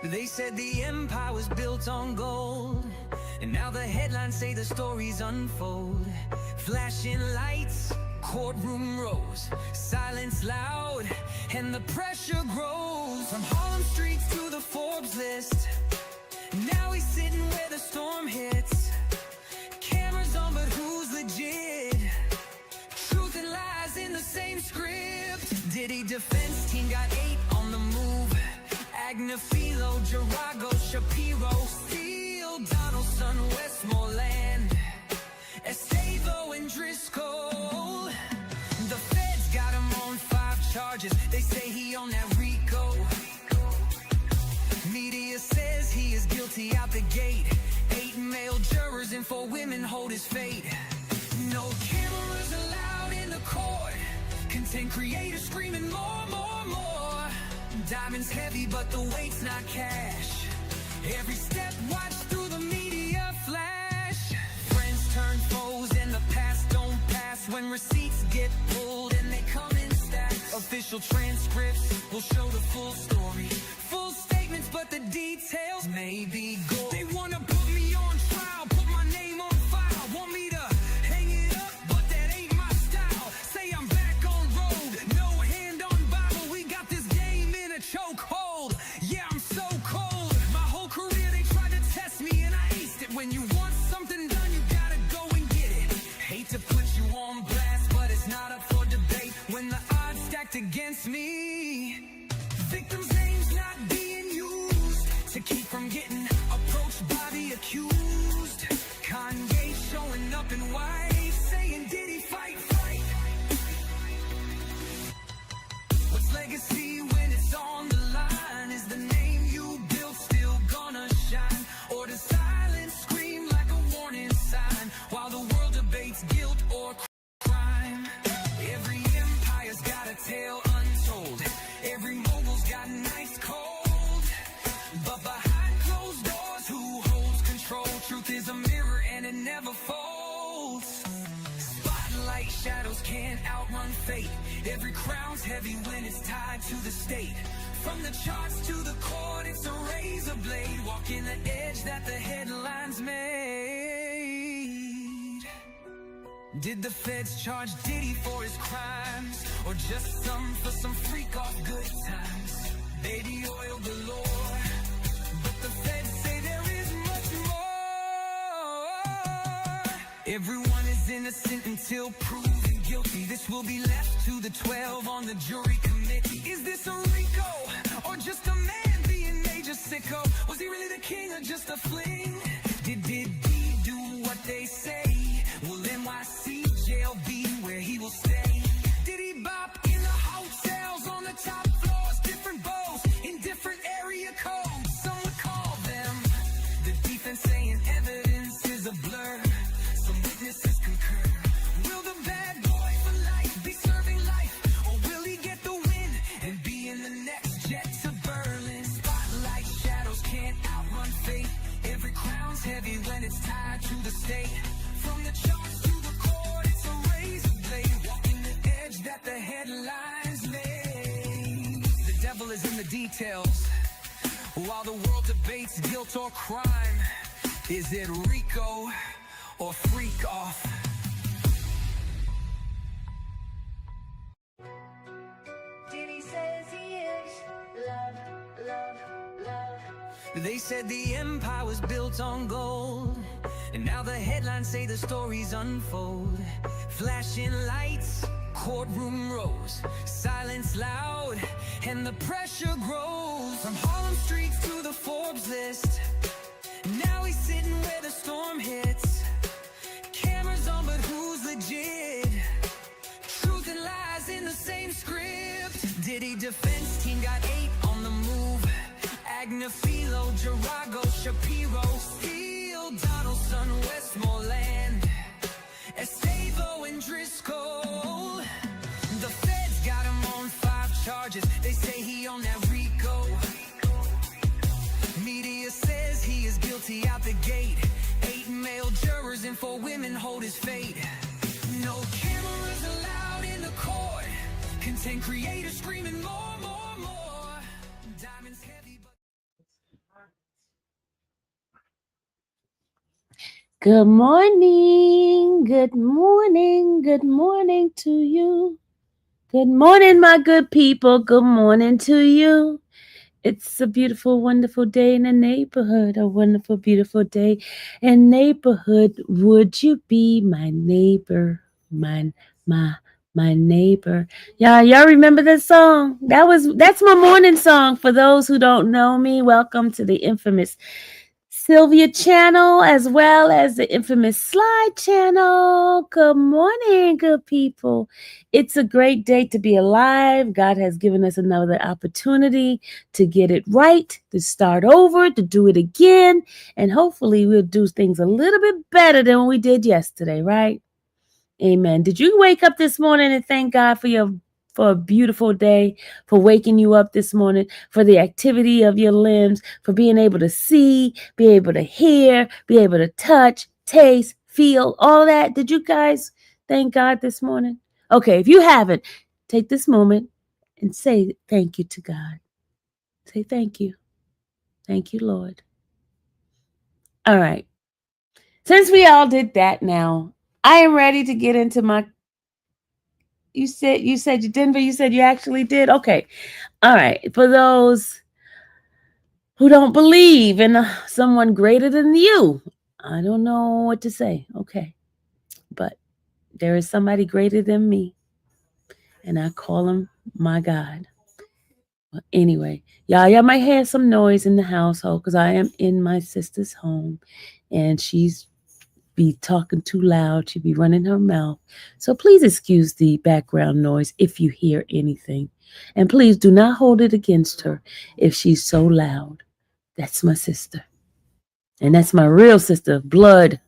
They said the empire was built on gold, and now the headlines say the stories unfold. Flashing lights, courtroom rows, silence loud, and the pressure grows. From Harlem streets to the Forbes list, now he's sitting where the storm hits. Cameras on, but who's legit? Truth and lies in the same script. Diddy defense team got 8 on the move. Agnifilo, Jarago, Shapiro, Steele, Donaldson, Westmoreland, Estavo and Driscoll. The feds got him on 5 charges. They say he on that RICO. Media says he is guilty out the gate. 8 male jurors and 4 women hold his fate. No cameras allowed in the court. Content creators screaming more, more, more. Diamonds heavy, but the weight's not cash. Every step watched through the media flash. Friends turn foes and the past don't pass. When receipts get pulled and they come in stacks. Official transcripts will show the full story. Full statements, but the details may be gold. They wanna put me on trial, put my name on file. Want me to hang it up, but that ain't my style. Say I'm back on road, no hand on Bible. We got this game in a chokehold. Yeah, I'm so cold. My whole career they tried to test me and I aced it. When you want something done, you gotta go and get it. Hate to put you on blast, but it's not up for debate. When the odds stacked against me, victims' names not being used to keep from getting approached by the accused. Kanye showing up in white, saying Diddy fight, fight. What's legacy when it's on the line? Is the name you built still gonna shine? Or does silence scream like a warning sign while the world debates guilt or crime? Every empire's got a tale untold. Every mogul's got nice cold. But behind closed doors, who holds control? Truth is a mirror and it never folds. Spotlight shadows can't outrun fate. Every crown's heavy when it's tied to the state. From the charts to the court, it's a razor blade. Walking the edge that the headlines made. Did the feds charge Diddy for his crimes, or just some for some freak off good times? Baby oil galore, but the feds say there is much more. Everyone is innocent until proven guilty. This will be left to the 12 on the jury committee. Is this a RICO, or just a man being major sicko? Was he really the king or just a fling? Did he do what they say? Will NYC jail be where he will stay? Did he bop in the hotels on the top floors? Different bows in different area codes. Some would call them the defense saying evidence is a blur. Some witnesses concur. Will the bad boy for life be serving life, or will he get the win and be in the next jet to Berlin? Spotlight shadows can't outrun fate. Every crown's heavy when it's tied to the state. From the charts to the court, it's a razor blade. Walking the edge that the headlines made. The devil is in the details. While the world debates guilt or crime, is it RICO or freak off? Diddy says he is love, love, love. They said the empire was built on gold, and now the headlines say the stories unfold. Flashing lights, courtroom rows, silence loud, and the pressure grows. From Harlem streets to the Forbes list, now he's sitting where the storm hits. Cameras on, but who's legit? Truth and lies in the same script. Diddy defense team got 8 on the move. Agnifilo, Jarago, Shapiro, Steele, Donaldson, Westmoreland, Estavo and Driscoll. The feds got him on 5 charges. They say he on that RICO. Media says he is guilty out the gate. 8 male jurors and 4 women hold his fate. No cameras allowed in the court. Content creators screaming more, more, more. Diamonds heavy, but Good morning. Good morning. Good morning to you. Good morning, my good people. Good morning to you. It's a beautiful, wonderful day in the neighborhood. A wonderful, beautiful day in neighborhood. Would you be my neighbor? My my neighbor. Y'all remember this song? That's my morning song. For those who don't know me, welcome to the infamous Sylvia channel as well as the infamous Slide channel. Good morning, good people. It's a great day to be alive. God has given us another opportunity to get it right, to start over, to do it again, and hopefully we'll do things a little bit better than we did yesterday, right? Amen. Did you wake up this morning and thank God for a beautiful day, for waking you up this morning, for the activity of your limbs, for being able to see, be able to hear, be able to touch, taste, feel, all that? Did you guys thank God this morning? Okay, if you haven't, take this moment and say thank you to God. Say thank you. Thank you, Lord. All right. Since we all did that now, I am ready to get into my you said you didn't, but you said you actually did. Okay. All right. For those who don't believe in someone greater than you, I don't know what to say. Okay. But there is somebody greater than me, and I call him my God. Well, anyway, y'all might hear some noise in the household because I am in my sister's home, and she's be talking too loud. She'd be running her mouth. So please excuse the background noise if you hear anything. And please do not hold it against her if she's so loud. That's my sister. And that's my real sister, blood.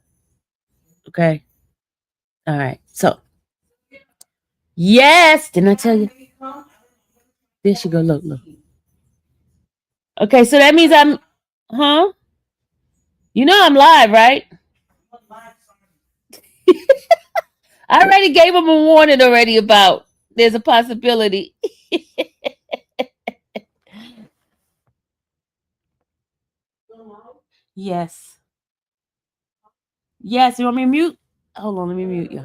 Okay? All right. So, yes. Didn't I tell you? There she go. Look, look. Okay, so that means huh? You know I'm live, right? I already gave him a warning already about there's a possibility. Yes. Yes, you want me to mute? Hold on, let me mute you.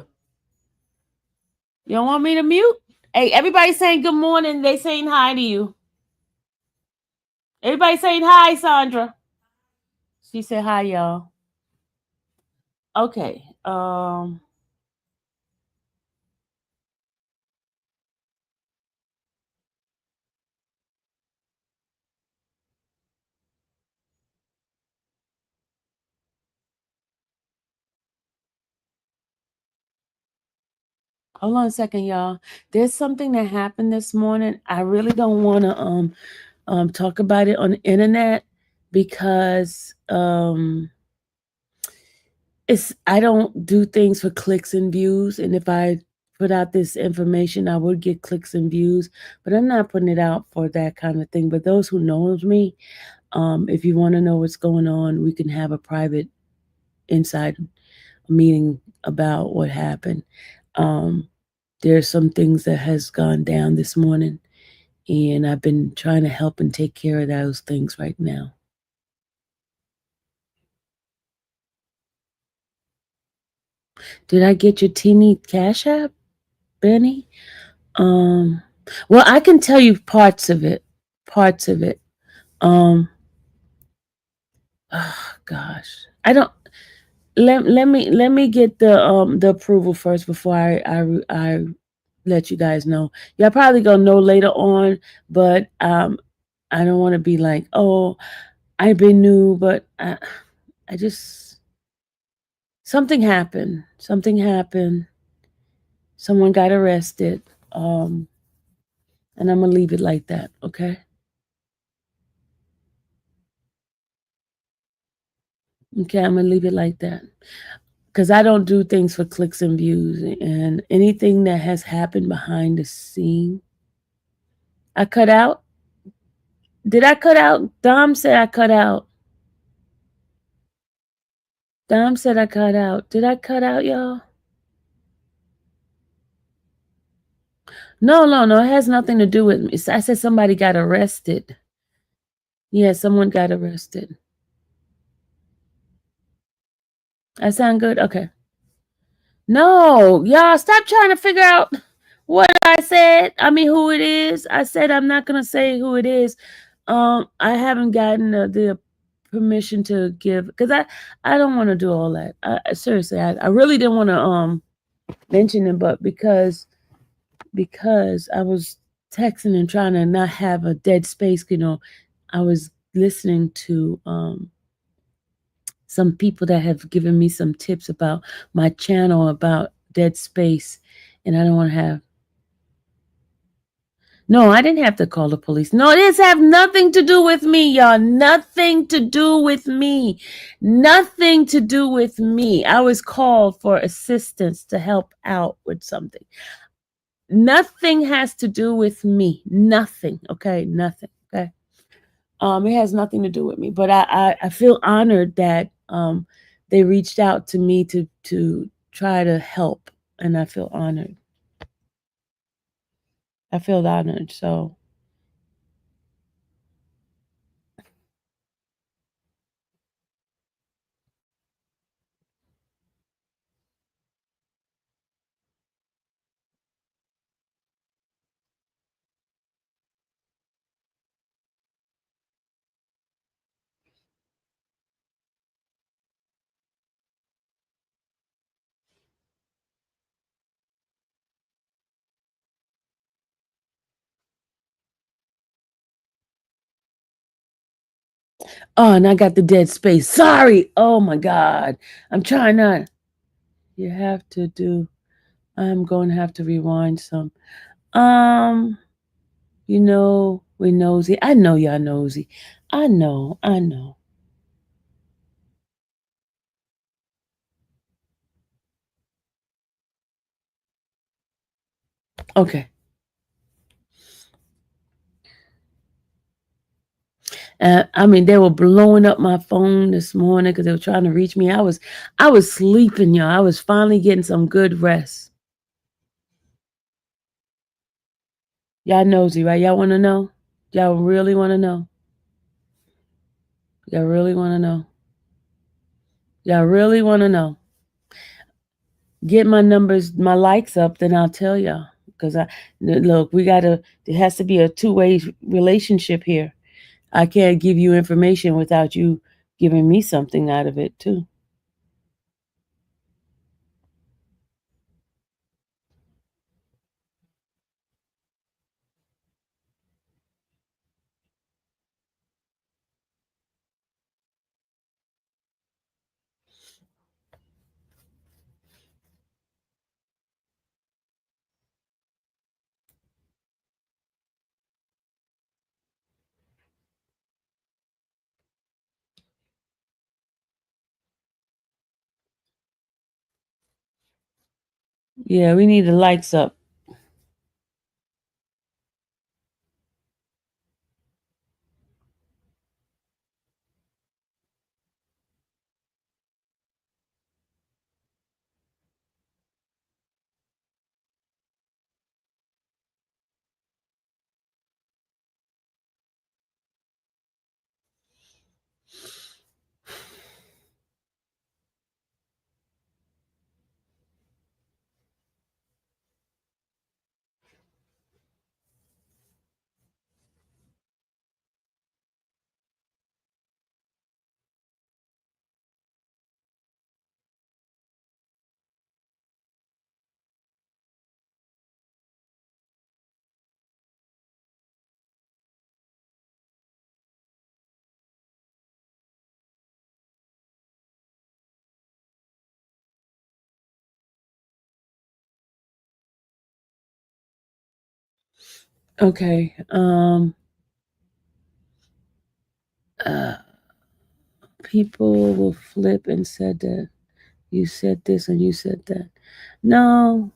You don't want me to mute? Hey, everybody saying good morning. They saying hi to you. Everybody saying hi, Sandra. She said hi, y'all. Okay. Hold on a second, y'all. There's something that happened this morning. I really don't want to talk about it on the internet because I don't do things for clicks and views, and if I put out this information, I would get clicks and views, but I'm not putting it out for that kind of thing. But those who knows me, if you want to know what's going on, we can have a private inside meeting about what happened. Um, there's some things that has gone down this morning, and I've been trying to help and take care of those things right now. Did I get your teeny cash app, Benny? Um, well, I can tell you parts of it. Parts of it. Um, oh gosh, I don't. Let me get the approval first before I let you guys know. Y'all probably gonna know later on, but I don't want to be like, oh, I've been new, but I just something happened. Something happened. Someone got arrested. Um, and I'm gonna leave it like that. Okay. Okay, I'm gonna leave it like that because I don't do things for clicks and views, and anything that has happened behind the scene, I cut out. Did I cut out? Dom said I cut out. Dom said I cut out. Did I cut out, y'all? No, no, no. It has nothing to do with me. I said somebody got arrested. Yeah, someone got arrested. I sound good? Okay. No, y'all stop trying to figure out what I said. I mean, who it is. I said I'm not gonna say who it is. I haven't gotten the permission to give because I don't want to do all that. Seriously, I really didn't want to mention it, but because I was texting and trying to not have a dead space, I was listening to some people that have given me some tips about my channel about dead space, and I don't want to have. No, I didn't have to call the police. No, this have nothing to do with me, y'all. Nothing to do with me. Nothing to do with me. I was called for assistance to help out with something. Nothing has to do with me. Nothing. Okay, nothing. Okay. It has nothing to do with me. But I feel honored that they reached out to me to try to help, and I feel honored. I feel honored. So oh, and I got the dead space. Sorry. Oh my God. I'm trying not. You have to do. I'm going to have to rewind some. Um, we nosy. I know y'all nosy. I know. I know. Okay. I mean, they were blowing up my phone this morning because they were trying to reach me. I was sleeping, y'all. I was finally getting some good rest. Y'all nosy, right? Y'all want to know? Y'all really want to know? Y'all really want to know? Y'all really want to know? Get my numbers, my likes up, then I'll tell y'all. Because look, there has to be a two-way relationship here. I can't give you information without you giving me something out of it too. Yeah, we need the likes up. Okay. Uh, People will flip and said that you said this and you said that. No,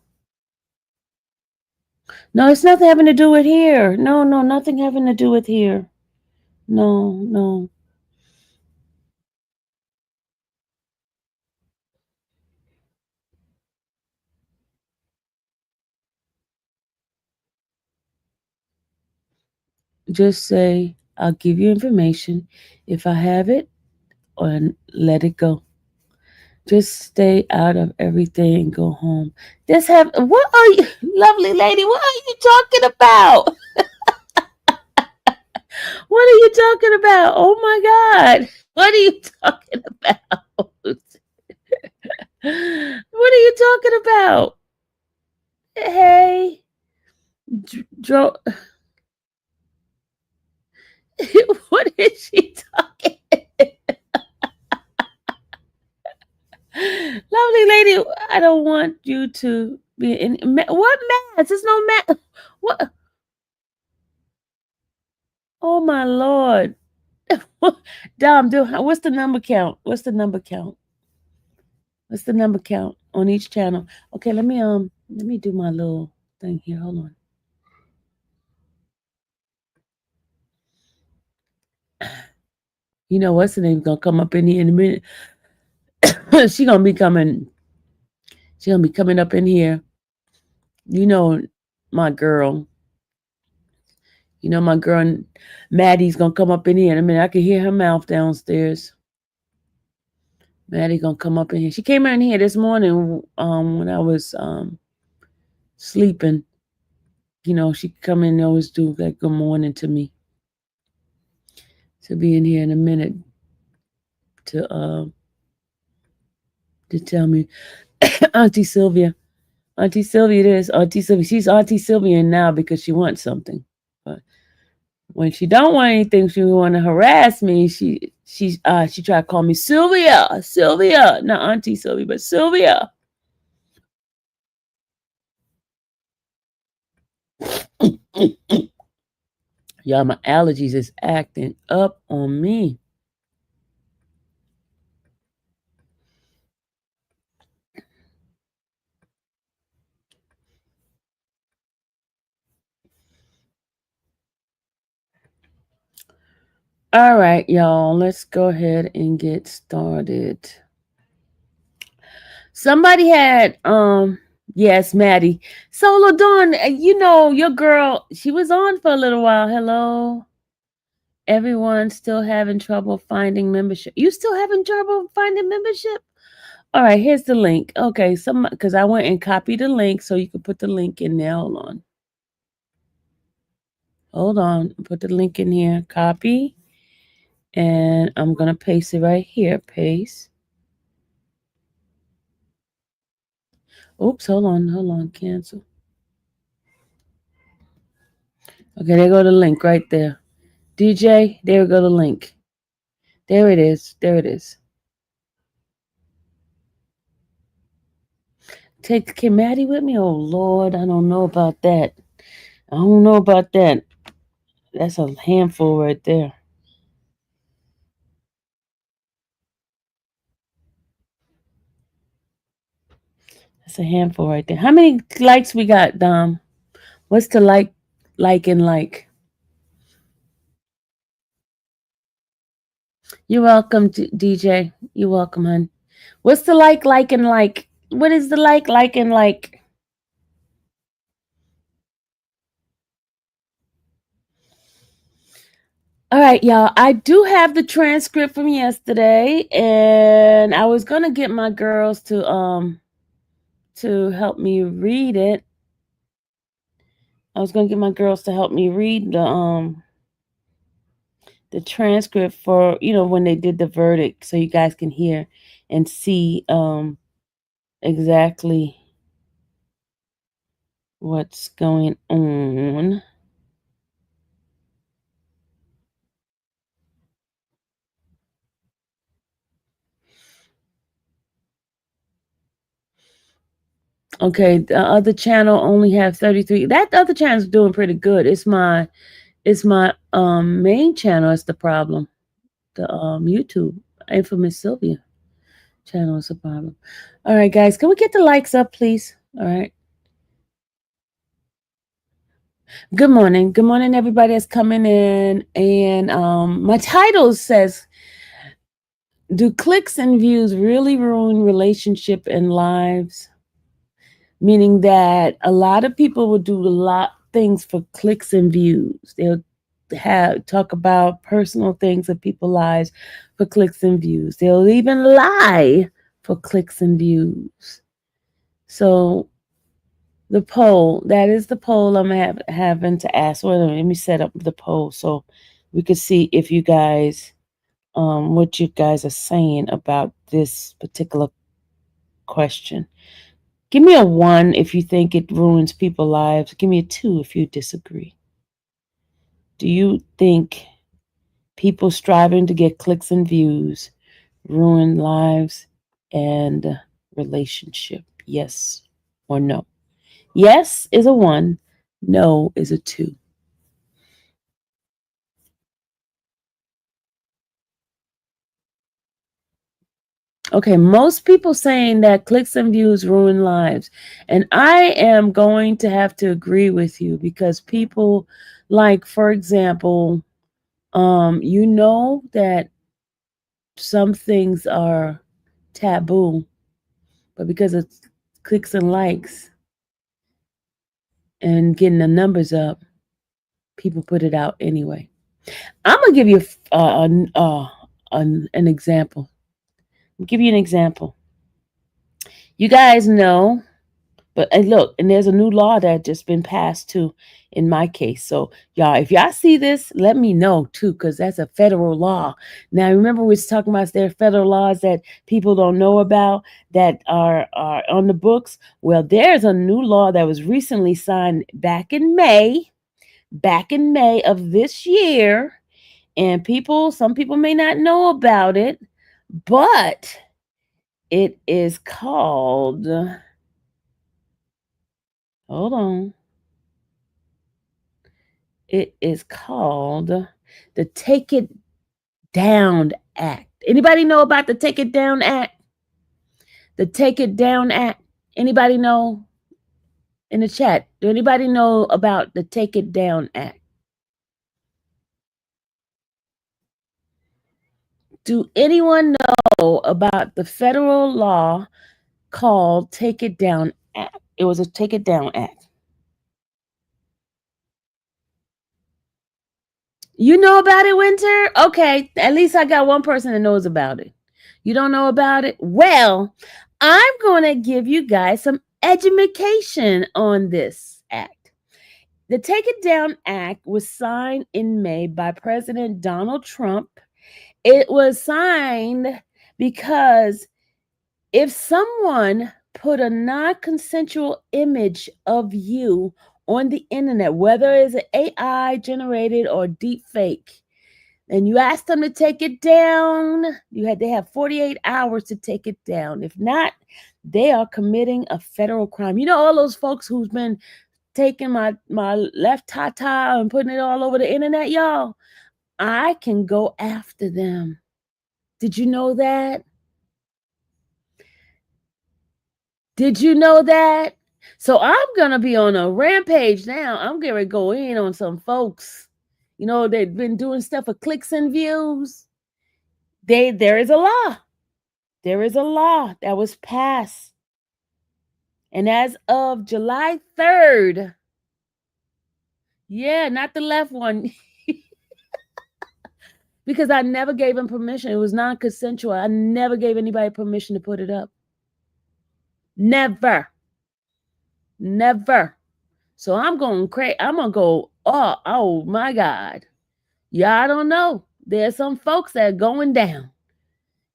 no, it's nothing having to do with here. No, no, nothing having to do with here. No, no. Just say, I'll give you information if I have it, or let it go. Just stay out of everything and go home. What are you, lovely lady? What are you talking about? What are you talking about? Oh my God. What are you talking about? What are you talking about? Hey, Dro. What is she talking? Lovely lady, I don't want you to be in. What mass? There's no mass. What? Oh my Lord. Dom, what's the number count? What's the number count? What's the number count on each channel? Okay, let me do my little thing here. Hold on. You know what's the name gonna come up in here in a minute. She gonna be coming. She gonna be coming up in here. You know, my girl. You know, my girl Maddie's gonna come up in here in a minute. I can hear her mouth downstairs. Maddie gonna come up in here. She came in here this morning when I was sleeping. You know, she come in and always do like good morning to me. She'll be in here in a minute to tell me Auntie Sylvia. Auntie Sylvia this, Auntie Sylvia. She's Auntie Sylvia now because she wants something. But when she don't want anything, she want to harass me. She tried to call me Sylvia, not Auntie Sylvia, but Sylvia. Y'all, my allergies is acting up on me. All right, y'all, let's go ahead and get started. Somebody had yes, Maddie. So LaDawn, you know, your girl, she was on for a little while. Hello. Everyone's still having trouble finding membership. You still having trouble finding membership? All right, here's the link. Okay, because I went and copied the link so you could put the link in there. Hold on. Put the link in here. Copy. And I'm going to paste it right here. Paste. Oops, hold on. Cancel. Okay, there go the link right there. DJ, there we go the link. There it is. Take Maddie with me? Oh, Lord, I don't know about that. That's a handful right there. That's a handful right there. How many likes we got, Dom? What's the like? You're welcome, DJ. You're welcome, hon. What's the like? What is the like? All right, y'all. I do have the transcript from yesterday, and I was gonna get my girls to help me read it. I was gonna get my girls to help me read the transcript for, you know, when they did the verdict, so you guys can hear and see exactly what's going on. Okay, the other channel only have 33. That other channel's doing pretty good. It's my main channel is the problem. The YouTube Infamous Sylvia channel is the problem. All right, guys, can we get the likes up, please? All right. Good morning, everybody that's coming in. And my title says, "Do clicks and views really ruin relationship and lives?" Meaning that a lot of people will do a lot of things for clicks and views. They'll talk about personal things of people's lives for clicks and views. They'll even lie for clicks and views. So the poll, that is the poll I'm having to ask. Well, let me set up the poll so we could see if you guys, what you guys are saying about this particular question. Give me a 1 if you think it ruins people's lives. Give me a 2 if you disagree. Do you think people striving to get clicks and views ruin lives and relationship? Yes or no? Yes is a 1. No is a 2. Okay, most people saying that clicks and views ruin lives. And I am going to have to agree with you because people, like, for example, you know that some things are taboo, but because of clicks and likes and getting the numbers up, people put it out anyway. I'm gonna give you an example. I'll give you an example. You guys know, but look, and there's a new law that just been passed too in my case. So y'all, if y'all see this, let me know too, because that's a federal law. Now remember, we was talking about there are federal laws that people don't know about that are on the books. Well, there's a new law that was recently signed back in May of this year. And some people may not know about it, but it is called, hold on. It is called the Take It Down Act. Anybody know about the Take It Down Act? The Take It Down Act. Anybody know in the chat? Do anybody know about the Take It Down Act? Do anyone know about the federal law called Take It Down Act? It was a Take It Down Act. You know about it, Winter? Okay, at least I got one person that knows about it. You don't know about it? Well, I'm going to give you guys some education on this act. The Take It Down Act was signed in May by President Donald Trump. It was signed because if someone put a non-consensual image of you on the internet, whether it's an AI generated or deep fake, and you ask them to take it down, they have 48 hours to take it down. If not, they are committing a federal crime. You know, all those folks who's been taking my left tata and putting it all over the internet, y'all, I can go after them. Did you know that? Did you know that? So I'm going to be on a rampage now. I'm going to go in on some folks. You know, they've been doing stuff for clicks and views. There is a law. There is a law that was passed. And as of July 3rd, yeah, not the left one, because I never gave him permission. It was non-consensual. I never gave anybody permission to put it up. Never. So I'm going crazy. I'm going to go, oh my God. Y'all don't know. There's some folks that are going down.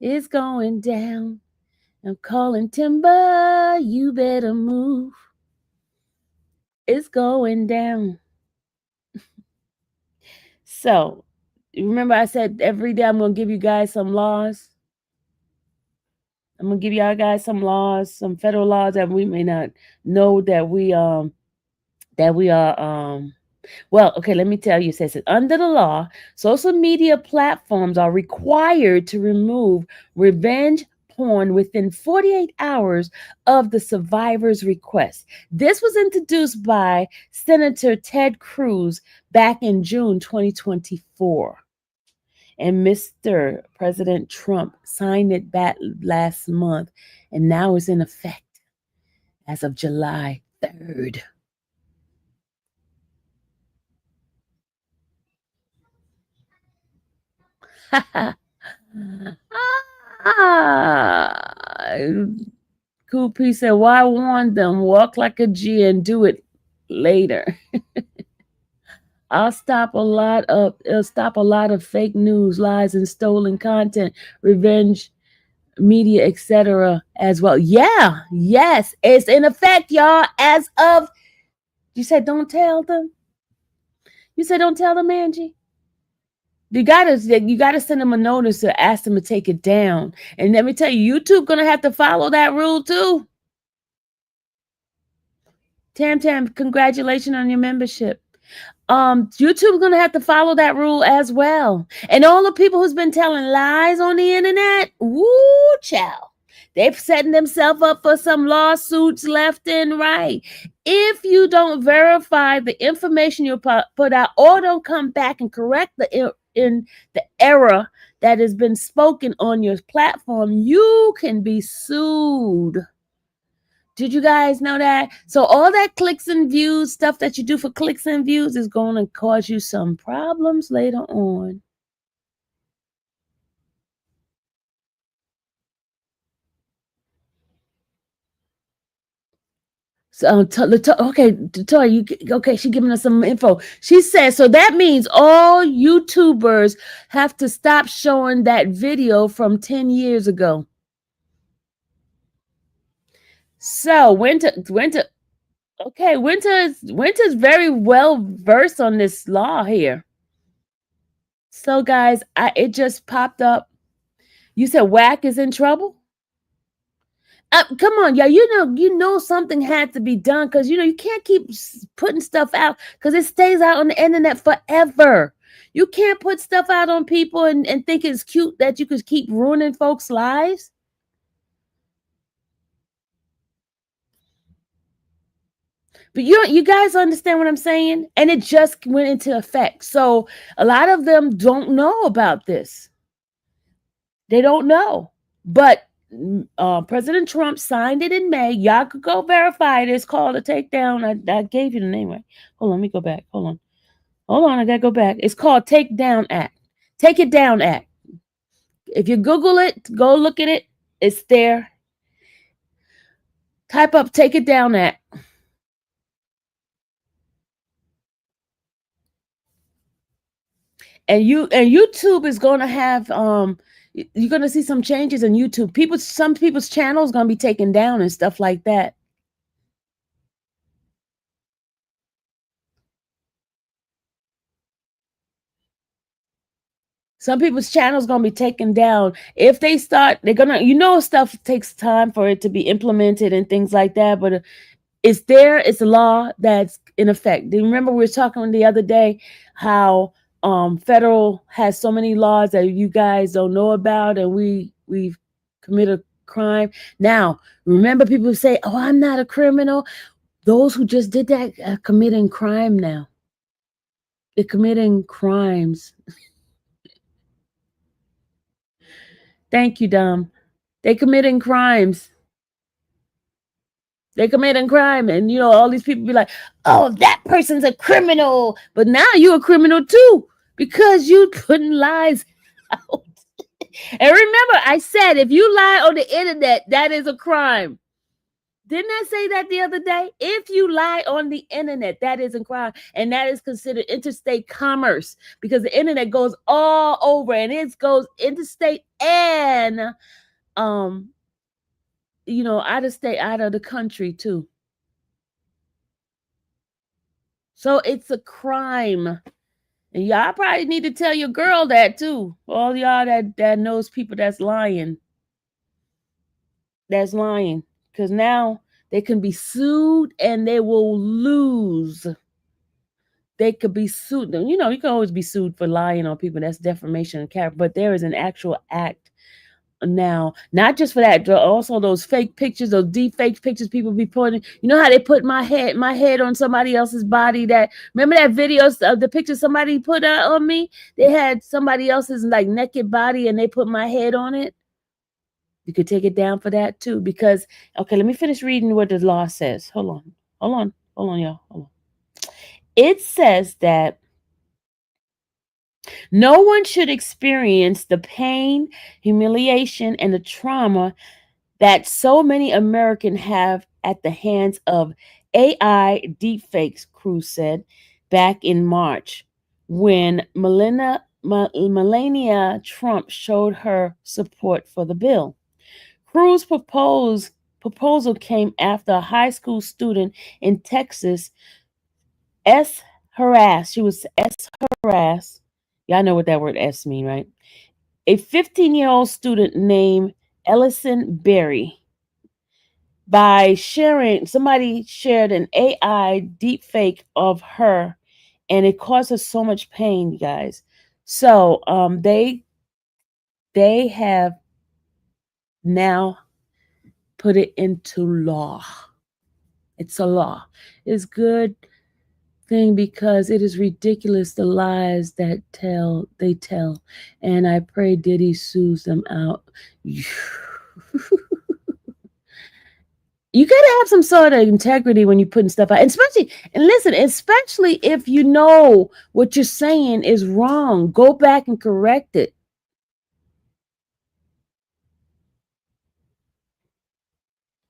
It's going down. I'm calling timber. You better move. It's going down. So, remember I said every day I'm going to give you guys some laws. I'm going to give y'all guys some laws, some federal laws that we may not know that we are well, okay, let me tell you. It says that under the law, social media platforms are required to remove revenge porn within 48 hours of the survivor's request. This was introduced by Senator Ted Cruz back in June 2024. And Mr. President Trump signed it back last month, and now it's in effect as of July 3rd. Cool P said, why warn them? Walk like a G and do it later. It'll stop a lot of fake news, lies, and stolen content, revenge media, etc. as well. Yeah, yes, it's in effect, y'all. As of, you said, don't tell them. You said, don't tell them, Angie. You gotta send them a notice to ask them to take it down. And let me tell you, YouTube gonna have to follow that rule too. Tam, congratulations on your membership. YouTube's gonna have to follow that rule as well. And all the people who's been telling lies on the internet, woo, child, they've setting themselves up for some lawsuits left and right. If you don't verify the information you put out, or don't come back and correct the error that has been spoken on your platform, you can be sued. Did you guys know that? So all that clicks and views, stuff that you do for clicks and views, is going to cause you some problems later on. So, okay, Toya, she's giving us some info. She says, so that means all YouTubers have to stop showing that video from 10 years ago. So Winter's very well versed on this law here. So guys, it just popped up. You said WAC is in trouble? Come on, y'all. You know something had to be done, because you can't keep putting stuff out, because it stays out on the internet forever. You can't put stuff out on people and think it's cute that you could keep ruining folks' lives. But you guys understand what I'm saying? And it just went into effect. So a lot of them don't know about this. They don't know. But President Trump signed it in May. Y'all could go verify it. It's called a takedown. I gave you the name, right? Hold on, let me go back. Hold on, I gotta go back. It's called Take Down Act. Take It Down Act. If you Google it, go look at it. It's there. Type up Take It Down Act. And YouTube is going to have you're going to see some changes in YouTube. Some people's channels going to be taken down and stuff like that. Some people's channels going to be taken down. If they start, they're going to, stuff takes time for it to be implemented and things like that, but it's there. It's a law that's in effect. Do you remember we were talking the other day how federal has so many laws that you guys don't know about, and we've committed a crime. Now, remember, people say, oh, I'm not a criminal. Those who just did that are committing crime now. They're committing crimes. Thank you, Dom. They're committing crimes. They're committing crime. And, all these people be like, oh, that person's a criminal. But now you're a criminal too, because you putting lies out. And remember, I said, if you lie on the internet, that is a crime. Didn't I say that the other day? If you lie on the internet, that is a crime. And that is considered interstate commerce, because the internet goes all over, and it goes interstate and, out of state, out of the country too. So it's a crime. And y'all probably need to tell your girl that too. All y'all that knows people that's lying. That's lying. Because now they can be sued and they will lose. They could be sued. You can always be sued for lying on people. That's defamation of character. But there is an actual act now, not just for that, also those fake pictures, those deep fake pictures people be putting. You know how they put my head on somebody else's body? Remember that video of the picture somebody put out on me? They had somebody else's naked body and they put my head on it. You could take it down for that too, because, okay, let me finish reading what the law says. Hold on, y'all. Hold on. It says that no one should experience the pain, humiliation, and the trauma that so many Americans have at the hands of AI deepfakes, Cruz said back in March when Melania Trump showed her support for the bill. Cruz's proposal came after a high school student in Texas S harassed. She was S harassed. Y'all know what that word S mean, right? A 15-year-old student named Ellison Berry by sharing somebody shared an AI deepfake of her and it caused her so much pain, you guys. So they have now put it into law. It's a law. It's good thing because it is ridiculous the lies that they tell. And I pray Diddy sues them out. You gotta have some sort of integrity when you're putting stuff out. Especially if you know what you're saying is wrong. Go back and correct it.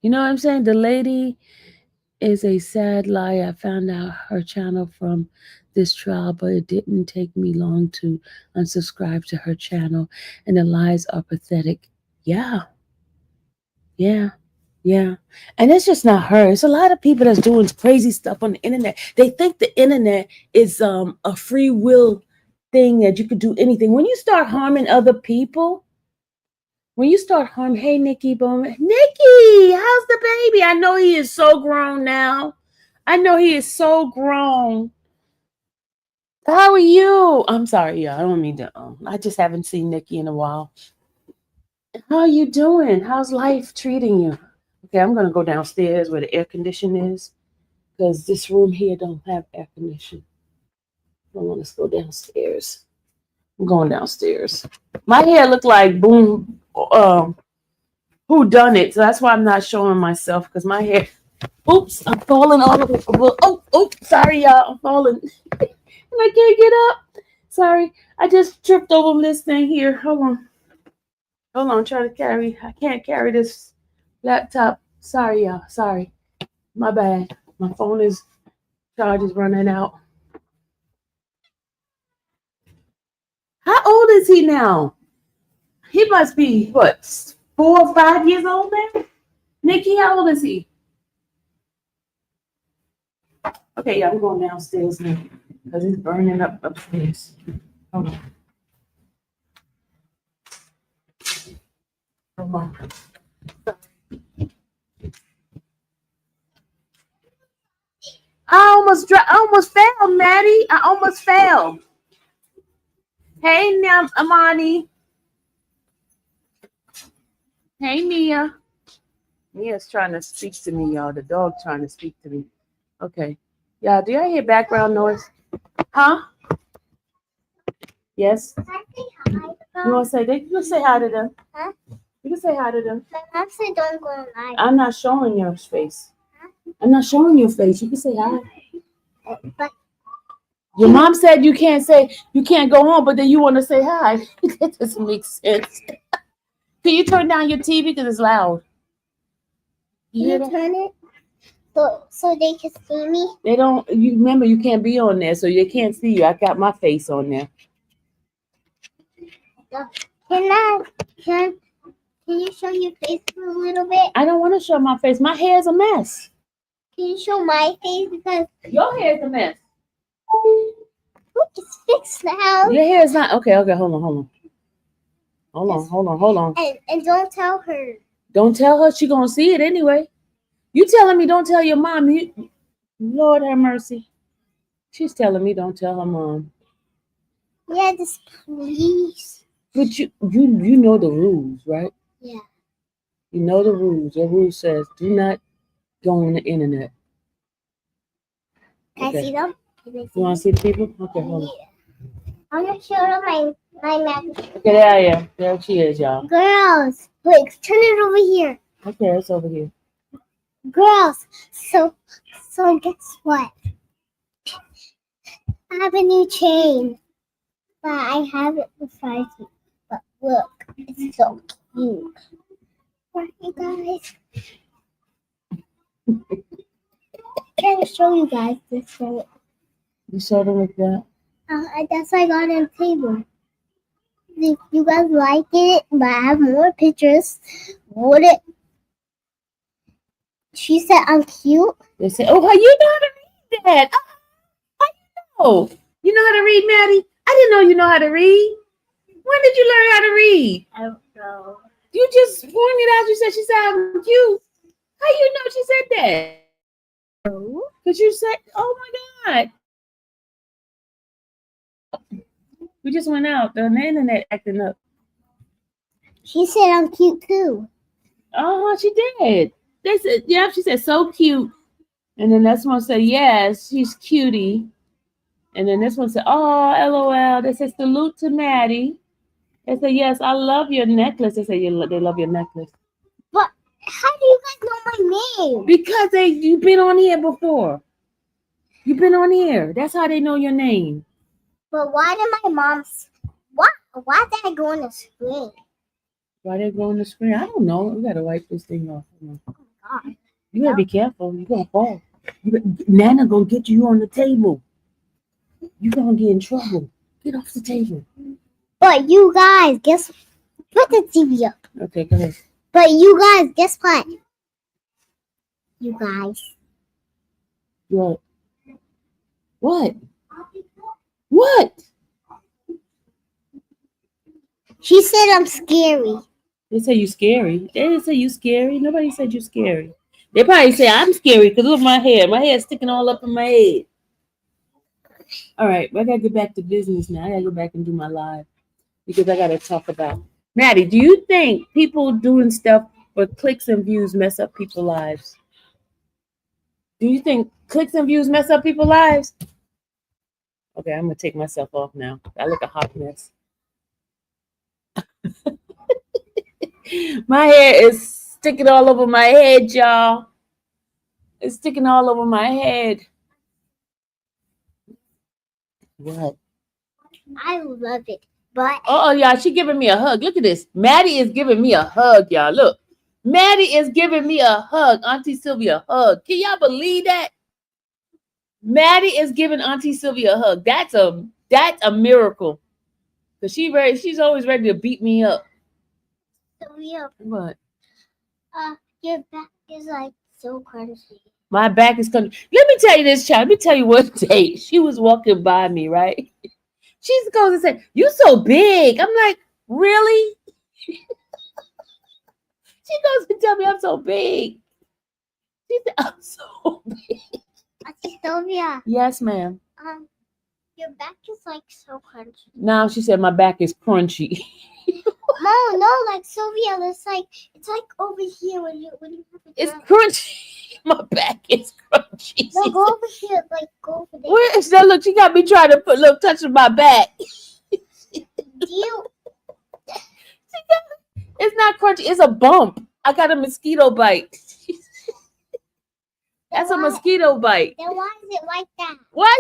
You know what I'm saying? The lady is a sad liar. I found out her channel from this trial, but it didn't take me long to unsubscribe to her channel. And the lies are pathetic. Yeah. And it's just not her. It's a lot of people that's doing crazy stuff on the internet. They think the internet is a free will thing that you could do anything. When you start harming other people, hey, Nikki Bowman. Nikki, how's the baby? I know he is so grown now. I know he is so grown. How are you? I'm sorry, yeah, I don't mean to. I just haven't seen Nikki in a while. How are you doing? How's life treating you? Okay, I'm gonna go downstairs where the air condition is, because this room here don't have air condition. Let's go downstairs. I'm going downstairs. My hair look like boom. Who done it? So that's why I'm not showing myself because my hair. Oops, I'm falling all over. Oh, sorry, y'all. I'm falling. And I can't get up. Sorry, I just tripped over this thing here. Hold on. Try to carry. I can't carry this laptop. Sorry, y'all. Sorry. My bad. My phone charge is running out. How old is he now? He must be, what, 4 or 5 years old now? Nikki, how old is he? Okay, yeah, I'm going downstairs now because it's burning up upstairs. Hold on. I almost fell, Maddie. I almost fell. Hey, now, Amani. Hey, Mia. Mia's trying to speak to me, y'all. The dog trying to speak to me. Okay. Y'all, do y'all hear background noise? Huh? Yes? You want to say, you can say hi to them. Huh? You can say hi to them. Mom said don't go live. I'm not showing your face. I'm not showing your face. You can say hi. But Your mom said you can't go on, but then you want to say hi. That doesn't make sense. Can you turn down your TV because it's loud? You hear can you that? turn it so they can see me? They don't. You remember you can't be on there, so they can't see you. I got my face on there. Can you show your face for a little bit? I don't want to show my face. My hair's a mess. Can you show my face because Your hair's a mess. look, it's fixed now. Your hair is not okay. Hold on. And don't tell her. Don't tell her. She gonna see it anyway. You telling me don't tell your mom? Lord have mercy. She's telling me don't tell her mom. Yeah, just please. But you know the rules, right? Yeah. You know the rules. The rule says do not go on the internet. Can I see them? You want to see the people? Okay, hold on. I'm gonna show them my map. Okay, there I am. There she is, y'all. Girls, wait, turn it over here. Okay, it's over here. Girls, so guess what? I have a new chain, but I have it beside me. But look, it's so cute. Right, you guys. Can I show you guys this thing? You showed them like that. That's why I got on the table. If you guys like it, but I have more pictures. Would it? She said I'm cute. They say, "Oh, how you know how to read that? How you know? You know how to read, Maddie? I didn't know you know how to read. When did you learn how to read? I don't know. You just pointed out. You said she said I'm cute. How you know she said that? Because you said, "Oh my God." We just went out on the internet acting up. She said I'm cute too. Oh, she did. They said, yeah, she said, so cute. And then this one said, yes, she's cutie. And then this one said, oh, LOL. They said, salute to Maddie. They said, yes, I love your necklace. They said, they love your necklace. But how do you guys know my name? Because you've been on here before. You've been on here. That's how they know your name. But why did my mom's... Why did I go on the screen? Why they go on the screen? I don't know. We got to wipe this thing off. Oh my God. You got to be careful. You're going to fall. Nana going to get you on the table. You're going to get in trouble. Get off the table. But you guys, guess... Put the TV up. Okay, go ahead. But you guys, guess what? You guys. What? What? What? She said I'm scary. They say you scary. They didn't say you scary. Nobody said you scary. They probably say I'm scary because look at my hair. My hair's sticking all up in my head. All right, I gotta get back to business now. I gotta go back and do my live because I gotta talk about Maddie. Do you think people doing stuff for clicks and views mess up people's lives? Do you think clicks and views mess up people's lives? Okay, I'm gonna take myself off now. I look a hot mess. My hair is sticking all over my head, y'all. It's sticking all over my head. What? I love it. But Oh, y'all, she giving me a hug. Look at this. Maddie is giving me a hug, y'all. Look. Maddie is giving me a hug. Auntie Sylvia a hug. Can y'all believe that? Maddie is giving Auntie Sylvia a hug. That's a miracle. Because she's always ready to beat me up. Sylvia, What? your back is like so crunchy. My back is coming. Let me tell you this, child. Let me tell you one day. She was walking by me, right? She goes and said, "You so big." I'm like, really? She goes and tell me I'm so big. She said, I'm so big. Auntie Sylvia, Yes, ma'am. your back is like so crunchy. Now she said my back is crunchy. No, like Sylvia, it's like over here when you have a It's drink. crunchy. My back is crunchy. No, She go said, over here, like go over there. where is that? Look, she got me trying to put a little touch on my back. Do you? It's not crunchy. It's a bump. I got a mosquito bite. That's a mosquito bite. Then why is it like that? Why?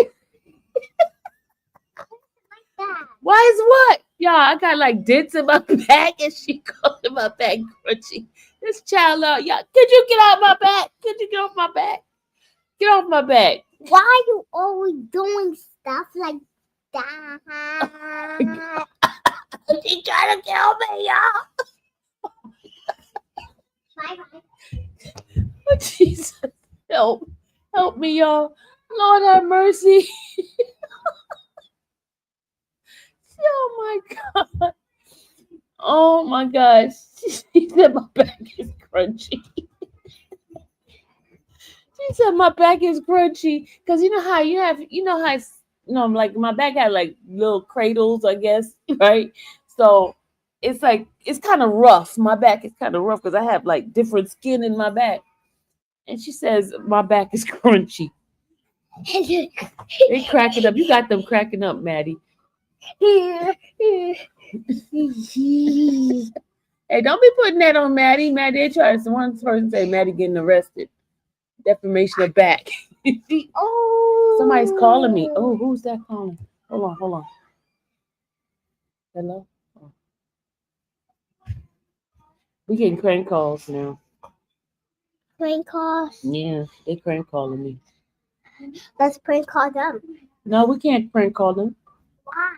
Like that. Why is what? Y'all, I got like dents in my back and she called my back crunchy. This child, y'all, could you get off my back? Could you get off my back? Get off my back. Why are you always doing stuff like that? She trying to kill me, y'all. Bye-bye. Oh, Jesus. Help me, y'all. Lord have mercy. Oh my God. Oh my gosh. She said my back is crunchy. She said my back is crunchy. Because you know how like my back had like little cradles, I guess, right? So it's like it's kind of rough. My back is kind of rough because I have like different skin in my back. And she says my back is crunchy. They cracking up. You got them cracking up, Maddie. Hey, don't be putting that on Maddie. Maddie, they try to one person say Maddie getting arrested. Defamation of back. Oh. Somebody's calling me. Oh, who's that calling? Hold on. Hello? We getting crank calls now. Prank calls. Yeah, they crank calling me. Let's prank call them. No, we can't prank call them. Why?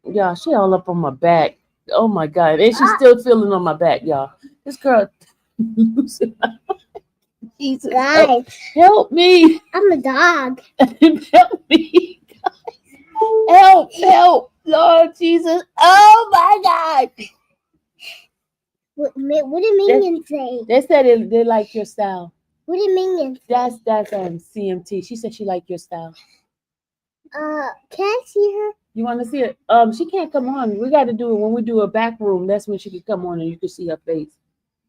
Y'all, she all up on my back. Oh my God. And she's still feeling on my back, y'all. This girl Jesus, Guys, help me. I'm a dog. Help me. Help, Lord Jesus. Oh my God. What do minions say? They said they like your style. What do minions say? That's CMT. She said she like your style. Can I see her? You want to see it? She can't come on. We got to do it when we do a back room. That's when she can come on and you can see her face.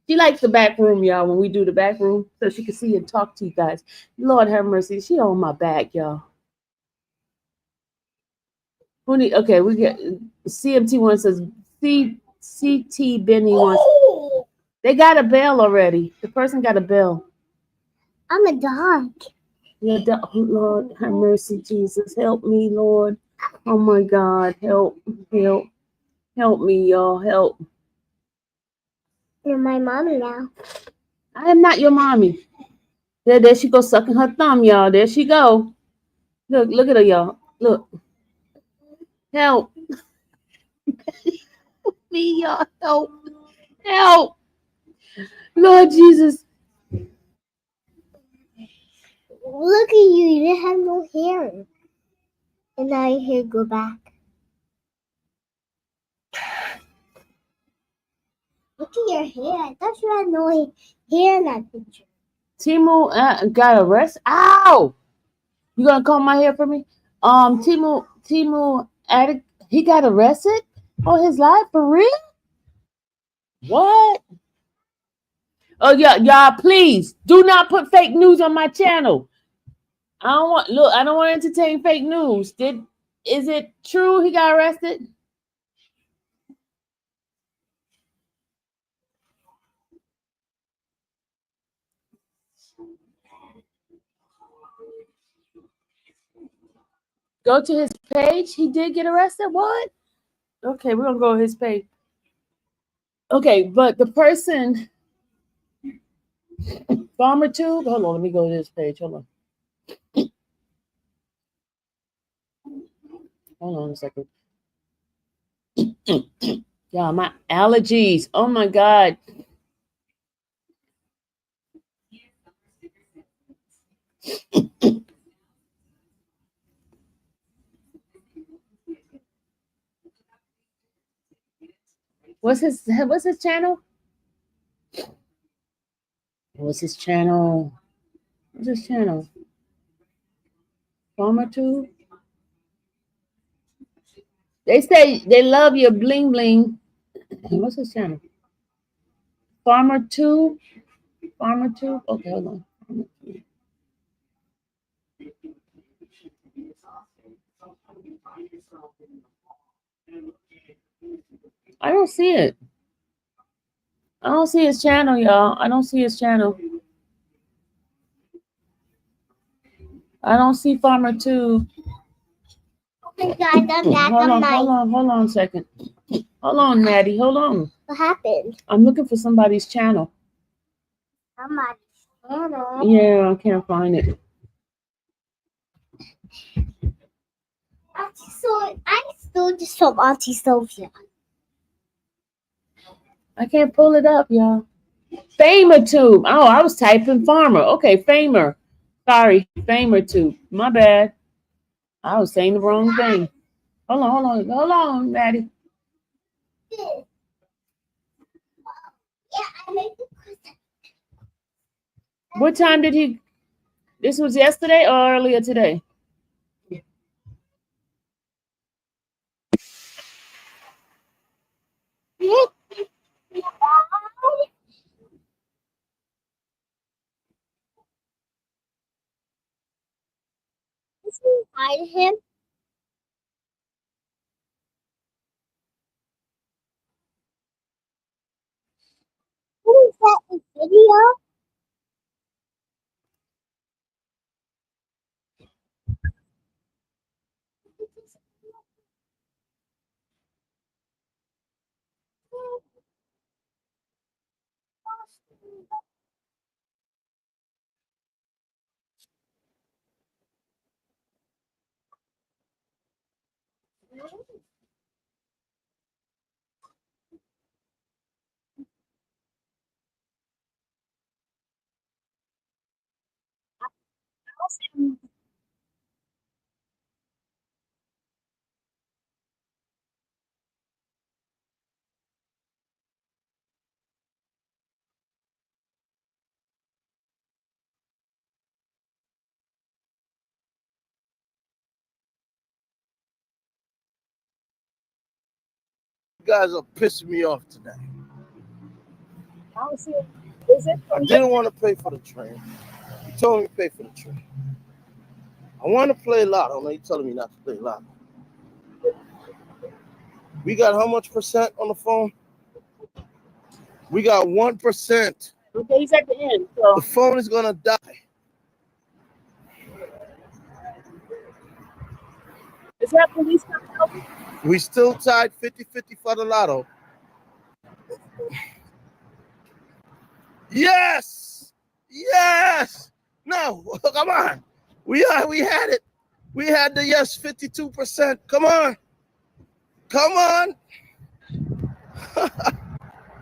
She likes the back room, y'all. When we do the back room, so she can see and talk to you guys. Lord have mercy. She on my back, y'all. Who need? Okay, we get CMT one says CT Benny wants. They got a bell already. The person got a bell. I'm a dog. Yeah, Lord have mercy, Jesus, help me, Lord. Oh my God, help me, y'all, help. You're my mommy now. I am not your mommy. There she go sucking her thumb, y'all. There she go. Look at her, y'all. Look, help me, y'all, help, Lord Jesus. Look at you. You have no hair. And now your hair go back. Look at your hair. I thought you had no hair in that picture. Timu got arrested. Ow! You gonna comb my hair for me? Timu, he got arrested for his life for real? What? Oh yeah, y'all, please do not put fake news on my channel. I don't want to entertain fake news. Is it true he got arrested? Go to his page. He did get arrested. What? Okay, we're gonna go to his page. Okay, but the person, Farmer Tube. Hold on, let me go to this page. Hold on a second. Yeah, my allergies. Oh my God. What's his channel? What's his channel? What's his channel? Farmer Tube. They say they love your bling bling. What's his channel? Farmer Tube. Farmer Tube. Okay, hold on. I don't see it. I don't see his channel, y'all. I don't see his channel. I don't see Farmer Tube. Oh my God, I'm back. Hold on a second. Hold on, Maddie. Hold on. What happened? I'm looking for somebody's channel. Somebody's channel. Yeah, I can't find it. I still just saw Auntie Sophia. I can't pull it up, y'all. Famer Tube. Oh, I was typing Farmer. Okay, Famer. Sorry, Famer Tube. My bad. I was saying the wrong thing. Hold on, Maddie. Yeah, I made the What time did he? This was yesterday or earlier today? hide him. Who is that in video? You guys are pissing me off today. I don't see it. Is it? I didn't want to pay for the train. You told me to pay for the train. I want to play Lotto. Now you're telling me not to play Lotto. We got how much percent on the phone? We got 1%. Okay, he's at the end. So The phone is gonna die. is that police coming over? We still tied 50-50 for the Lotto. Yes! Yes! No, come on. We had it. We had the yes 52%. Come on. Come on.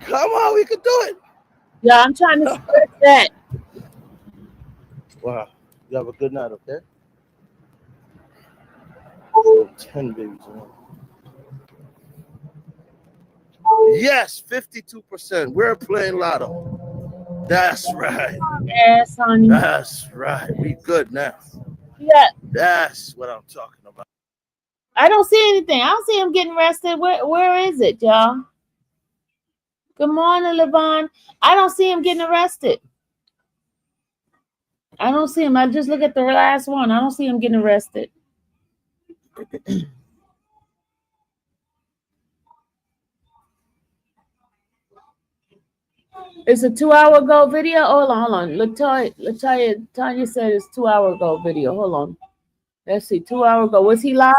Come on, we could do it. Yeah, I'm trying to spread that. Wow. You have a good night, okay? 10 babies. Yes, 52%. We're playing Lotto. That's right. Yes, honey. That's right. We good now. Yeah. That's what I'm talking about. I don't see anything. I don't see him getting arrested. Where is it, y'all? Good morning, Levon. I don't see him getting arrested. I don't see him. I just look at the last one. I don't see him getting arrested. It's a 2 hour ago video. Hold on. Tanya said it's 2 hour ago video. Hold on. Let's see. 2 hour ago. Was he live?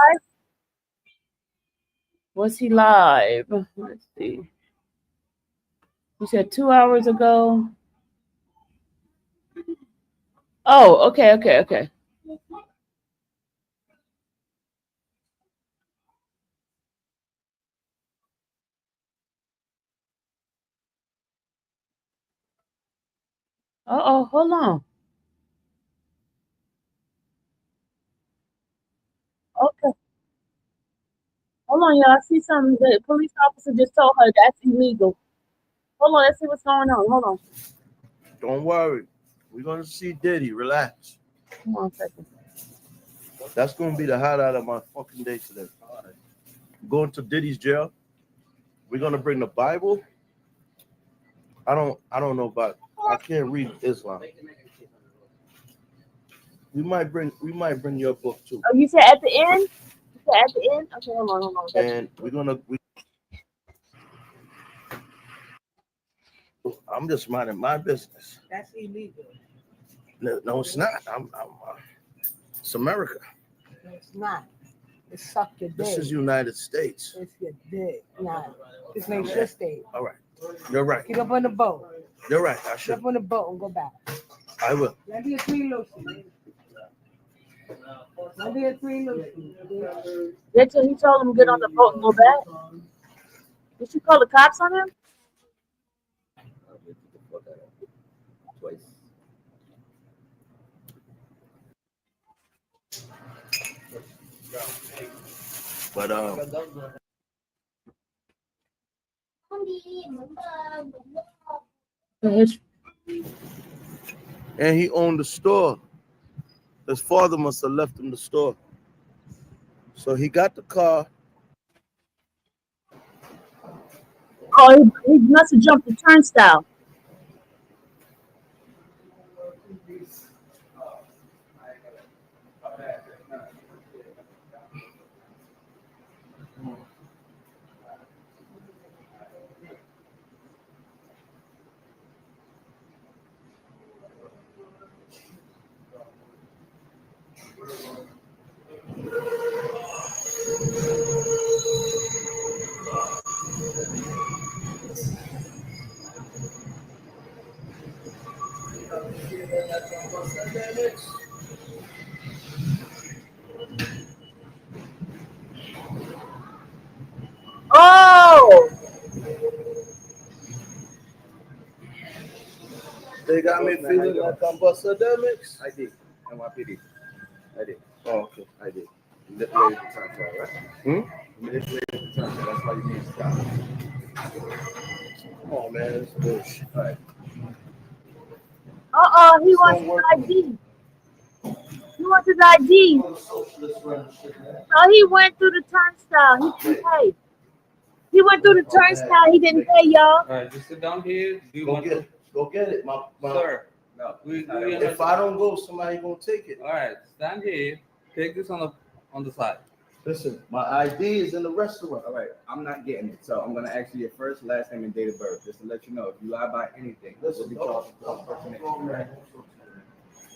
Was he live? Let's see. You said 2 hours ago. Oh, okay. Hold on. Okay. Hold on, y'all. I see something. The police officer just told her that's illegal. Hold on, let's see what's going on. Hold on. Don't worry. We're going to see Diddy. Relax. Hold on a second. That's going to be the highlight of my fucking day today. Going to Diddy's jail. We're going to bring the Bible. I don't know about, I can't read Islam. We might bring your book too. Oh, you said at the end? You said at the end? Okay, hold on. And I'm just minding my business. That's illegal. No, it's not. It's America. No, it's not. It's suck your dick. This is United States. It's your dick. Nah, this ain't your state. All right. You're right. Get up on the boat. You're right. I Get should. up on the boat and go back. I will. Let me a three Lucy. Let me a three Lucy. That's what he told him to get on the boat and go back. Did you call the cops on him? But and he owned the store. His father must have left him the store. So he got the car. Oh, he must have jumped the turnstile. They got me feeling like I'm Bustademics. I did. NYPD. I did. Oh, okay. I did. You manipulated the turnstile, right? Hmm? You manipulated the turnstile. That's why you need to stop. Come on, man. It's bullshit. All right. He It's wants gonna his work. ID. He wants his ID. Socialist run shit, man. So he went through the turnstile. He didn't pay. He went through the turnstile. He didn't pay, y'all. All right, just sit down here. Do you Go want get to, it. Go get it. sir? No. If I don't go, somebody gonna take it. All right, stand here. Take this on the side. Listen, my ID is in the restaurant. All right. I'm not getting it. So I'm going to ask you your first, last name, and date of birth, just to let you know. If you lie by anything, this will Listen, be go. charged with impersonation.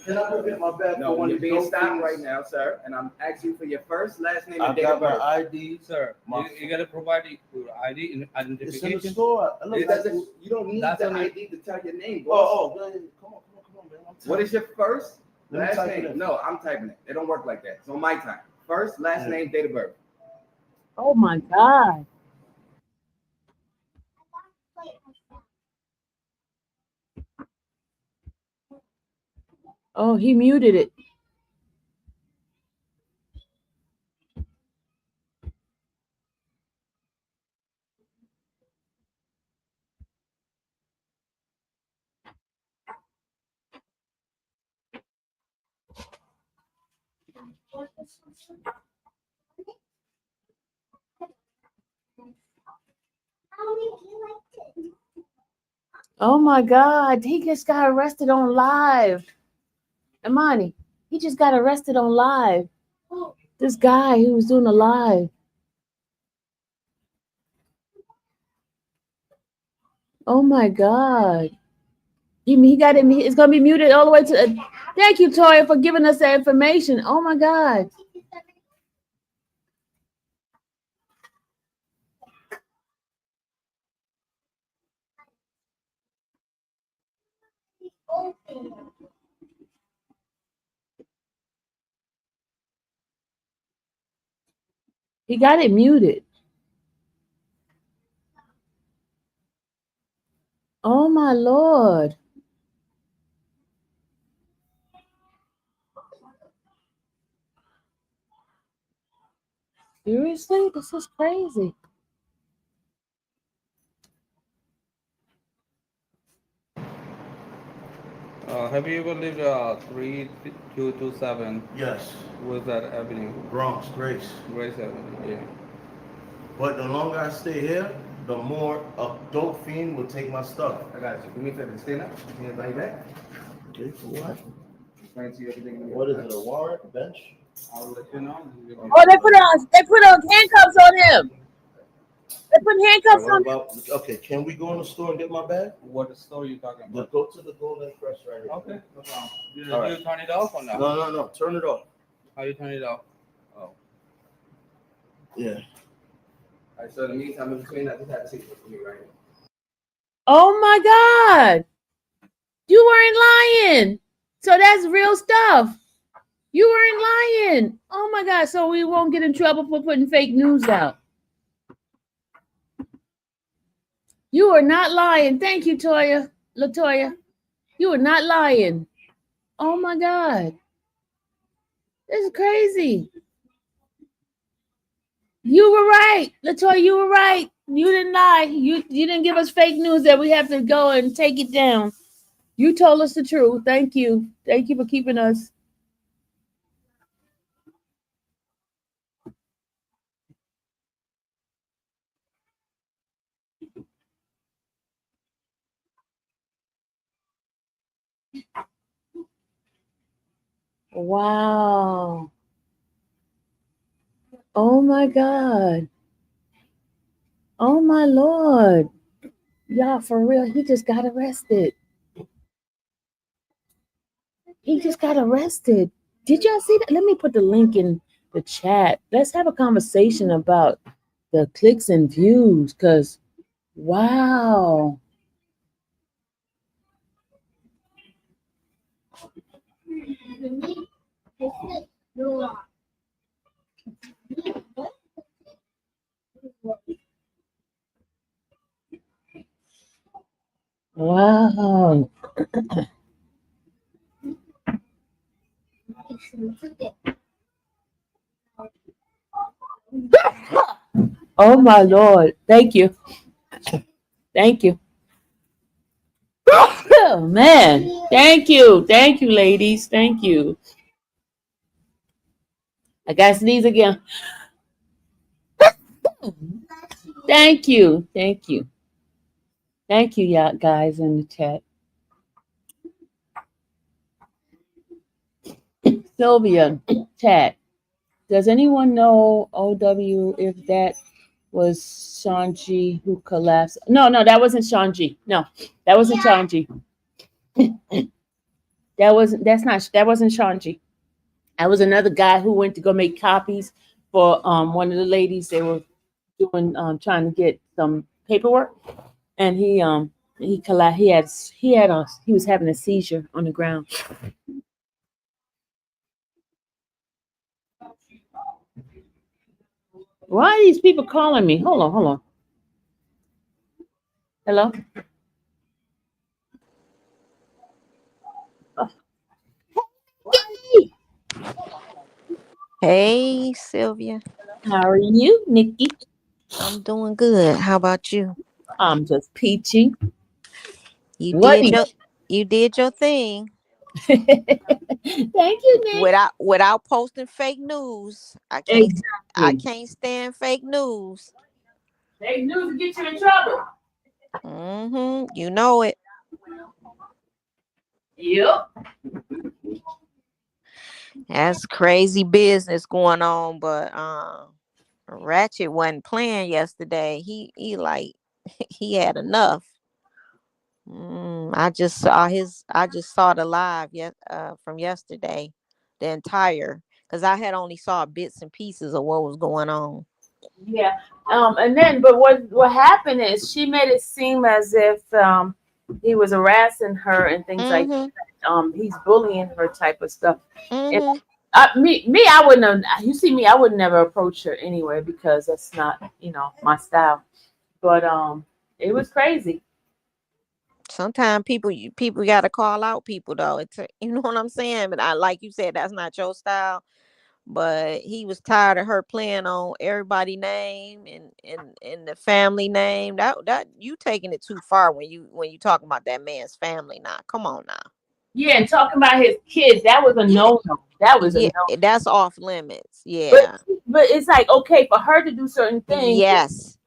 Can I go get my bag? No, for one you're of being these stopped things? right now, sir. And I'm asking you for your first, last name, I and date got of my birth. ID. Sir, My- you gotta provide your ID and It's in the identification. store. I look It like doesn't, you don't need That's the only- ID to tell your name, boss. Oh, man. Come on, man. I'm What is your first, Let me last type it name? in. No, I'm typing it. It don't work like that. It's on my time. First, last Yeah. name, date of birth. Oh my God. Oh, he muted it. Oh my God. He just got arrested on live. Imani, he just got arrested on live. This guy who was doing a live. Oh my God. He got it. It's gonna be muted all the way to. Thank you, Toya, for giving us that information. Oh my God. He got it muted. Oh my Lord. Seriously? This is crazy. Have you ever lived 3227? Yes. Was that avenue? Bronx, Grace. Grace Avenue. Yeah. But the longer I stay here, the more a dope fiend will take my stuff. I got you. Do me a favor. Stand up. Hand it right back. Okay, for what? Explain to you everything. What is it, a warrant, a bench? I'll let you know. Oh, they put handcuffs on him. They put handcuffs What on him. about, okay, can we go in the store and get my bag? What store are you talking We'll about? go to the Golden Press right here. Okay, no problem. You All right. turn it off or not? No, turn it off. How you turn it off? Yeah. All right, so in the meantime, in between, I just have a secret for me right here. Oh my God. You weren't lying. So that's real stuff. You weren't lying. Oh my God. So we won't get in trouble for putting fake news out. You are not lying. Thank you, Latoya. You are not lying. Oh my God. This is crazy. You were right. Latoya, you were right. You didn't lie. You didn't give us fake news that we have to go and take it down. You told us the truth. Thank you. Thank you for keeping us. Wow. Oh my God. Oh my Lord. Y'all, for real, he just got arrested. He just got arrested. Did y'all see that? Let me put the link in the chat. Let's have a conversation about the clicks and views, because wow. Wow. Oh my Lord. Thank you. Thank you. Oh man. Thank you. Thank you, ladies. Thank you. I got to sneeze again. Thank you. Thank you. Thank you, y'all guys in the chat. Sylvia, chat. Does anyone know OW if that was Shanji who collapsed? No, that wasn't Shanji. No, that wasn't Shanji. That wasn't Shanji. That was another guy who went to go make copies for one of the ladies. They were doing trying to get some paperwork, and he collapsed. He was having a seizure on the ground. Why are these people calling me? Hold on. Hello? Oh. Hey, Sylvia. How are you, Nikki? I'm doing good. How about you? I'm just peachy. You What? did your thing. Thank you, Nick. Without posting fake news. I can't stand fake news. Fake news will get you in trouble. You know it. Yep. That's crazy business going on, but Ratchet wasn't playing yesterday. He had enough. I just saw the live from yesterday, the entire, because I had only saw bits and pieces of what was going on. Yeah. And then, but what happened is she made it seem as if he was harassing her and things like that. He's bullying her type of stuff. And, I wouldn't have. You see me, I would never approach her anyway because that's not my style. But it was crazy. Sometimes people got to call out people though. It's you know what I'm saying. But like you said, that's not your style. But he was tired of her playing on everybody's name and the family name. That you taking it too far when you talking about that man's family now. Come on now. Yeah, and talking about his kids, that was a no. That was a no. That's off limits. Yeah. But it's like okay for her to do certain things. Yes.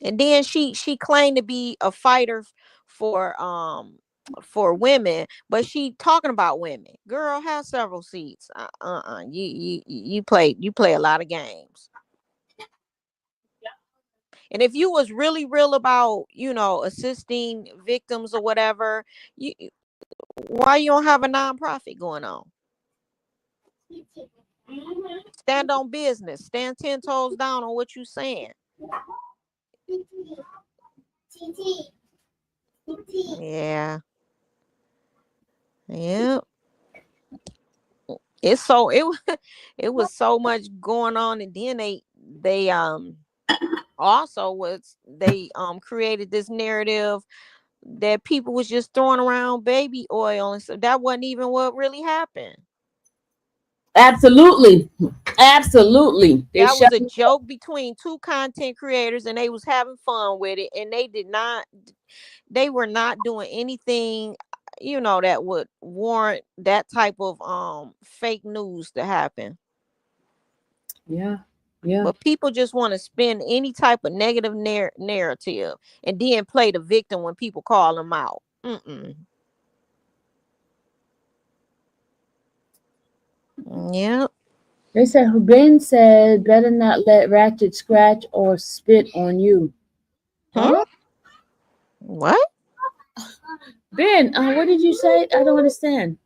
And then she claimed to be a fighter for women, but she talking about women. Girl, have several seats. You play a lot of games. And if you was really real about assisting victims or whatever, why you don't have a nonprofit going on? Stand on business. Stand 10 toes down on what you saying. Yeah. It was so much going on, and then they also created this narrative that people was just throwing around baby oil, and so that wasn't even what really happened. Absolutely. That was a joke between two content creators, and they was having fun with it, and they were not doing anything that would warrant that type of fake news to happen. Yeah. But people just want to spin any type of negative narrative and then play the victim when people call them out. Yeah. They said Ben said better not let Ratchet scratch or spit on you. Huh? What? Ben, what did you say? I don't understand.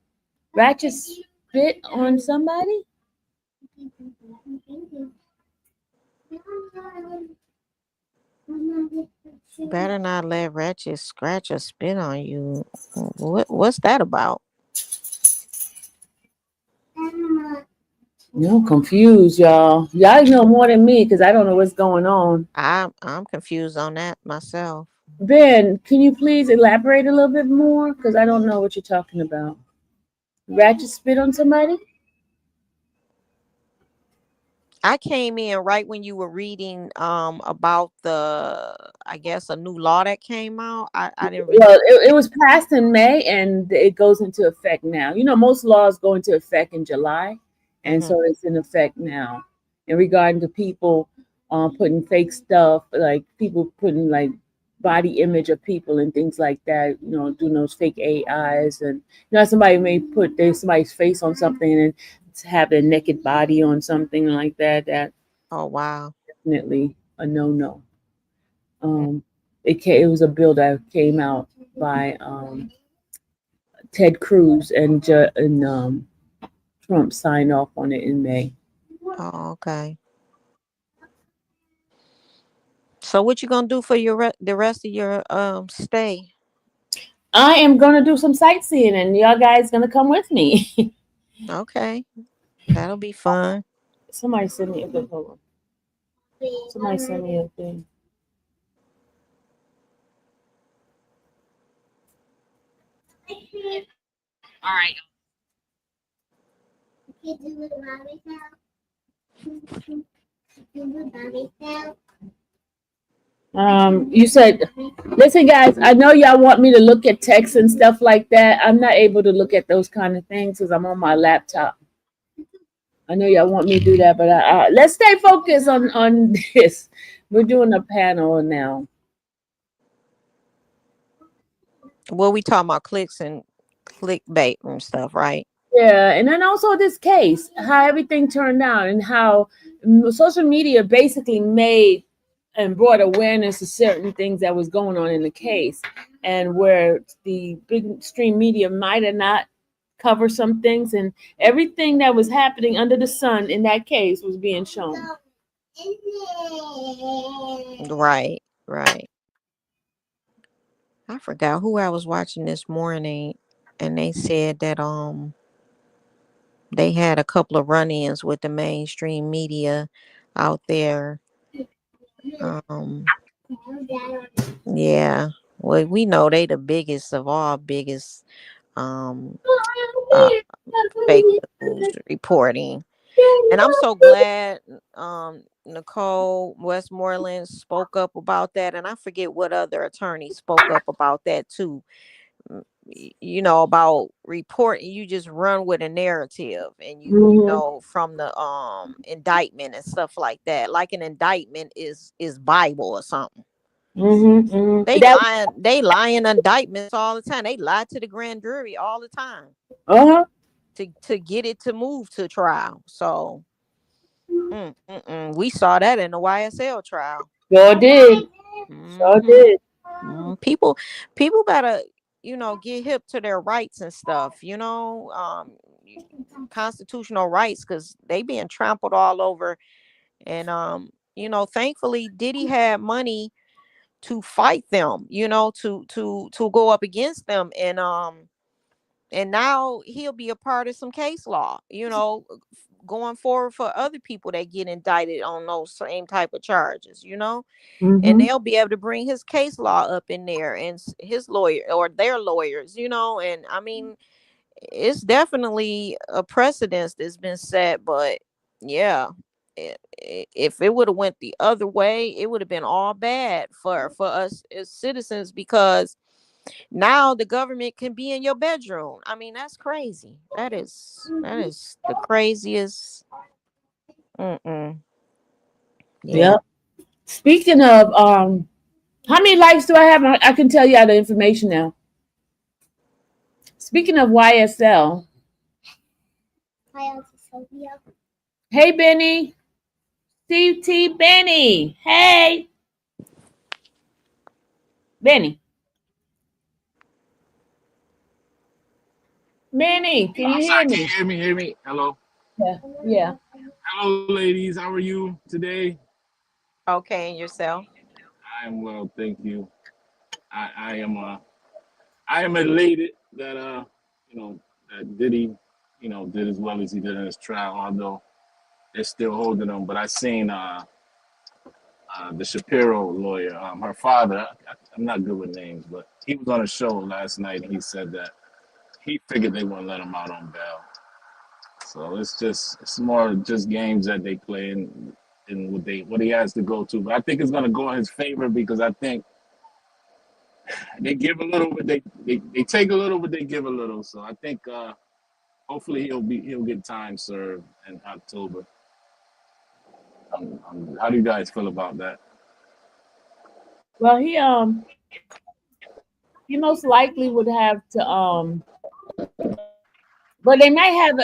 Ratchet spit on somebody? Better not let Ratchet scratch or spit on you. What's that about? I'm confused, y'all. Y'all know more than me because I don't know what's going on. I'm confused on that myself. Ben, can you please elaborate a little bit more? Because I don't know what you're talking about. Ratchet spit on somebody? I came in right when you were reading about I guess a new law that came out. I didn't really. Well, it was passed in May and it goes into effect now. You know, most laws go into effect in July, and Hmm. so it's in effect now. In regarding to people putting fake stuff, like people putting like body image of people and things like that, you know, doing those fake AIs, and you know, somebody may put somebody's face on something and have their naked body on something like that. That Oh wow. definitely a no. Um, it was a bill that came out by Ted Cruz and Trump signed off on it in May. Oh, okay. So what you gonna do for the rest of your stay? I am gonna do some sightseeing, and y'all guys gonna come with me. Okay, that'll be fun. Somebody send me a good hold on. Somebody send me a thing. All right. You do it by myself. Do it by myself. You said, listen, guys. I know y'all want me to look at text and stuff like that. I'm not able to look at those kind of things because I'm on my laptop. I know y'all want me to do that, but let's stay focused on this. We're doing a panel now. Well, we talking about clicks and clickbait and stuff, right? Yeah, and then also this case, how everything turned out, and how social media basically made and brought awareness to certain things that was going on in the case, and where the big stream media might have not covered some things, and everything that was happening under the sun in that case was being shown. Right, right. I forgot who I was watching this morning, and they said that they had a couple of run-ins with the mainstream media out there. Um, yeah. Well, we know they the biggest of all biggest um uh fake news reporting. And I'm so glad Nicole Westmoreland spoke up about that, and I forget what other attorney spoke up about that too. You know, about reporting, you just run with a narrative, and you know, from the indictment and stuff like that, like an indictment is Bible or something. They lying indictments all the time. They lie to the grand jury all the time to get it to move to trial. So we saw that in the YSL trial. Sure did. Sure did. People better, you know, get hip to their rights and stuff, you know, constitutional rights, because they being trampled all over. And you know, thankfully Diddy had money to fight them, you know, to go up against them. And now he'll be a part of some case law, you know, going forward for other people that get indicted on those same type of charges, you know. And they'll be able to bring his case law up in there, and his lawyer or their lawyers, you know. And I mean, it's definitely a precedence that's been set. But yeah, if it would have went the other way, it would have been all bad for us as citizens, because now the government can be in your bedroom. I mean, that's crazy. That is the craziest. Yeah. Yep. Speaking of how many likes do I have? I can tell you all the information now. Speaking of YSL. Hey, Benny. CT Benny. Hey. Benny. Benny, can you hear me? Can you hear me? Hello. Yeah. Hello, ladies. How are you today? Okay, and yourself? I am well, thank you. I am elated that you know, that Diddy, you know, did as well as he did in his trial, although they're still holding him. But I seen the Shapiro lawyer, her father. I'm not good with names, but he was on a show last night, and he said that he figured they wouldn't let him out on bail. So it's more just games that they play and what he has to go to. But I think it's gonna go in his favor because I think they give a little, but they take a little, but they give a little. So I think hopefully he'll get time served in October. How do you guys feel about that? Well, he most likely would have to but they might have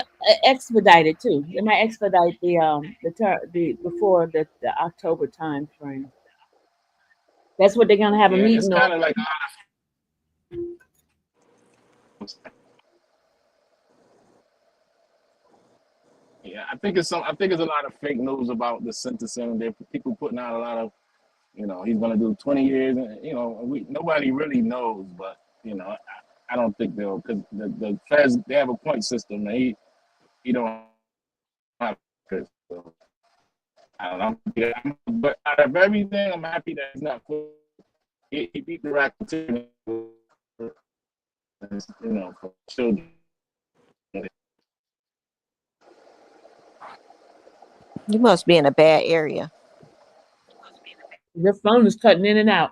expedited too. They might expedite the before the October time frame. That's what they're gonna have a Yeah, it's meeting kind on. of like yeah, I think it's a lot of fake news about the sentencing. There people putting out a lot of, he's gonna do 20 years, and nobody really knows, but I don't think they'll, because the feds, they have a point system, and he don't have it. So I don't know. Yeah, but out of everything, I'm happy that he's not. He beat the racketeering, for children. You must be in a bad area. Your phone is cutting in and out.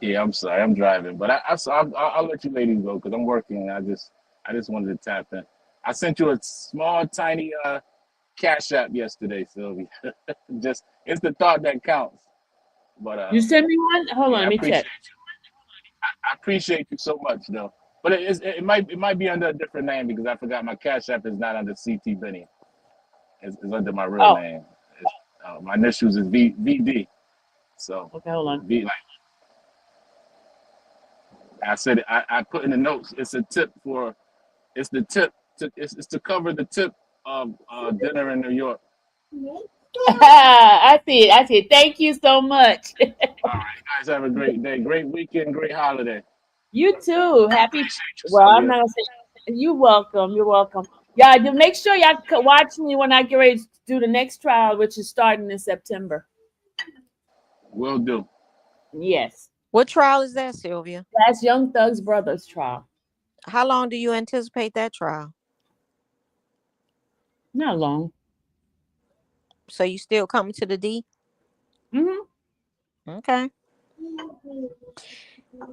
Yeah, I'm sorry, I'm driving, but I'll let you ladies go because I'm working. I just wanted to tap in. I sent you a small, tiny Cash App yesterday, Sylvia. Just it's the thought that counts. But You send me one? Hold on, I let me appreciate check. you. I appreciate you so much, though. But it might be under a different name because I forgot my Cash App is not under CT Benny. It's under my real name. My initials is VD. So Okay, hold on. V, like I said, I put in the notes. It's a tip for. It's the tip. It's to cover the tip of dinner in New York. I see it. Thank you so much. All right, guys, have a great day, great weekend, great holiday. You too. Happy. Appreciate you, Well, I'm Sylvia. not gonna say. You're welcome. You're welcome. Y'all, do make sure y'all watch me when I get ready to do the next trial, which is starting in September. Will do. Yes, What trial is that, Sylvia? that's Young Thug's brother's trial. How long do you anticipate that trial? Not long. So you still coming to the D? Mm-hmm. Okay.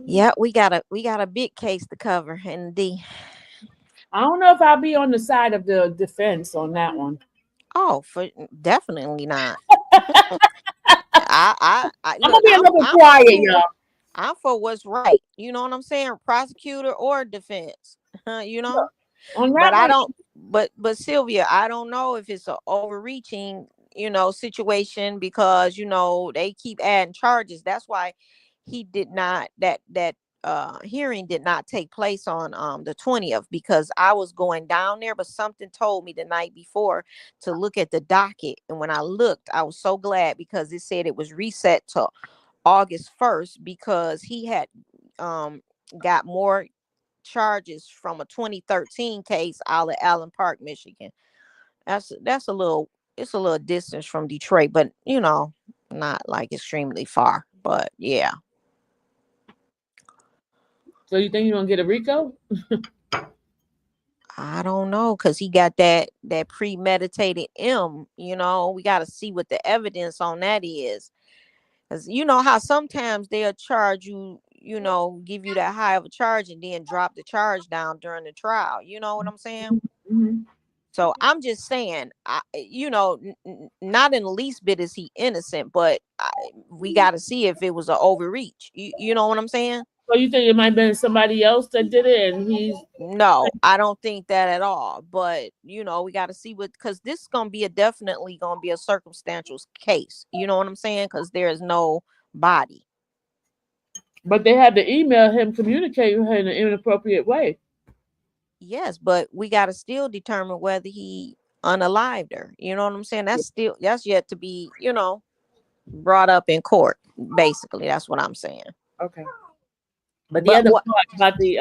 Yeah, we got a big case to cover in the D. I don't know if I'll be on the side of the defense on that one. Oh, for definitely not. I I'm gonna be a little bit quiet, y'all. I'm for what's right. You know what I'm saying? Prosecutor or defense. You know? On But that I one, don't but Sylvia, I don't know if it's an overreaching, situation because they keep adding charges. That's why he did not that hearing did not take place on the 20th because I was going down there, but something told me the night before to look at the docket. And when I looked, I was so glad because it said it was reset to August 1st because he had got more charges from a 2013 case out of Allen Park, Michigan. That's a little distance from Detroit, but not like extremely far. But yeah. so you think you're gonna get a RICO? I don't know, because he got that premeditated M. We got to see what the evidence on that is. Because you know how sometimes they'll charge you, give you that high of a charge and then drop the charge down during the trial. You know what I'm saying? Mm-hmm. So I'm just saying, not in the least bit is he innocent, but we got to see if it was an overreach. You know what I'm saying? So you think it might have been somebody else that did it, and he's No, I don't think that at all. But we got to see because this is definitely gonna be a circumstantial case. You know what I'm saying? Because there is no body. But they had to email him, communicate with him in an inappropriate way. Yes, but we got to still determine whether he unalived her. You know what I'm saying? That's yet to be, brought up in court. Basically, that's what I'm saying. Okay. But the other part about the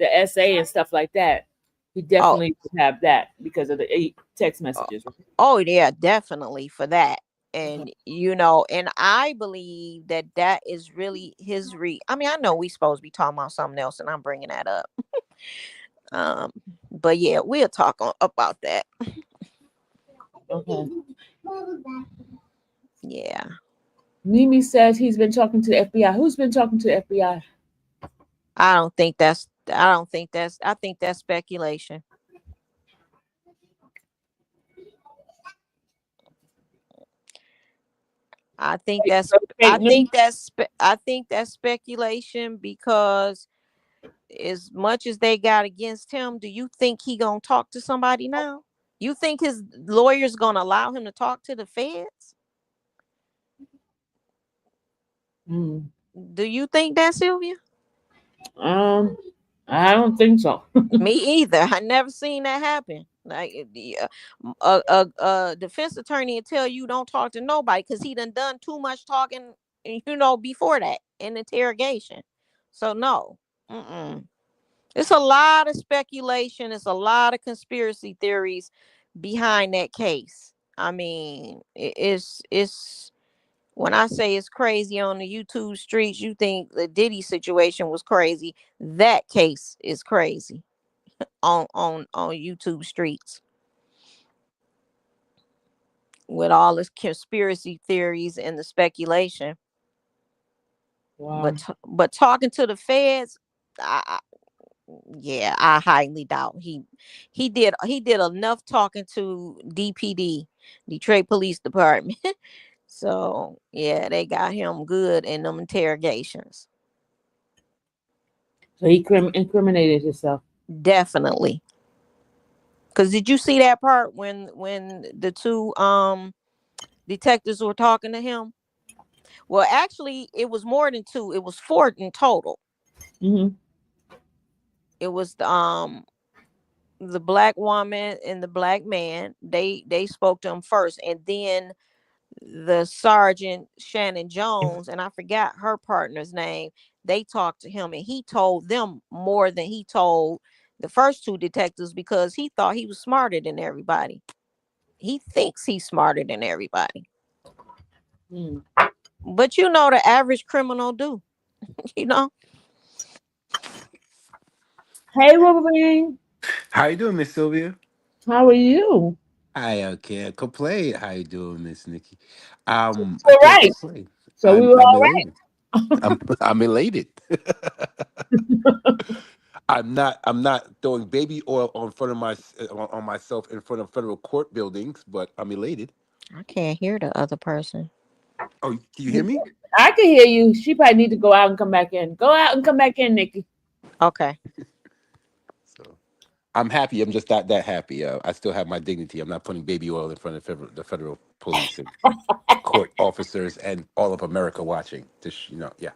essay and stuff like that, he definitely would have that because of the 8 text messages. Oh yeah, definitely for that. And you know, and I believe that that is really his I mean, I know we supposed to be talking about something else, and I'm bringing that up. But yeah, we'll talk about that. Okay. Yeah. Mimi says he's been talking to the FBI. Who's been talking to the FBI? I think that's speculation. I think that's speculation, because as much as they got against him, do you think he gonna talk to somebody now? You think his lawyer's gonna allow him to talk to the feds? Do you think that, Sylvia? I don't think so. Me either. I never seen that happen. Like a defense attorney will tell you don't talk to nobody because he done too much talking, you know, before that in interrogation. So no. It's a lot of speculation. It's a lot of conspiracy theories behind that case. I mean, it's when I say it's crazy on the YouTube streets, you think the Diddy situation was crazy. That case is crazy on YouTube streets, with all this conspiracy theories and the speculation. Wow. But talking to the feds, I highly doubt he did enough talking to DPD, Detroit Police Department. So yeah, they got him good in them interrogations. So he incriminated himself. Definitely. Because did you see that part when the two detectives were talking to him? Well, actually, it was more than two. It was 4 in total. It was the black woman and the black man. They spoke to him first, and then the Sergeant Shannon Jones, and I forgot her partner's name. They talked to him, and he told them more than he told the first 2 detectives, because he thought he was smarter than everybody. He thinks he's smarter than everybody. But you know, the average criminal do. You know. Hey, Wolverine. How you doing, Miss Sylvia? How are you? I can't complain. How you doing, Miss Nikki? I All can't right. complain. So we were all right. I'm elated. I'm not throwing baby oil on front of on myself in front of federal court buildings, but I'm elated. I can't hear the other person. Oh, can you hear me? I can hear you. She probably need to go out and come back in. Go out and come back in, Nikki. Okay. So I'm happy. I'm just not that happy. I still have my dignity. I'm not putting baby oil in front of the federal police and court officers and all of America watching. Yeah.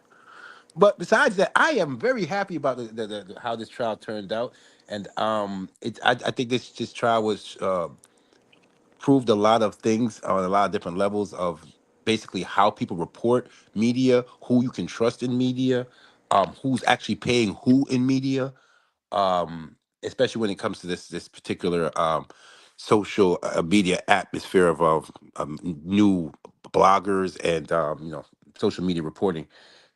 But besides that, I am very happy about the how this trial turned out, and I think this trial was proved a lot of things on a lot of different levels of basically how people report media, who you can trust in media, who's actually paying who in media, especially when it comes to this particular social media atmosphere of new bloggers and social media reporting.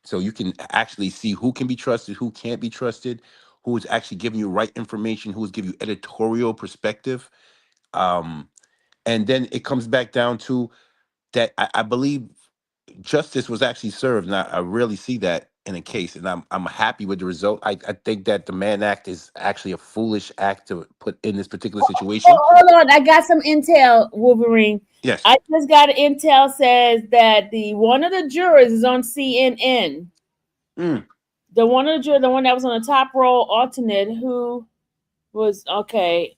So you can actually see who can be trusted, who can't be trusted, who's actually giving you right information, who's giving you editorial perspective. And then it comes back down to that I believe justice was actually served, and I rarely see that in a case, and I'm happy with the result. I think that the Mann Act is actually a foolish act to put in this particular situation. Hold on, I got some intel, Wolverine. Yes. I just got an intel says that one of the jurors is on CNN. The one of the jurors, the one that was on the top row alternate, who was okay.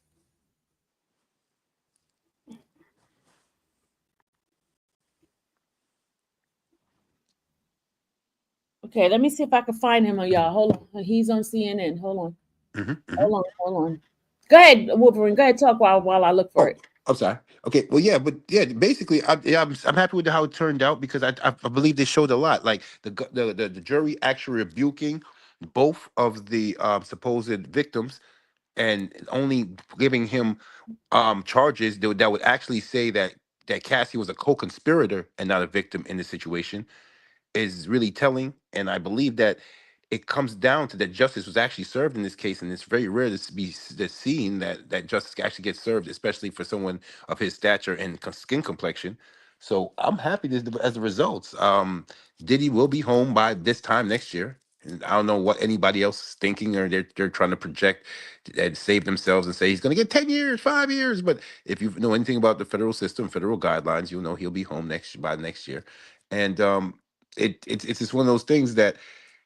Okay, let me see if I can find him, y'all. Hold on. He's on CNN. Hold on. Hold on. Go ahead, Wolverine. Go ahead, talk while I look for it. I'm sorry. Okay. Well, yeah, but yeah, basically, I'm happy with how it turned out, because I believe they showed a lot. Like the jury actually rebuking both of the supposed victims, and only giving him charges that would actually say that that Cassie was a co-conspirator and not a victim in this situation is really telling. And I believe that it comes down to that justice was actually served in this case, and it's very rare to seen that justice actually gets served, especially for someone of his stature and skin complexion. So I'm happy as the results. Diddy will be home by this time next year. And I don't know what anybody else is thinking, or they're trying to project and save themselves and say he's going to get 10 years, 5 years. But if you know anything about the federal system, federal guidelines, you'll know he'll be home by next year. And it's just one of those things that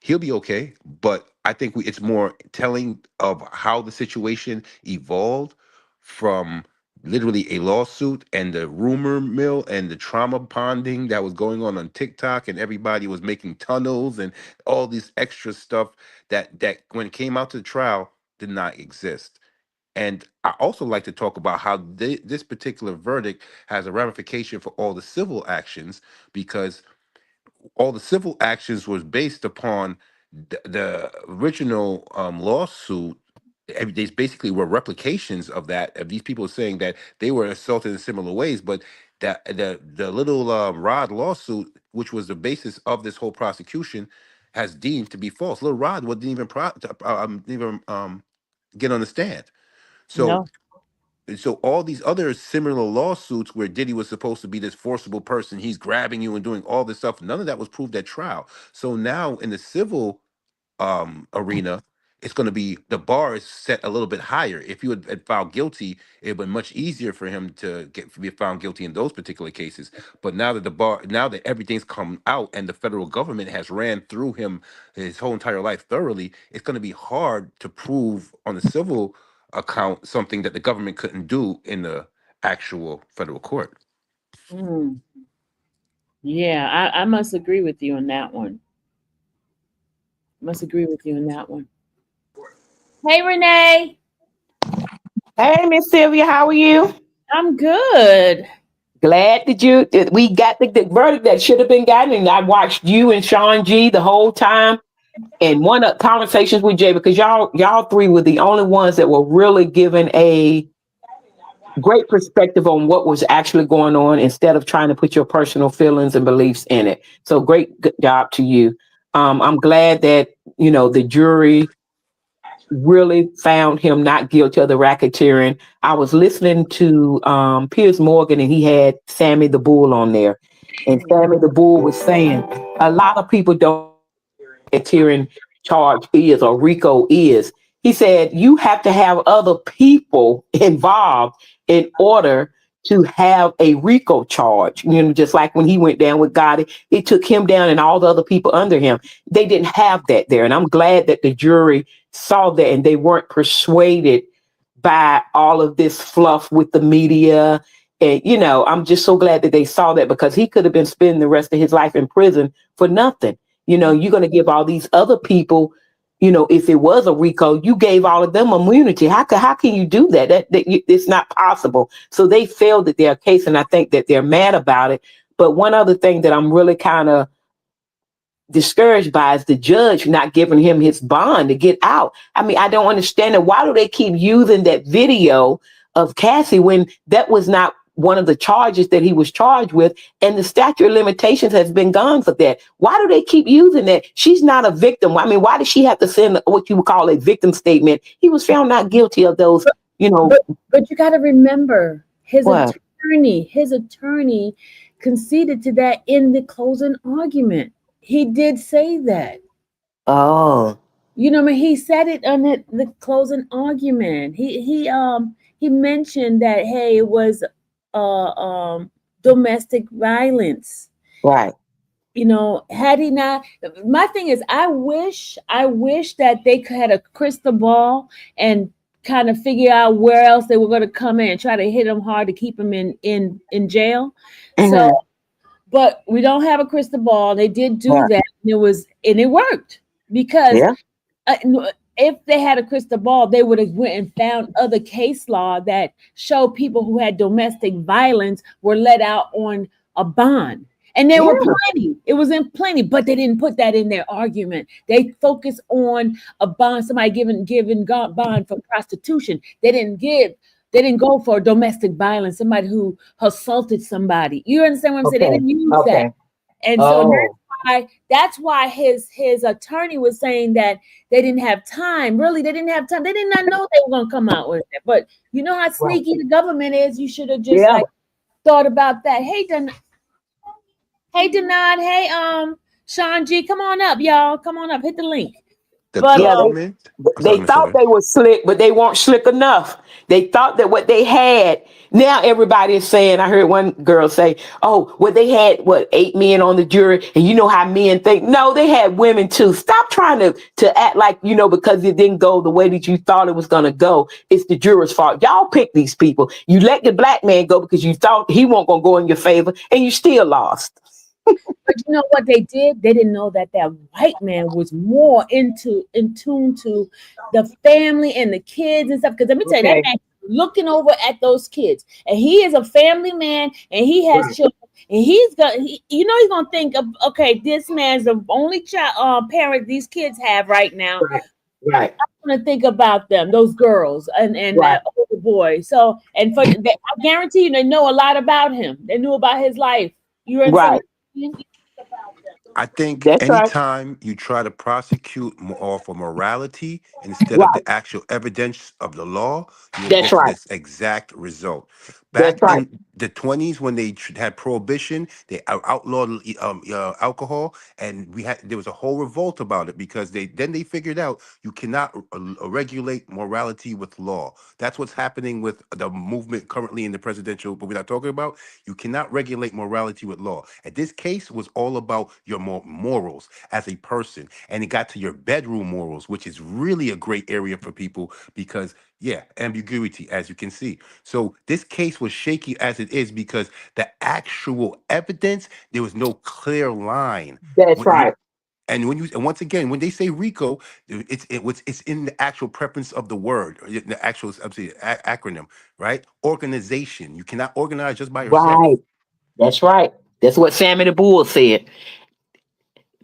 he'll be okay. But I think it's more telling of how the situation evolved from literally a lawsuit and the rumor mill and the trauma ponding that was going on TikTok, and everybody was making tunnels and all this extra stuff that when it came out to the trial did not exist. And I also like to talk about how this particular verdict has a ramification for all the civil actions, because all the civil actions was based upon the original lawsuit. They basically were replications of that, of these people saying that they were assaulted in similar ways, but that the little Rod lawsuit, which was the basis of this whole prosecution, has deemed to be false. Little Rod didn't even get on the stand. So No. so all these other similar lawsuits where Diddy was supposed to be this forcible person, he's grabbing you and doing all this stuff, none of that was proved at trial. So now in the civil arena, it's going to be, the bar is set a little bit higher. If you had found guilty, it would be much easier for him to be found guilty in those particular cases. But now that everything's come out and the federal government has ran through him his whole entire life thoroughly, it's going to be hard to prove on the civil account something that the government couldn't do in the actual federal court. Mm. Yeah, I must agree with you on that one. Hey, Renee. Hey, Miss Sylvia, how are you? I'm good. Glad that we got the verdict that should have been gotten. And I watched you and Sean G the whole time, and one of conversations with Jay, because y'all three were the only ones that were really given a great perspective on what was actually going on, instead of trying to put your personal feelings and beliefs in it. So good job to you. I'm glad that, the jury really found him not guilty of the racketeering. I was listening to Piers Morgan, and he had Sammy the Bull on there. And Sammy the Bull was saying a lot of people don't know what racketeering charge is, or RICO is. He said you have to have other people involved in order to have a RICO charge. Just like when he went down with Gotti, it took him down and all the other people under him. They didn't have that there. And I'm glad that the jury saw that, and they weren't persuaded by all of this fluff with the media. And, I'm just so glad that they saw that, because he could have been spending the rest of his life in prison for nothing. You're going to give all these other people, if it was a RICO, you gave all of them immunity. How can you do that? It's not possible. So they failed at their case, and I think that they're mad about it. But one other thing that I'm really kind of discouraged by is the judge not giving him his bond to get out. I mean, I don't understand it. Why do they keep using that video of Cassie when that was not one of the charges that he was charged with, and the statute of limitations has been gone for that? Why do they keep using that? She's not a victim. I mean, why did she have to send what you would call a victim statement? He was found not guilty of those, But you got to remember, his What? attorney conceded to that in the closing argument. He did say that. Oh. He said it on the closing argument. He mentioned that, hey, it was domestic violence. Right. Had he not, my thing is, I wish that they had a crystal ball and kind of figure out where else they were going to come in and try to hit him hard to keep him in jail. Mhm. So, but we don't have a crystal ball. They did do that, and it worked, because if they had a crystal ball, they would have went and found other case law that showed people who had domestic violence were let out on a bond. And there were plenty. It was in plenty, but they didn't put that in their argument. They focused on a bond, somebody giving bond for prostitution. They didn't give They didn't go for domestic violence, somebody who assaulted somebody. You understand what I'm saying? They Okay. didn't use that. Okay. And so Oh, that's why his attorney was saying that they didn't have time. Really, they didn't have time. They did not know they were gonna come out with it. But you know how right. sneaky the government is. You should have just Yeah. like thought about that. Hey, Denard. Hey, Sean G, come on up, y'all. Come on up. Hit the link. The But Yeah, government. I'm they sorry, Mr. thought Evans. they were slick, but they weren't slick enough. They thought that what they had, now everybody is saying, I heard one girl say, oh, well, they had, 8 men on the jury, and you know how men think. No, they had women too. Stop trying to act like, because it didn't go the way that you thought it was going to go. It's the juror's fault. Y'all pick these people. You let the black man go because you thought he won't going to go in your favor, and you still lost. But you know what they did? They didn't know that white man was more in tune to the family and the kids and stuff. Because let me tell you, that Okay. man looking over at those kids, and he is a family man, and he has Right. children, and he's gonna think of, okay, this man's the only child parent these kids have right now. Right. Right. I'm gonna think about them, those girls, and Right. that older boy. So, and I guarantee you, they know a lot about him. They knew about his life. You understand? Right. I think That's right. anytime you try to prosecute off of morality instead of Right. the actual evidence of the law, you will That's get to right. this exact result. That's Back right. in the 20s, when they had prohibition, they outlawed alcohol, and there was a whole revolt about it because they figured out you cannot regulate morality with law. That's what's happening with the movement currently in the presidential, but we're not talking about. You cannot regulate morality with law. And this case was all about your morals as a person. And it got to your bedroom morals, which is really a great area for people because, yeah, ambiguity, as you can see. So this case was shaky as it is because the actual evidence, there was no clear line. That's right. And once again, when they say RICO, it's in the actual preference of the word, or the actual acronym, right? Organization. You cannot organize just by yourself. Right. That's right. That's what Sammy the Bull said.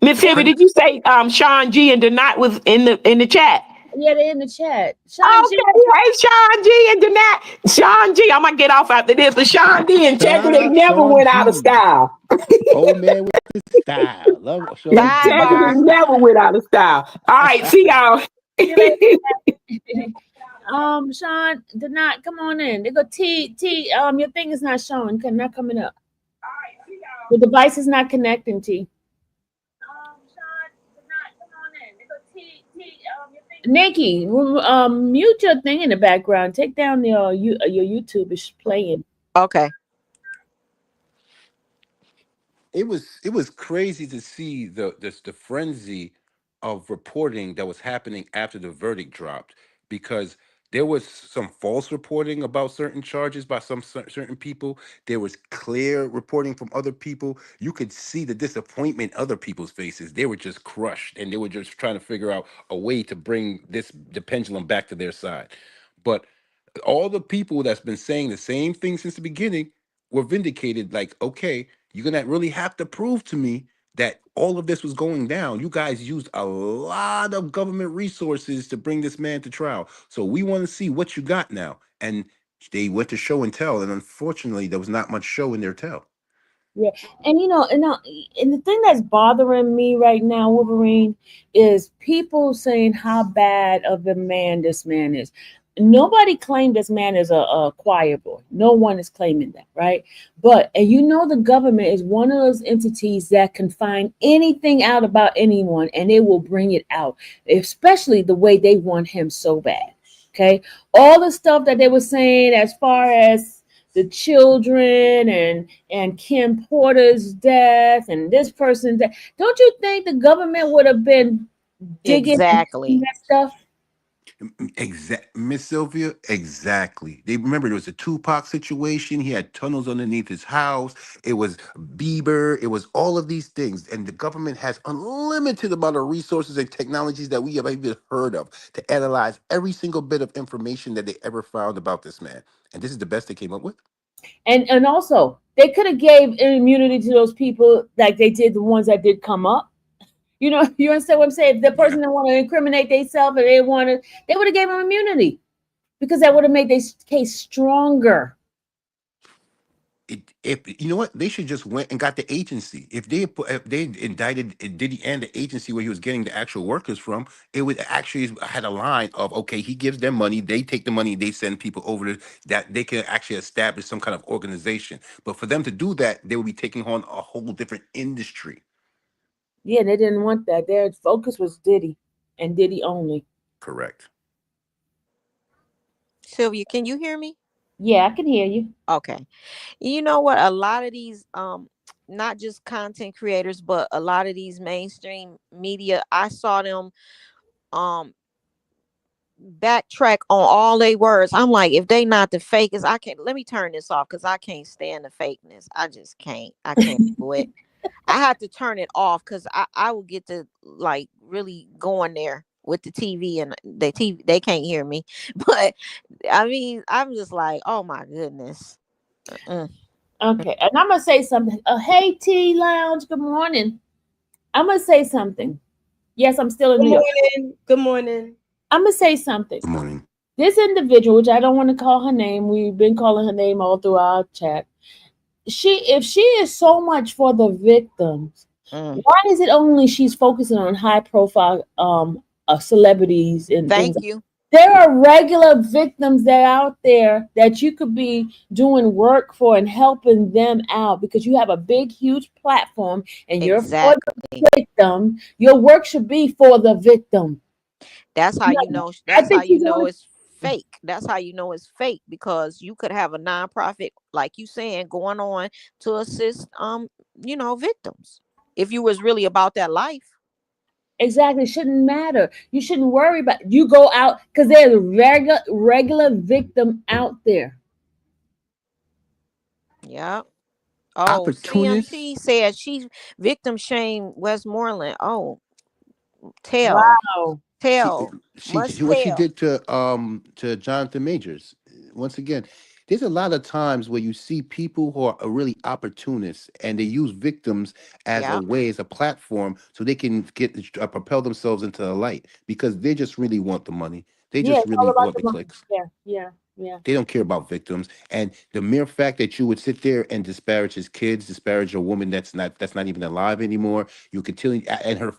Miss Hibby, Prince, did you say Sean G and Donat was in the chat? Yeah, they're in the chat. Sean G. Okay, hey Sean G and Donat. Sean G, I'm gonna get off after this, but Sean D and shout Integrity out never Sean went out of G, style. old man with the style. Love Sean G, Integrity Sidebar. man. never went out of style. All right, see y'all. Sean did not come on in. They go T. Your thing is not showing, not coming up. The device is not connecting, T. Sean did not come on in. They go T. Nikki, mute your thing in the background. Take down your YouTube is playing. Okay. It was crazy to see the frenzy of reporting that was happening after the verdict dropped, because there was some false reporting about certain charges by some certain people. There was clear reporting from other people. You could see the disappointment in other people's faces. They were just crushed, and they were just trying to figure out a way to bring the pendulum back to their side. But all the people that's been saying the same thing since the beginning were vindicated. Like, okay, you're gonna really have to prove to me that all of this was going down. You guys used a lot of government resources to bring this man to trial. So we want to see what you got now. And they went to show and tell, and unfortunately, there was not much show in their tell. Yeah, and and the thing that's bothering me right now, Wolverine, is people saying how bad of a man this man is. Nobody claimed this man is a choir boy. No one is claiming that, right? But the government is one of those entities that can find anything out about anyone, and they will bring it out, especially the way they want him so bad. Okay, all the stuff that they were saying as far as the children and Kim Porter's death and this person's death. Don't you think the government would have been digging Exactly. that stuff? Miss Sylvia, exactly. They remember there was a Tupac situation. He had tunnels underneath his house. It was Bieber. It was all of these things. And the government has unlimited amount of resources and technologies that we have even heard of to analyze every single bit of information that they ever found about this man. And this is the best they came up with. And also they could have gave immunity to those people like they did the ones that did come up. You understand what I'm saying? If the person didn't want to incriminate themselves and they would have gave them immunity. because that would have made this case stronger. If you know what, they should just went and got the agency. If they indicted Diddy and the agency where he was getting the actual workers from, it would actually had a line of, okay, he gives them money, they take the money, they send people over to that they can actually establish some kind of organization. But for them to do that, they would be taking on a whole different industry. Yeah, they didn't want that. Their focus was Diddy and Diddy only. Correct. Sylvia, can you hear me? Yeah, I can hear you. Okay. You know what? A lot of these, not just content creators, but a lot of these mainstream media, I saw them backtrack on all their words. I'm like, if they not the fakest, I can't. Let me turn this off because I can't stand the fakeness. I just can't. I can't do it. I had to turn it off because I will get to like really going there with the TV, and the TV, they can't hear me. But I mean, I'm just like, oh my goodness. Okay, and I'm gonna say something. Hey, T Lounge. Good morning. I'm gonna say something. Yes, I'm still in New York. Good morning. I'm gonna say something. Good morning. This individual, which I don't want to call her name, we've been calling her name all through our chat. If she is so much for the victims, why is it only she's focusing on high profile celebrities and Thank things? you. There are regular victims that are out there that you could be doing work for and helping them out because you have a big, huge platform and you're for the victim. Your work should be for the victim. That's how you know. That's how you know it's fake. That's how you know it's fake, because you could have a nonprofit, like you saying, going on to assist victims. If you was really about that life. Exactly. Shouldn't matter. You shouldn't worry about, you go out because there's a regular victim out there. Yeah. Oh, CMT said she victim shame Westmoreland. Oh, tell. Wow. What she did to Jonathan Majors. Once again, there's a lot of times where you see people who are really opportunists and they use victims as a way, as a platform, so they can propel themselves into the light because they just really want the money. They just really want the clicks. Yeah. They don't care about victims. And the mere fact that you would sit there and disparage his kids, disparage a woman that's not even alive anymore, you continue, and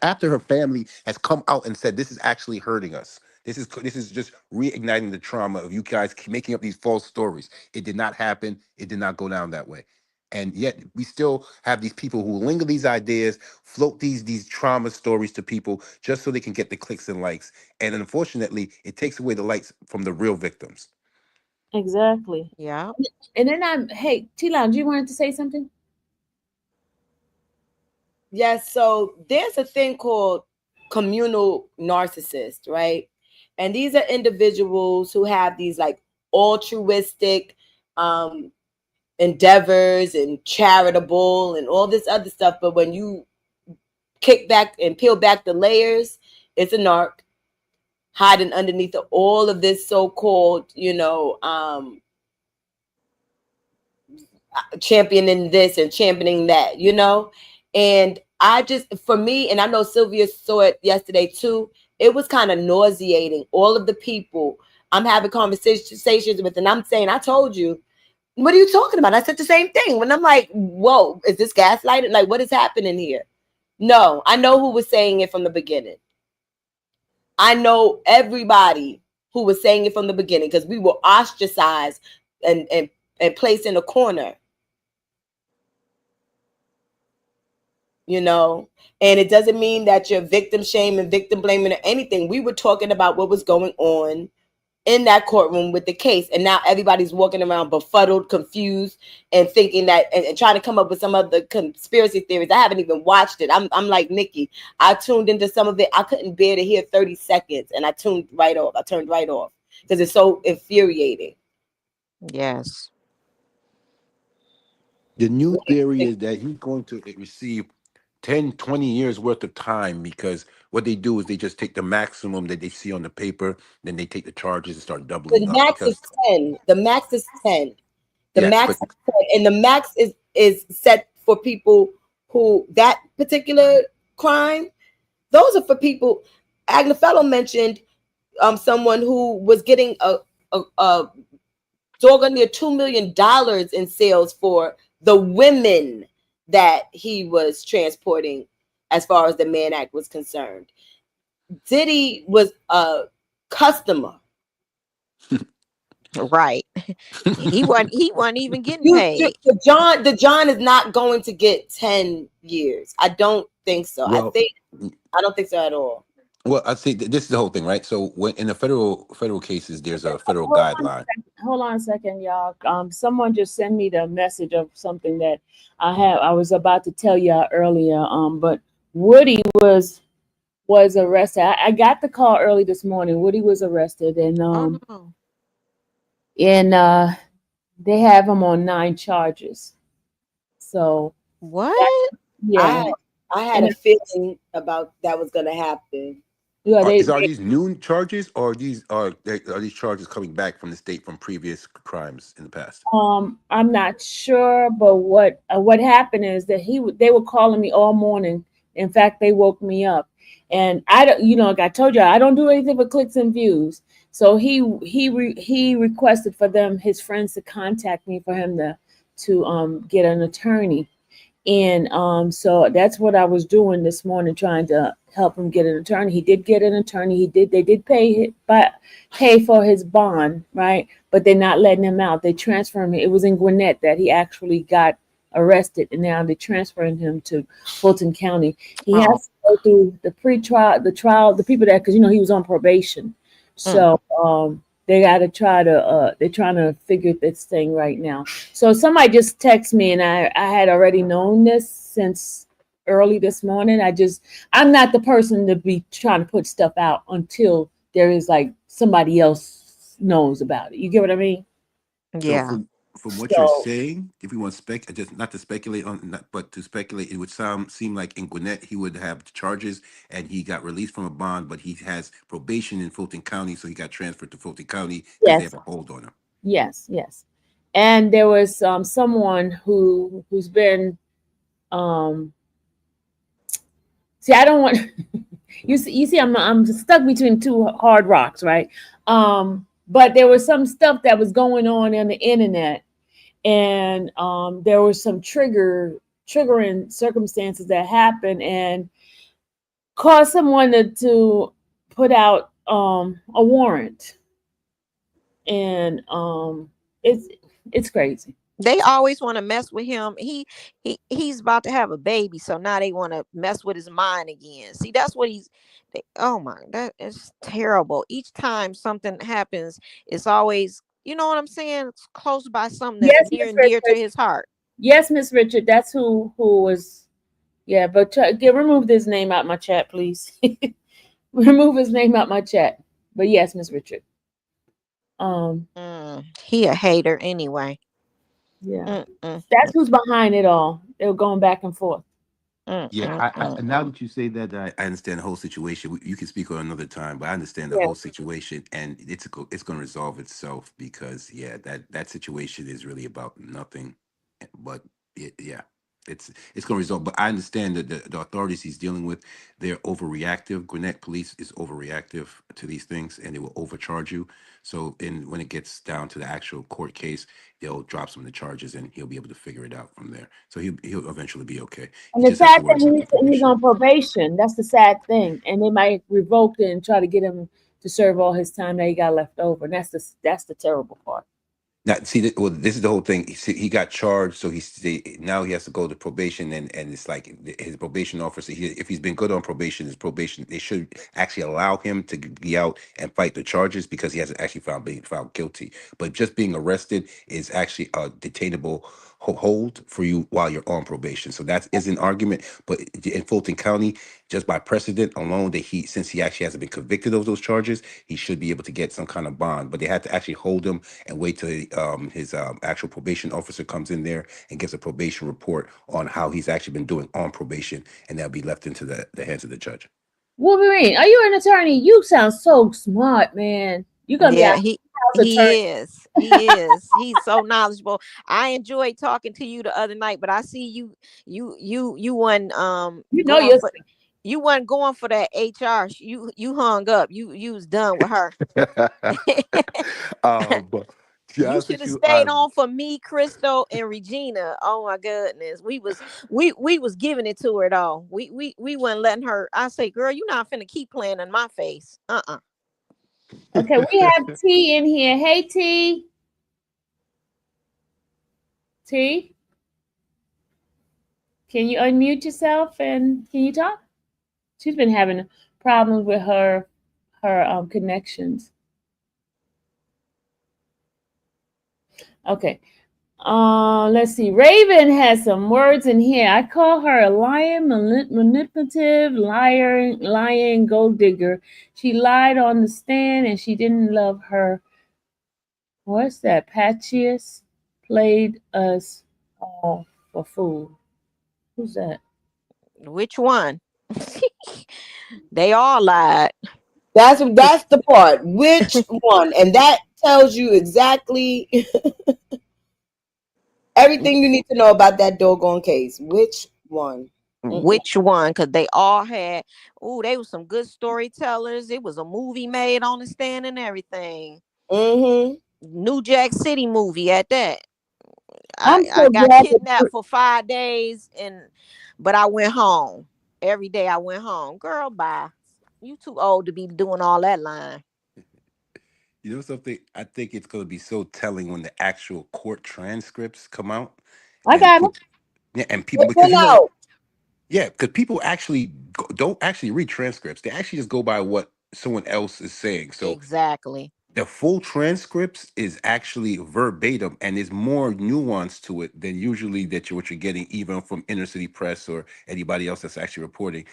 after her family has come out and said this is actually hurting us. This is just reigniting the trauma of you guys making up these false stories. It did not happen. It did not go down that way. And yet we still have these people who linger these ideas, float these trauma stories to people just so they can get the clicks and likes. And unfortunately, it takes away the lights from the real victims. Exactly. Yeah. And then hey, T-Lounge, you wanted to say something? Yes. So there's a thing called communal narcissist, right? And these are individuals who have these like altruistic endeavors and charitable and all this other stuff. But when you kick back and peel back the layers, it's a narc hiding underneath all of this so-called, championing this and championing that, and I just, for me, and I know Sylvia saw it yesterday too, it was kind of nauseating. All of the people I'm having conversations with, and I'm saying, I told you, what are you talking about? I said the same thing. When I'm like, whoa, is this gaslighting? Like, what is happening here? No, I know who was saying it from the beginning. I know everybody who was saying it from the beginning because we were ostracized and placed in a corner. And it doesn't mean that you're victim shame and victim blaming or anything. We were talking about what was going on in that courtroom with the case, and now everybody's walking around befuddled, confused, and thinking that and trying to come up with some other conspiracy theories. I haven't even watched it. I'm like Nikki. I tuned into some of it. I couldn't bear to hear 30 seconds, and I tuned right off. I turned right off because it's so infuriating. Yes. The new theory is that he's going to receive 10, 20 years worth of time because what they do is they just take the maximum that they see on the paper, then they take the charges and start doubling the up. Max is 10. The max is 10. The Yes, max but- is 10. And the max is set for people who that particular crime, those are for people. Agnefello mentioned someone who was getting a doggone near $2 million in sales for the women that he was transporting as far as the Mann Act was concerned. Diddy was a customer. Right. He wasn't even getting paid. The John is not going to get 10 years. I don't think so. Well, I don't think so at all. Well, I'd say this is the whole thing, right? So when in the federal cases, there's a federal guideline. Hold on a second, y'all. Someone just sent me the message of something that I was about to tell y'all earlier. But Woody was arrested. I got the call early this morning. Woody was arrested, and they have him on 9 charges. So what? Yeah, I had a feeling about that was going to happen. Yeah, are these new charges, or are these charges coming back from the state from previous crimes in the past? I'm not sure, but what happened is that they were calling me all morning. In fact, they woke me up, and I don't, like I told you, I don't do anything but clicks and views. So he requested for his friends to contact me for him to get an attorney. And so that's what I was doing this morning, trying to help him get an attorney. He did get an attorney. They did pay for his bond, right? But they're not letting him out. They transferred him. It was in Gwinnett that he actually got arrested, and now they're transferring him to Fulton County. He has to go through the pre-trial, the trial, the people that, because he was on probation. So they got to they're trying to figure this thing right now. So somebody just texted me, and I had already known this since early this morning. I'm not the person to be trying to put stuff out until there is like somebody else knows about it. You get what I mean? Yeah. So from what you're saying, if we want to just not to speculate but to speculate, it would seem like in Gwinnett he would have charges and he got released from a bond, but he has probation in Fulton County, so he got transferred to Fulton County because they have a hold on him. Yes. And there was someone who's been see, I don't want you see I'm stuck between two hard rocks, right? But there was some stuff that was going on the internet, and there was some triggering circumstances that happened and caused someone to put out a warrant, and it's crazy. They always want to mess with him. He's about to have a baby, so now they want to mess with his mind again. See, that's what oh my, that is terrible. Each time something happens, it's always, you know what I'm saying? It's close by something that's near and dear to his heart. Yes, Miss Richard, that's who was. Yeah, but remove this name out my chat, please. Remove his name out my chat. But yes, Miss Richard. He a hater anyway. Yeah, that's who's behind it all. They were going back and forth. Yeah, now that you say that, I understand the whole situation. You can speak on another time, but I understand the whole situation, and it's going to resolve itself because that situation is really about nothing, but it's going to resolve. But I understand that the authorities he's dealing with, they're overreactive. Gwinnett police is overreactive to these things, and they will overcharge you. So when it gets down to the actual court case, they'll drop some of the charges, and he'll be able to figure it out from there. So he'll eventually be okay. And the sad thing is he's on probation. That's the sad thing, and they might revoke it and try to get him to serve all his time that he got left over. And that's the terrible part. Now, see, this is the whole thing. He got charged, so now he has to go to probation, and it's like his probation officer. If he's been good on probation, they should actually allow him to be out and fight the charges because he hasn't actually been found guilty. But just being arrested is actually a detainable hold for you while you're on probation. So that is an argument. But in Fulton County, just by precedent alone, since he actually hasn't been convicted of those charges, he should be able to get some kind of bond. But they had to actually hold him and wait till his actual probation officer comes in there and gives a probation report on how he's actually been doing on probation, and that'll be left into the hands of the judge. Wolverine, are you an attorney? You sound so smart, man. You gonna be he is. He's so knowledgeable. I enjoyed talking to you the other night, but I see you won You wasn't going for that HR. You hung up. You was done with her. But to be You honest should with have you, stayed on for me, Crystal, and Regina. Oh my goodness. We was giving it to her though. We wasn't letting her. I say, girl, you not finna keep playing in my face. Okay, we have T in here. Hey, T. T. Can you unmute yourself and can you talk? She's been having problems with her connections. Okay. Let's see. Raven has some words in here. I call her a lion, manipulative, lying gold digger. She lied on the stand and she didn't love her. What's that? Patchius played us all for fool. Who's that? Which one? They all lied. That's the part. Which one? And that tells you exactly everything you need to know about that doggone case. Which one? Which one? Because they all had, they were some good storytellers. It was a movie made on the stand and everything. New Jack City movie at that. I got kidnapped for 5 days, but I went home. Every day I went home. Girl, bye. You too old to be doing all that lying. You know something? I think it's going to be so telling when the actual court transcripts come out. I got it. Yeah, and people, because because people actually don't actually read transcripts. They actually just go by what someone else is saying. So exactly. The full transcripts is actually verbatim and there's more nuance to it than usually what you're getting even from inner city press or anybody else that's actually reporting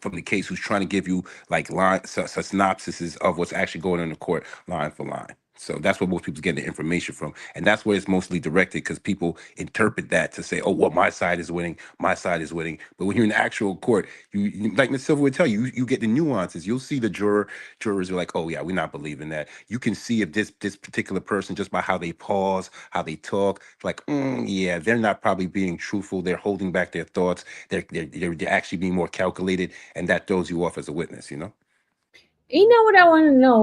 from the case who's trying to give you like synopsises of what's actually going on in the court line for line. So that's where most people get the information from. And that's where it's mostly directed because people interpret that to say, oh, well, my side is winning, my side is winning. But when you're in the actual court, you like Ms. Silver would tell you, you get the nuances. You'll see the jurors are like, oh, yeah, we're not believing that. You can see if this particular person, just by how they pause, how they talk, like, yeah, they're not probably being truthful. They're holding back their thoughts. They're actually being more calculated. And that throws you off as a witness, you know? You know what I want to know?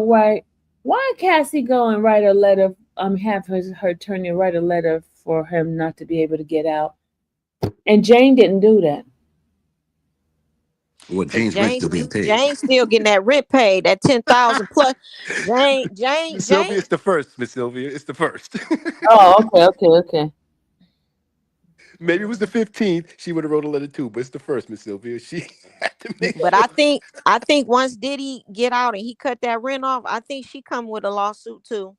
Why Cassie go and write a letter, have her attorney write a letter for him not to be able to get out? And Jane didn't do that. Well, Jane's still being paid. Jane's still getting that rent paid, that 10,000 plus. Jane. Sylvia, it's the first, Miss Sylvia. It's the first. Oh, okay. Maybe it was the 15th. She would have wrote a letter too, but it's the first, Miss Sylvia. She had to make But I think once Diddy get out and he cut that rent off, I think she come with a lawsuit too.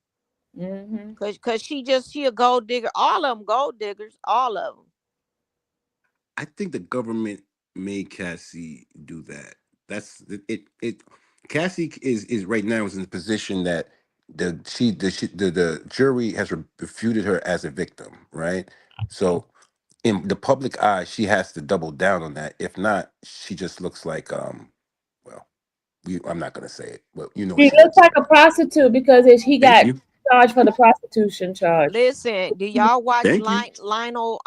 Cause she a gold digger. All of them gold diggers. All of them. I think the government made Cassie do that. That's it. Cassie is right now is in the position that the jury has refuted her as a victim, right? So in the public eye, she has to double down on that. If not, she just looks like well, I'm not gonna say it, but you know. She looks like a prostitute because he got charged for the prostitution charge. Listen, do y'all watch Lionel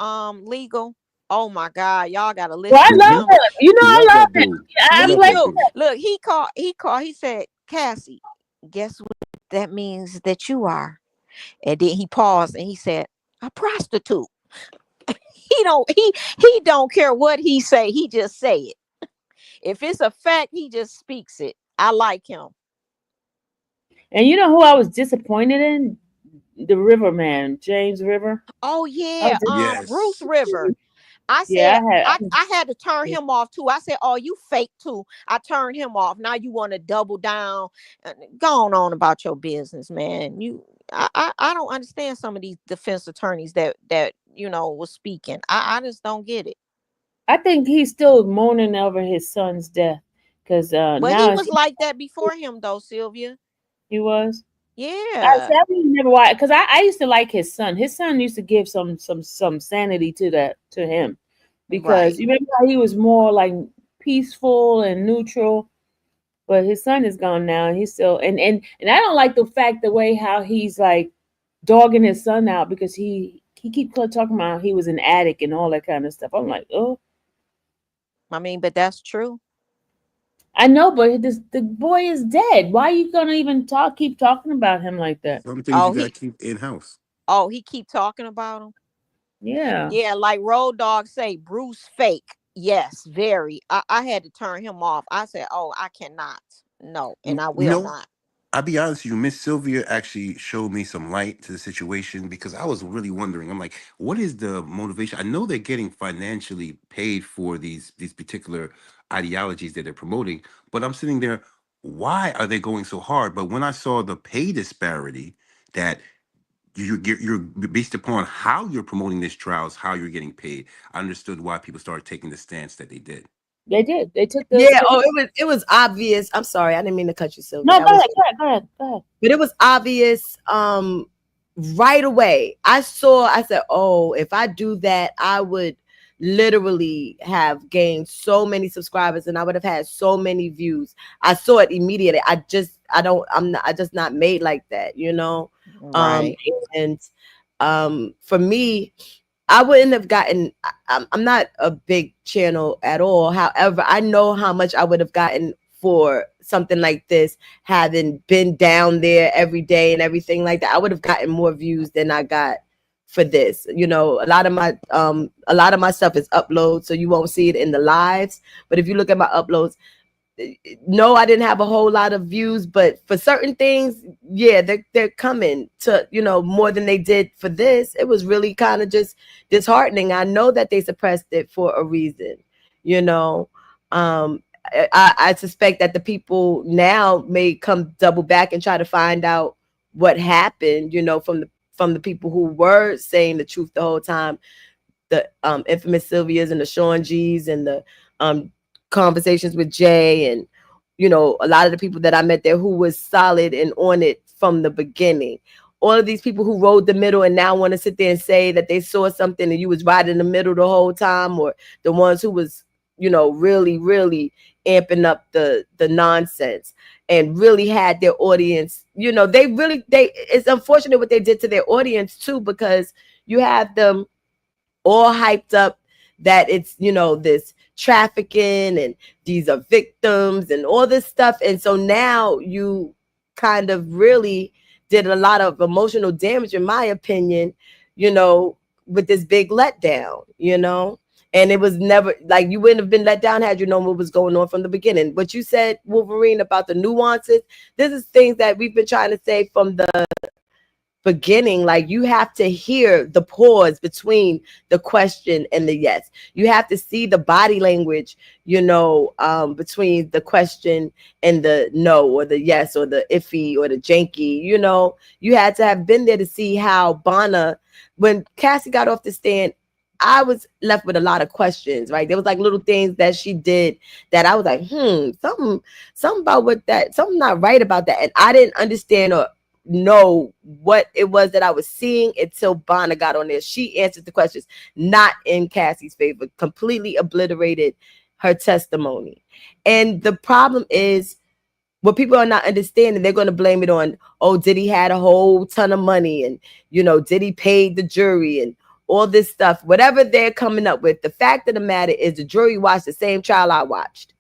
Legal? Oh my God, y'all gotta listen. Well, I love him. You know I love him. Look, he called. He said, Cassie, guess what that means that you are? And then he paused and he said, a prostitute. He don't care what he say. He just say it. If it's a fact, he just speaks it. I like him. And you know who I was disappointed in? The River man, James River. Oh yeah, Bruce River. I said I had to turn him off too. I said, oh, you fake too. I turned him off. Now you want to double down. Go on about your business, man. I don't understand some of these defense attorneys that was speaking. I just don't get it. I think he's still mourning over his son's death because but now he was like that before him though, Sylvia. He was. Yeah. I never watched because I used to like his son. His son used to give some sanity to him because you remember how he was more like peaceful and neutral, but his son is gone now and he's still and I don't like the way how he's like dogging his son out because he keeps talking about he was an addict and all that kind of stuff. I'm like, oh. I mean, but that's true. I know, but the boy is dead. Why are you gonna even keep talking about him like that? Some things Oh, you gotta he keep in house. he keep talking about him. Yeah. Yeah, like Road Dog say, Bruce fake. Yes, very. I had to turn him off. I said, oh, I cannot. No, and I will No, not. I'll be honest with you, Miss Sylvia actually showed me some light to the situation because I was really wondering. I'm like, what is the motivation? I know they're getting financially paid for these particular ideologies that they're promoting, but I'm sitting there, why are they going so hard? But when I saw the pay disparity that you're based upon how you're promoting this trials, how you're getting paid, I understood why people started taking the stance that they did. They did. They took the Yeah. Oh, it was obvious. I'm sorry, I didn't mean to cut you, Sylvia. No, That go was, ahead, go ahead, go ahead. but it was obvious. Right away, I said, oh, if I do that, I would literally have gained so many subscribers and I would have had so many views. I saw it immediately. I'm just not made like that, you know. Right. And for me, I wouldn't have gotten. I'm not a big channel at all. However, I know how much I would have gotten for something like this, having been down there every day and everything like that. I would have gotten more views than I got for this. You know, a lot of my stuff is upload, so you won't see it in the lives. But if you look at my uploads, no, I didn't have a whole lot of views, but for certain things, yeah, they're coming to, you know, more than they did for this. It was really kind of just disheartening. I know that they suppressed it for a reason, you know. I suspect that the people now may come double back and try to find out what happened, you know, from the people who were saying the truth the whole time, the infamous Sylvias and the Sean G's and the conversations with Jay, and you know, a lot of the people that I met there who was solid and on it from the beginning. All of these people who rode the middle and now want to sit there and say that they saw something and you was right in the middle the whole time, or the ones who was, you know, really amping up the nonsense and really had their audience, you know, it's unfortunate what they did to their audience too, because you have them all hyped up that it's, you know, this trafficking and these are victims and all this stuff. And so now you kind of really did a lot of emotional damage, in my opinion, you know, with this big letdown, you know. And it was never like, you wouldn't have been let down had you known what was going on from the beginning. What you said, Wolverine, about the nuances, this is things that we've been trying to say from the beginning. Like, you have to hear the pause between the question and the yes. You have to see the body language, you know, between the question and the no, or the yes, or the iffy, or the janky. You know, you had to have been there to see how Bonna, when Cassie got off the stand, I was left with a lot of questions, right? There was like little things that she did that I was like, something about what that, something not right about that. And I didn't understand or know what it was that I was seeing until Bonna got on there. She answered the questions, not in Cassie's favor, completely obliterated her testimony. And the problem is, what people are not understanding, they're going to blame it on, oh, Diddy had a whole ton of money, and, you know, Diddy paid the jury and all this stuff, whatever they're coming up with. The fact of the matter is, the jury watched the same trial I watched.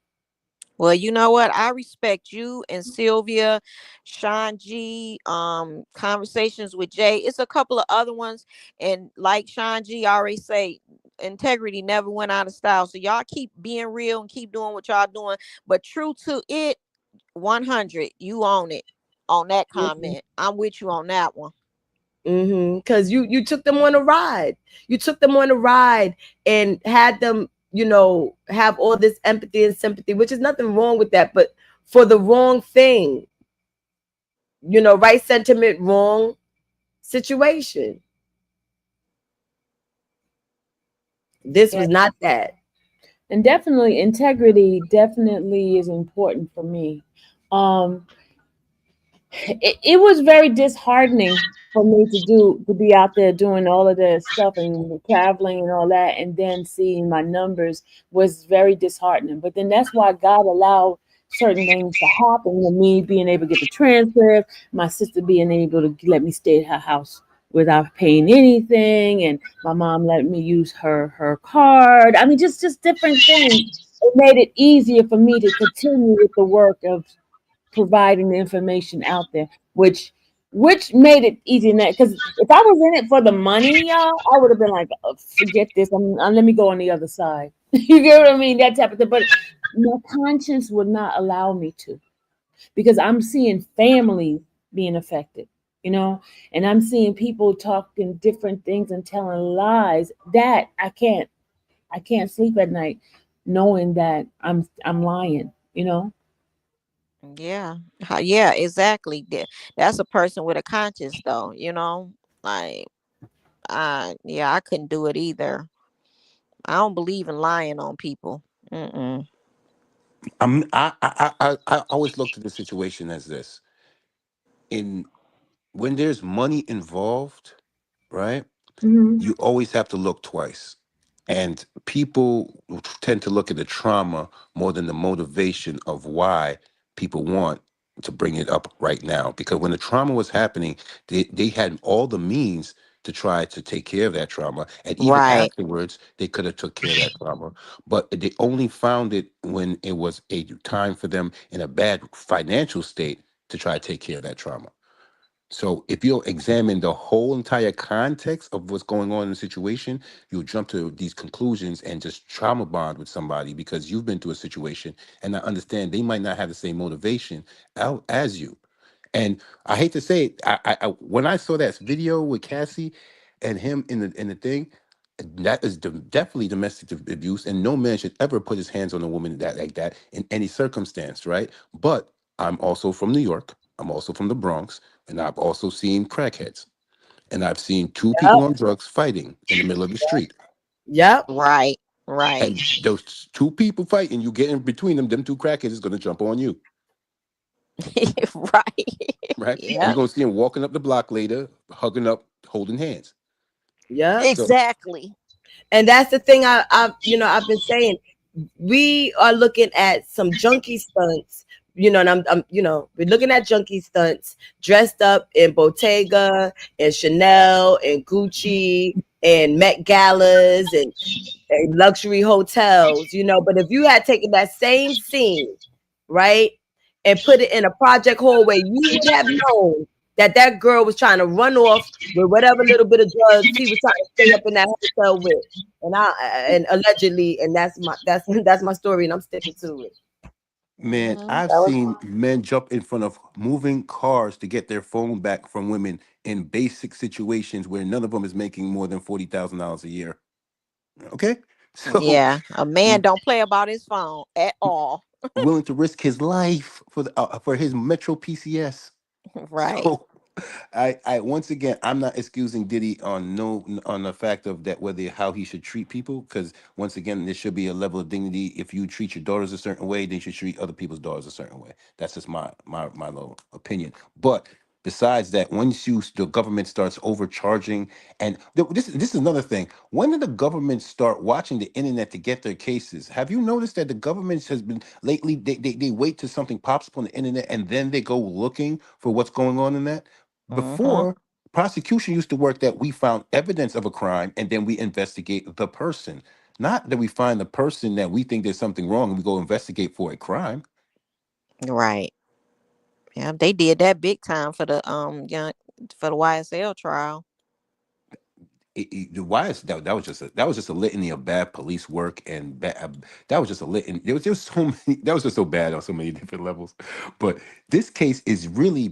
Well, you know what? I respect you and Sylvia, Sean G, conversations with Jay. It's a couple of other ones. And like Sean G already say, integrity never went out of style. So y'all keep being real and keep doing what y'all doing. But true to it, 100, you own it on that comment. I'm with you on that one. Because you took them on a ride. You took them on a ride and had them, you know, have all this empathy and sympathy, which is nothing wrong with that, but for the wrong thing, you know, right sentiment, wrong situation. This was not that. And definitely integrity definitely is important for me. It was very disheartening for me to be out there doing all of the stuff and traveling and all that, and then seeing my numbers was very disheartening. But then that's why God allowed certain things to happen, and me being able to get the transcript, my sister being able to let me stay at her house without paying anything, and my mom let me use her card. I mean, just different things. it made it easier for me to continue with the work of providing the information out there, which made it easy. Because if I was in it for the money, y'all, I would have been like, oh, forget this. Let me go on the other side. You get what I mean? That type of thing. But my conscience would not allow me to, because I'm seeing families being affected, and I'm seeing people talking different things and telling lies that I can't sleep at night knowing that I'm lying. Yeah. Yeah, exactly. That's a person with a conscience though, like yeah, I couldn't do it either. I don't believe in lying on people. Mm-mm. I always looked at the situation as this: in when there's money involved, right? Mhm. You always have to look twice. And people tend to look at the trauma more than the motivation of why people want to bring it up right now. Because when the trauma was happening, they had all the means to try to take care of that trauma. And even Right. afterwards, they could have took care of that trauma. But they only found it when it was a time for them in a bad financial state to try to take care of that trauma. So if you'll examine the whole entire context of what's going on in the situation, you'll jump to these conclusions and just trauma bond with somebody because you've been through a situation and I understand they might not have the same motivation as you. And I hate to say it, when I saw that video with Cassie and him in the thing, that is definitely domestic abuse, and no man should ever put his hands on a woman that like that in any circumstance, right? But I'm also from New York. I'm also from the Bronx, and I've also seen crackheads, and I've seen two Yep. people on drugs fighting in the middle of the street. Yep. Right. Right. And those two people fighting, you get in between them two crackheads is gonna jump on you, Right. right? And Yeah. you're gonna see them walking up the block later, hugging up, holding hands. Yep. So Exactly. And that's the thing I've been saying. We are looking at some junkie stunts, and I'm we're looking at junkie stunts dressed up in Bottega and Chanel and Gucci and Met Galas and luxury hotels, but if you had taken that same scene, right, and put it in a project hallway, you would have known that girl was trying to run off with whatever little bit of drugs he was trying to stay up in that hotel with, and allegedly, and that's my story, and I'm sticking to it. man, Hmm. I've That was seen men jump in front of moving cars to get their phone back from women in basic situations where none of them is making more than $40,000 a year. Okay, so Yeah. A man don't play about his phone at all. willing to risk his life for his Metro PCS. Right. So I once again, I'm not excusing Diddy on the fact of that whether how he should treat people, because once again, there should be a level of dignity. If you treat your daughters a certain way, then you should treat other people's daughters a certain way. That's just my little opinion. But besides that, once the government starts overcharging, and this is another thing. When did the government start watching the internet to get their cases? Have you noticed that the government has been lately? They wait till something pops up on the internet and then they go looking for what's going on in that. Hmm. Before, prosecution used to work that we found evidence of a crime and then we investigate the person. Not that we find the person that we think there's something wrong and we go investigate for a crime. Right. Yeah, they did that big time for the for the YSL trial. The why is that was just a litany of bad police work and that was just a litany. There was just so many. That was just so bad on so many different levels. But this case is really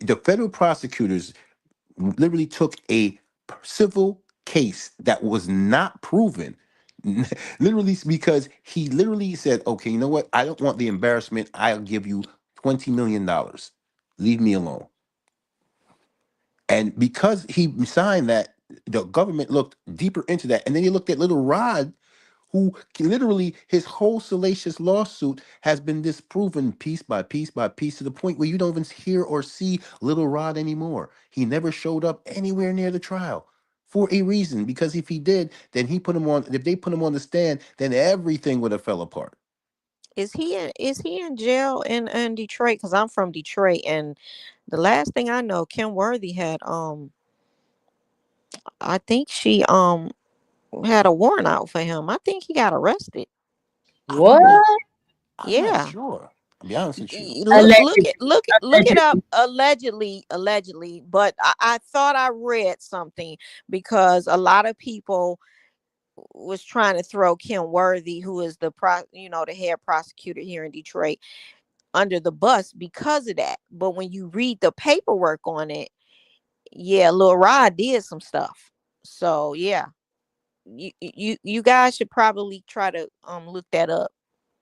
the federal prosecutors literally took a civil case that was not proven, literally because he literally said, okay, you know what, I don't want the embarrassment, I'll give you $20 million, leave me alone. And because he signed that, the government looked deeper into that, and then he looked at little Rod, who literally his whole salacious lawsuit has been disproven piece by piece by piece to the point where you don't even hear or see little Rod anymore. He never showed up anywhere near the trial for a reason, because if he did, then if they put him on the stand, then everything would have fell apart. Is he in jail in Detroit? Because I'm from Detroit, and the last thing I know, Kim Worthy had I think she had a warrant out for him. I think he got arrested. What? I'm Yeah. not sure. I'll be honest with you. Look it up. Allegedly, but I thought I read something because a lot of people was trying to throw Kim Worthy, who is the the head prosecutor here in Detroit, under the bus because of that. But when you read the paperwork on it, yeah, Lil Rod did some stuff. So yeah, you guys should probably try to look that up.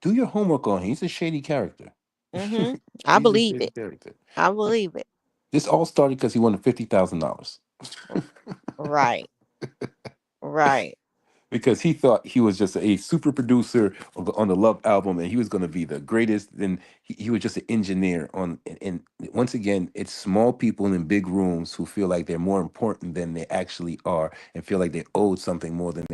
Do your homework on him. He's a shady character. Mm-hmm. I He's a believe shady it. character. I believe it. This all started because he wanted $50,000. Right. Right. Because he thought he was just a super producer on the Love album, and he was going to be the greatest. Then he was just an engineer on. And once again, it's small people in big rooms who feel like they're more important than they actually are, and feel like they owed something more than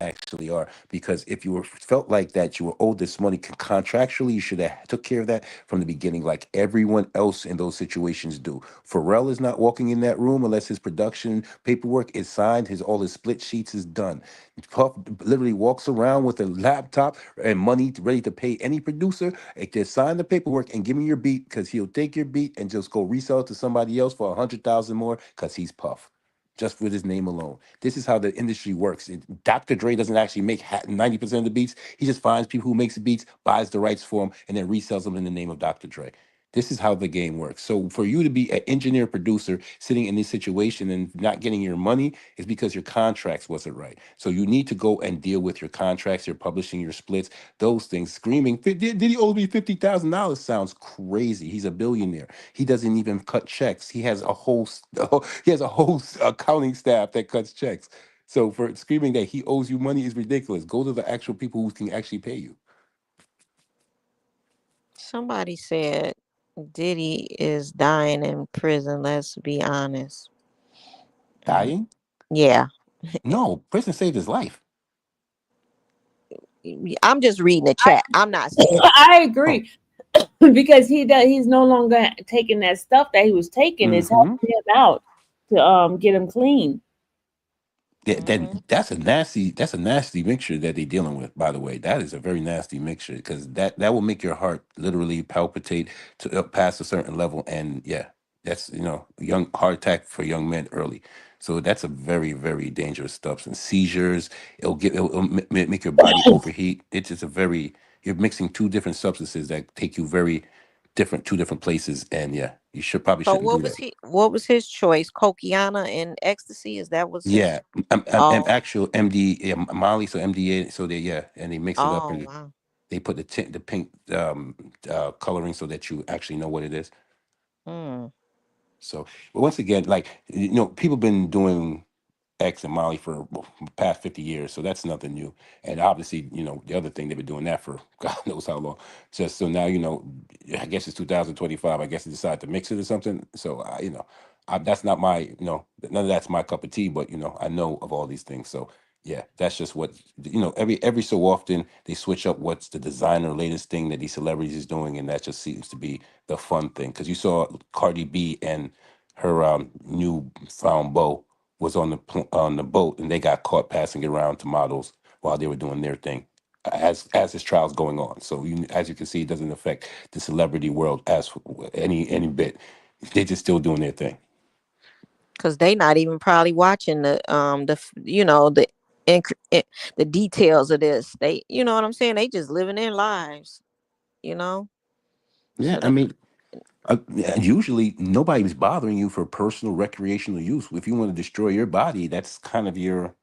actually are. Because if you were felt like that you were owed this money contractually, you should have took care of that from the beginning, like everyone else in those situations do. Pharrell is not walking in that room unless his production paperwork is signed, all his split sheets is done. Puff literally walks around with a laptop and money ready to pay any producer. Just sign the paperwork and give me your beat, because he'll take your beat and just go resell it to somebody else for 100,000 more, because he's Puff, just with his name alone. This is how the industry works. Dr. Dre doesn't actually make 90% of the beats. He just finds people who makes the beats, buys the rights for them, and then resells them in the name of Dr. Dre. This is how the game works. So for you to be an engineer producer sitting in this situation and not getting your money is because your contracts wasn't right. So you need to go and deal with your contracts, your publishing, your splits, those things. Screaming, did he owe me $50,000? Sounds crazy. He's a billionaire. He doesn't even cut checks. He has a whole accounting staff that cuts checks. So for screaming that he owes you money is ridiculous. Go to the actual people who can actually pay you. Somebody said Diddy is dying in prison. Let's be honest. Dying? Yeah. No, prison saved his life. I'm just reading the chat. I'm not saying. I agree. Because he's no longer taking that stuff that he was taking. It's helping him out to get him clean. That's a nasty mixture that they're dealing with, by the way. That is a very nasty mixture, because that will make your heart literally palpitate to past a certain level. And yeah, that's young heart attack for young men early. So that's a very, very dangerous stuff. And seizures, it'll make your body overheat. It's just you're mixing two different substances that take you two different places. And yeah, you probably So shouldn't do that. what was his choice? Cokiana and ecstasy? Is that what's Yeah, his? actual MD, Molly, so MDA, so and they mix it up and Wow. they put the pink coloring so that you actually know what it is. So, but once again, people been doing X and Molly for the past 50 years, so that's nothing new. And obviously, the other thing, they've been doing that for God knows how long. Just so now, I guess it's 2025. I guess they decided to mix it or something. So, that's not my, none of that's my cup of tea. But I know of all these things. So yeah, that's just what every so often they switch up what's the designer latest thing that these celebrities is doing, and that just seems to be the fun thing. Because you saw Cardi B and her new found beau was on the boat, and they got caught passing it around to models while they were doing their thing as this trial's going on. So as you can see, it doesn't affect the celebrity world as any bit. They're just still doing their thing. Because they not even probably watching the details of this. They, you know what I'm saying? They just living their lives. Yeah, So I mean, usually nobody's bothering you for personal recreational use. If you want to destroy your body, that's kind of your,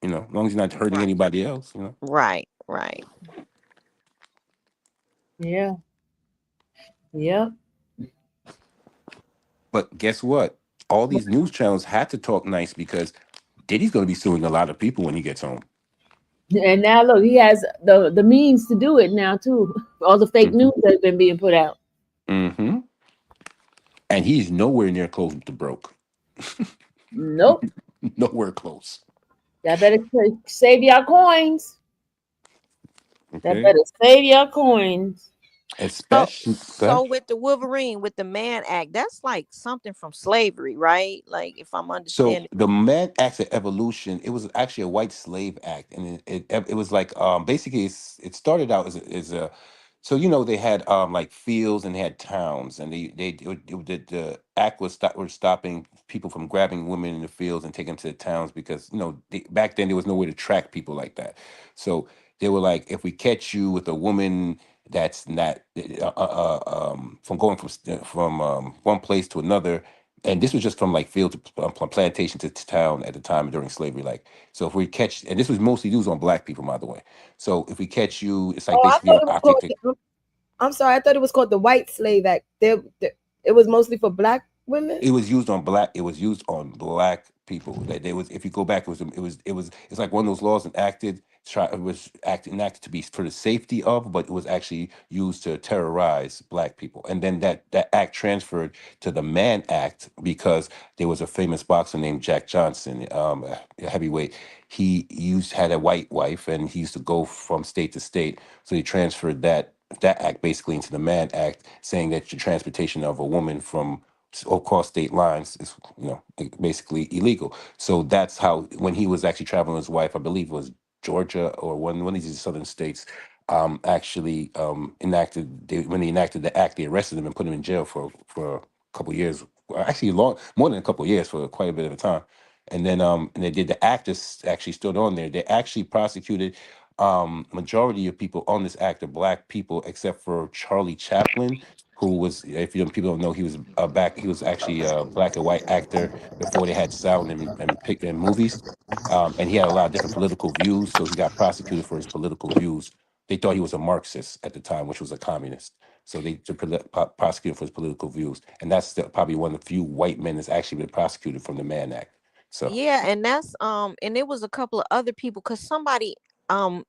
as long as you're not hurting anybody else, Right. Yeah. Yep. But guess what? All these news channels had to talk nice, because Diddy's going to be suing a lot of people when he gets home. And now look, he has the means to do it now too. All the fake news that's been being put out. Mm-hmm. And he's nowhere near close to broke. Nope. Nowhere close. Y'all better save your coins. Okay. Y'all better save your coins. Especially, So with the Wolverine, with the Mann Act, that's like something from slavery, right? Like if I'm so understanding. the Mann Act of Evolution, it was actually a white slave act, and it was like basically it started out as a so they had like fields and they had towns, and the act was stopping people from grabbing women in the fields and taking them to the towns because back then there was no way to track people like that. So they were like, if we catch you with a woman that's not from going from one place to another, and this was just from like field to plantation to town at the time during slavery. Like, so if we catch, and this was mostly used on black people, by the way. So if we catch you, it's like Oh, I basically thought an it was object. called. I'm sorry. I thought it was called the White Slave Act. It was mostly for black women. It was used on black. It was used on black people. That there was, if you go back, it's like one of those laws enacted. Enacted to be for the safety of, but it was actually used to terrorize black people. And then that act transferred to the Mann Act because there was a famous boxer named Jack Johnson, a heavyweight. He had a white wife, and he used to go from state to state. So he transferred that act basically into the Mann Act, saying that the transportation of a woman from across state lines is basically illegal. So that's how, when he was actually traveling with his wife, I believe it was Georgia or one of these southern states, actually when they enacted the act, they arrested him and put him in jail for a couple of years. Well, actually more than a couple of years, for quite a bit of a time. And then and they did, the act is actually still on there. They actually prosecuted majority of people on this act are black people, except for Charlie Chaplin, who was, if people don't know, he was he was actually a black and white actor before they had sound and movies. And he had a lot of different political views, so he got prosecuted for his political views. They thought he was a Marxist at the time, which was a communist. So they prosecuted for his political views, and that's probably one of the few white men that's actually been prosecuted from the Mann Act. So Yeah, and that's and there was a couple of other people because somebody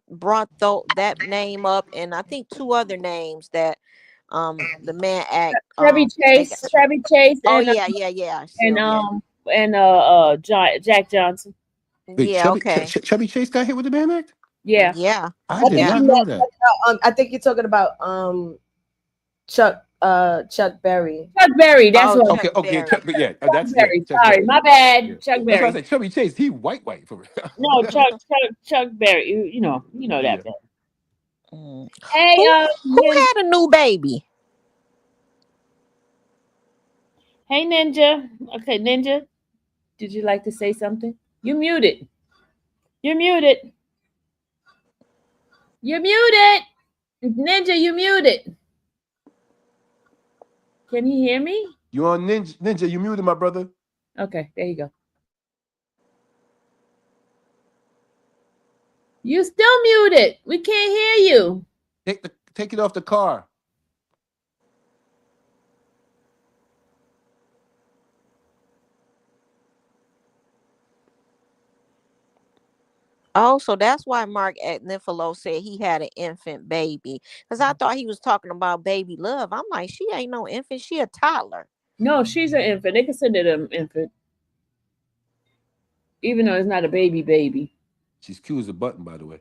brought that name up, and I think two other names that the Mann Act Chevy they got. Chase, Oh and yeah, Sylvia. Jack Johnson. wait, Yeah, okay. Chevy Chase got hit with the Mann Act? Yeah. Yeah. I did Yeah. not know that. I think you're talking about Chuck Berry. Chuck Berry, that's Oh, what. Chuck Okay, Berry. yeah, Chuck that's Berry. Chuck Sorry, Berry. my bad. Yeah. Chuck That's why I Berry. said Chevy For real. No, Chuck Berry. You know Yeah. that. Bad. Mm. Hey, Who had a new baby? hey, Ninja. Okay, Ninja. Did you like to say something? You muted. You're muted. You're muted. Ninja, you muted. Can he hear me? You on Ninja? You muted, my brother. Okay, there you go. You still muted. We can't hear you. Take it off the car. Oh, so that's why Mark Agnifilo said he had an infant baby. Because I thought he was talking about baby love. I'm like, she ain't no infant. She a toddler. No, she's an infant. They consider them infant. Even though it's not a baby. She's cute as a button, by the way.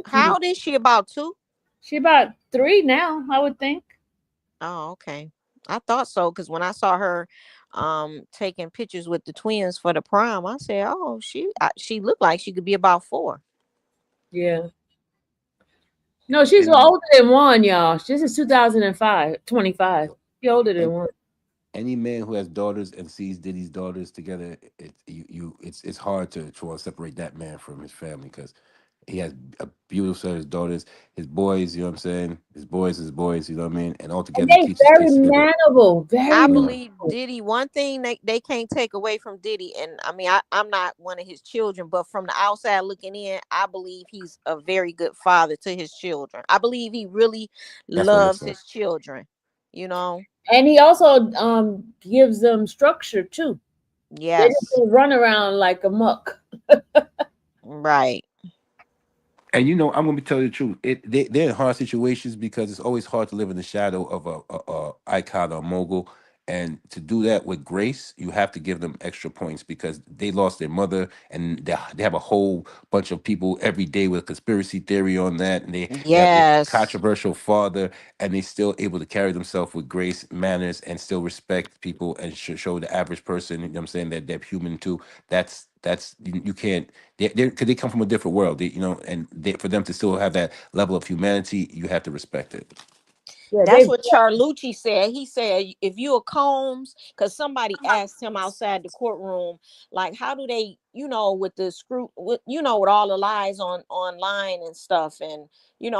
How old is she? About 2? She about 3 now, I would think. Oh, okay. I thought so because when I saw her taking pictures with the twins for the prom, I said, oh, she looked like she could be about 4. Yeah. No, she's older than 1, y'all. This is 2005, 25. She's older than 1. Any man who has daughters and sees Diddy's daughters together, it's hard to try to separate that man from his family, because he has a beautiful set of his daughters, his boys, you know what I'm saying? His boys, you know what I mean? And all together They very manable. I believe Diddy, one thing they can't take away from Diddy, and I mean, I'm not one of his children, but from the outside looking in, I believe he's a very good father to his children. I believe he really loves his children, you know? And he also gives them structure too. Yes. They just run around like a muck. Right. And I'm going to tell you the truth. They're in hard situations because it's always hard to live in the shadow of a icon or mogul. And to do that with grace, you have to give them extra points because they lost their mother, and they have a whole bunch of people every day with conspiracy theory on that, and they have this Yes. controversial father, and they still able to carry themselves with grace, manners, and still respect people and show the average person. You know what I'm saying, that they're human too. That's you can't. Because they come from a different world, and for them to still have that level of humanity, you have to respect it. Yeah, That's what Charlucci said. He said, if you a Combs, because somebody asked him outside the courtroom, like, how do they, with the with all the lies online and stuff, and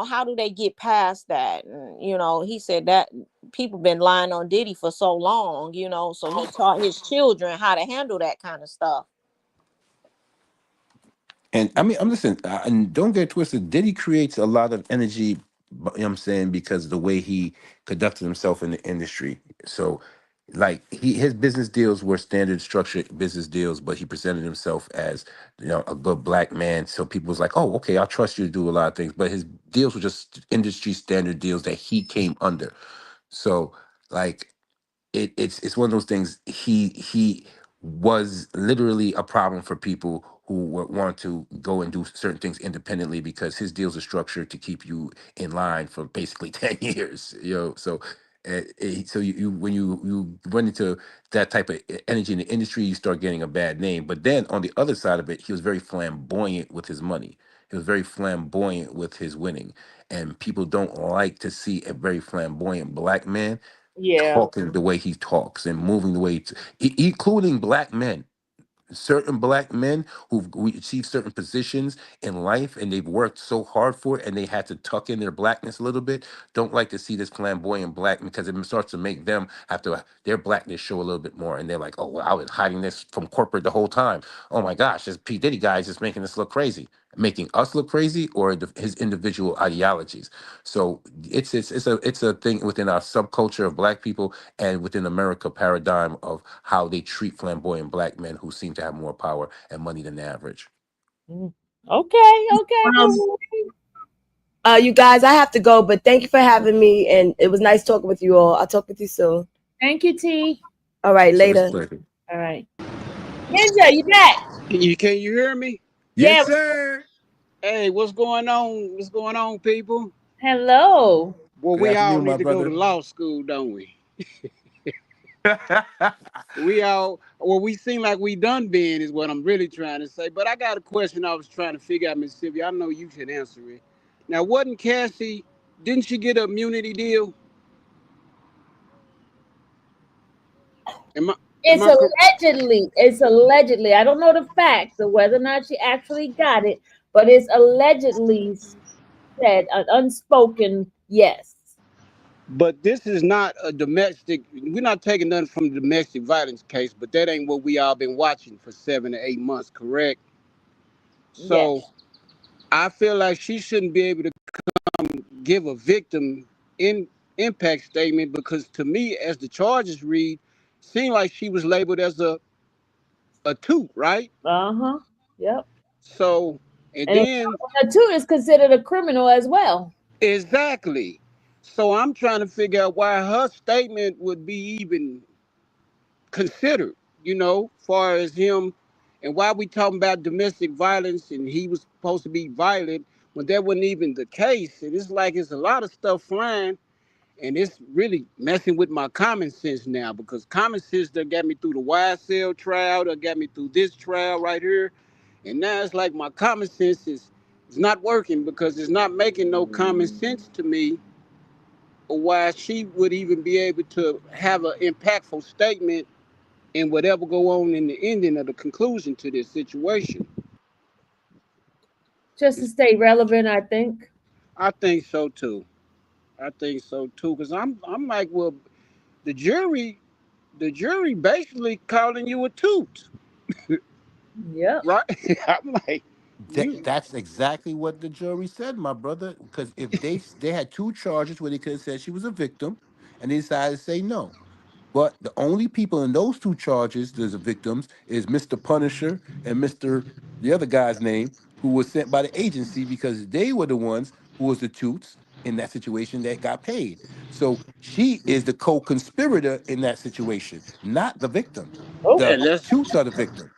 how do they get past that? And he said that people been lying on Diddy for so long, so he taught his children how to handle that kind of stuff. And I mean, I'm listening, and don't get it twisted. Diddy creates a lot of energy, you know what I'm saying, because of the way he conducted himself in the industry. So, like, his business deals were standard structured business deals, but he presented himself as, a good black man. So people was like, oh, okay, I'll trust you to do a lot of things. But his deals were just industry standard deals that he came under. So, like, it's one of those things. He was literally a problem for people who want to go and do certain things independently because his deals are structured to keep you in line for basically 10 years. So so you when you run into that type of energy in the industry, you start getting a bad name. But then on the other side of it, he was very flamboyant with his money. He was very flamboyant with his winning, and people don't like to see a very flamboyant black man talking the way he talks and moving the way including black men. Certain black men who've achieved certain positions in life and they've worked so hard for it and they had to tuck in their blackness a little bit, don't like to see this flamboyant black, because it starts to make them have to their blackness show a little bit more, and they're like, oh well, I was hiding this from corporate the whole time. Oh my gosh, this P. Diddy guy is just making us look crazy. Making us look crazy, or his individual ideologies. So it's a thing within our subculture of black people and within America paradigm of how they treat flamboyant black men who seem to have more power and money than the average. Okay. You guys, I have to go, but thank you for having me, and it was nice talking with you all. I'll talk with you soon. Thank you, T. All right, later. All right. Ninja, you back? Can you hear me? Yes, sir. Hey, what's going on? What's going on, people? Hello. Well, Good we all afternoon, my need to go brother. to law school, don't we? We seem like we done been, is what I'm really trying to say. But I got a question I was trying to figure out, Miss Sylvia. I know you should answer it. Now, wasn't Cassie, didn't she get an immunity deal? It's allegedly. I don't know the facts of whether or not she actually got it, but it's allegedly said an unspoken yes. But this is not a domestic, we're not taking nothing from the domestic violence case, but that ain't what we all been watching for 7 to 8 months, correct? So Yes. I feel like she shouldn't be able to come give a victim impact statement, because to me, as the charges read, seemed like she was labeled as a toot, right? Yep. So, and then a toot is considered a criminal as well. Exactly. So I'm trying to figure out why her statement would be even considered, far as him, and why we talking about domestic violence and he was supposed to be violent when that wasn't even the case. And it's like it's a lot of stuff flying, and it's really messing with my common sense now, because common sense that got me through the YSL trial, that got me through this trial right here. And now it's like my common sense is not working, because it's not making no common sense to me, or why she would even be able to have an impactful statement and whatever go on in the ending of the conclusion to this situation. Just to stay relevant, I think. I think so too. Because I'm like, well, the jury basically calling you a toot. Yeah. Right? I'm like, that's exactly what the jury said, my brother. Because if they had two charges where they could have said she was a victim, and they decided to say no. But the only people in those two charges, there's the victims, is Mr. Punisher and the other guy's name, who was sent by the agency because they were the ones who was the toots. in that situation that got paid. So she is the co-conspirator in that situation, not the victim. Okay. The And that's shoots are the victim.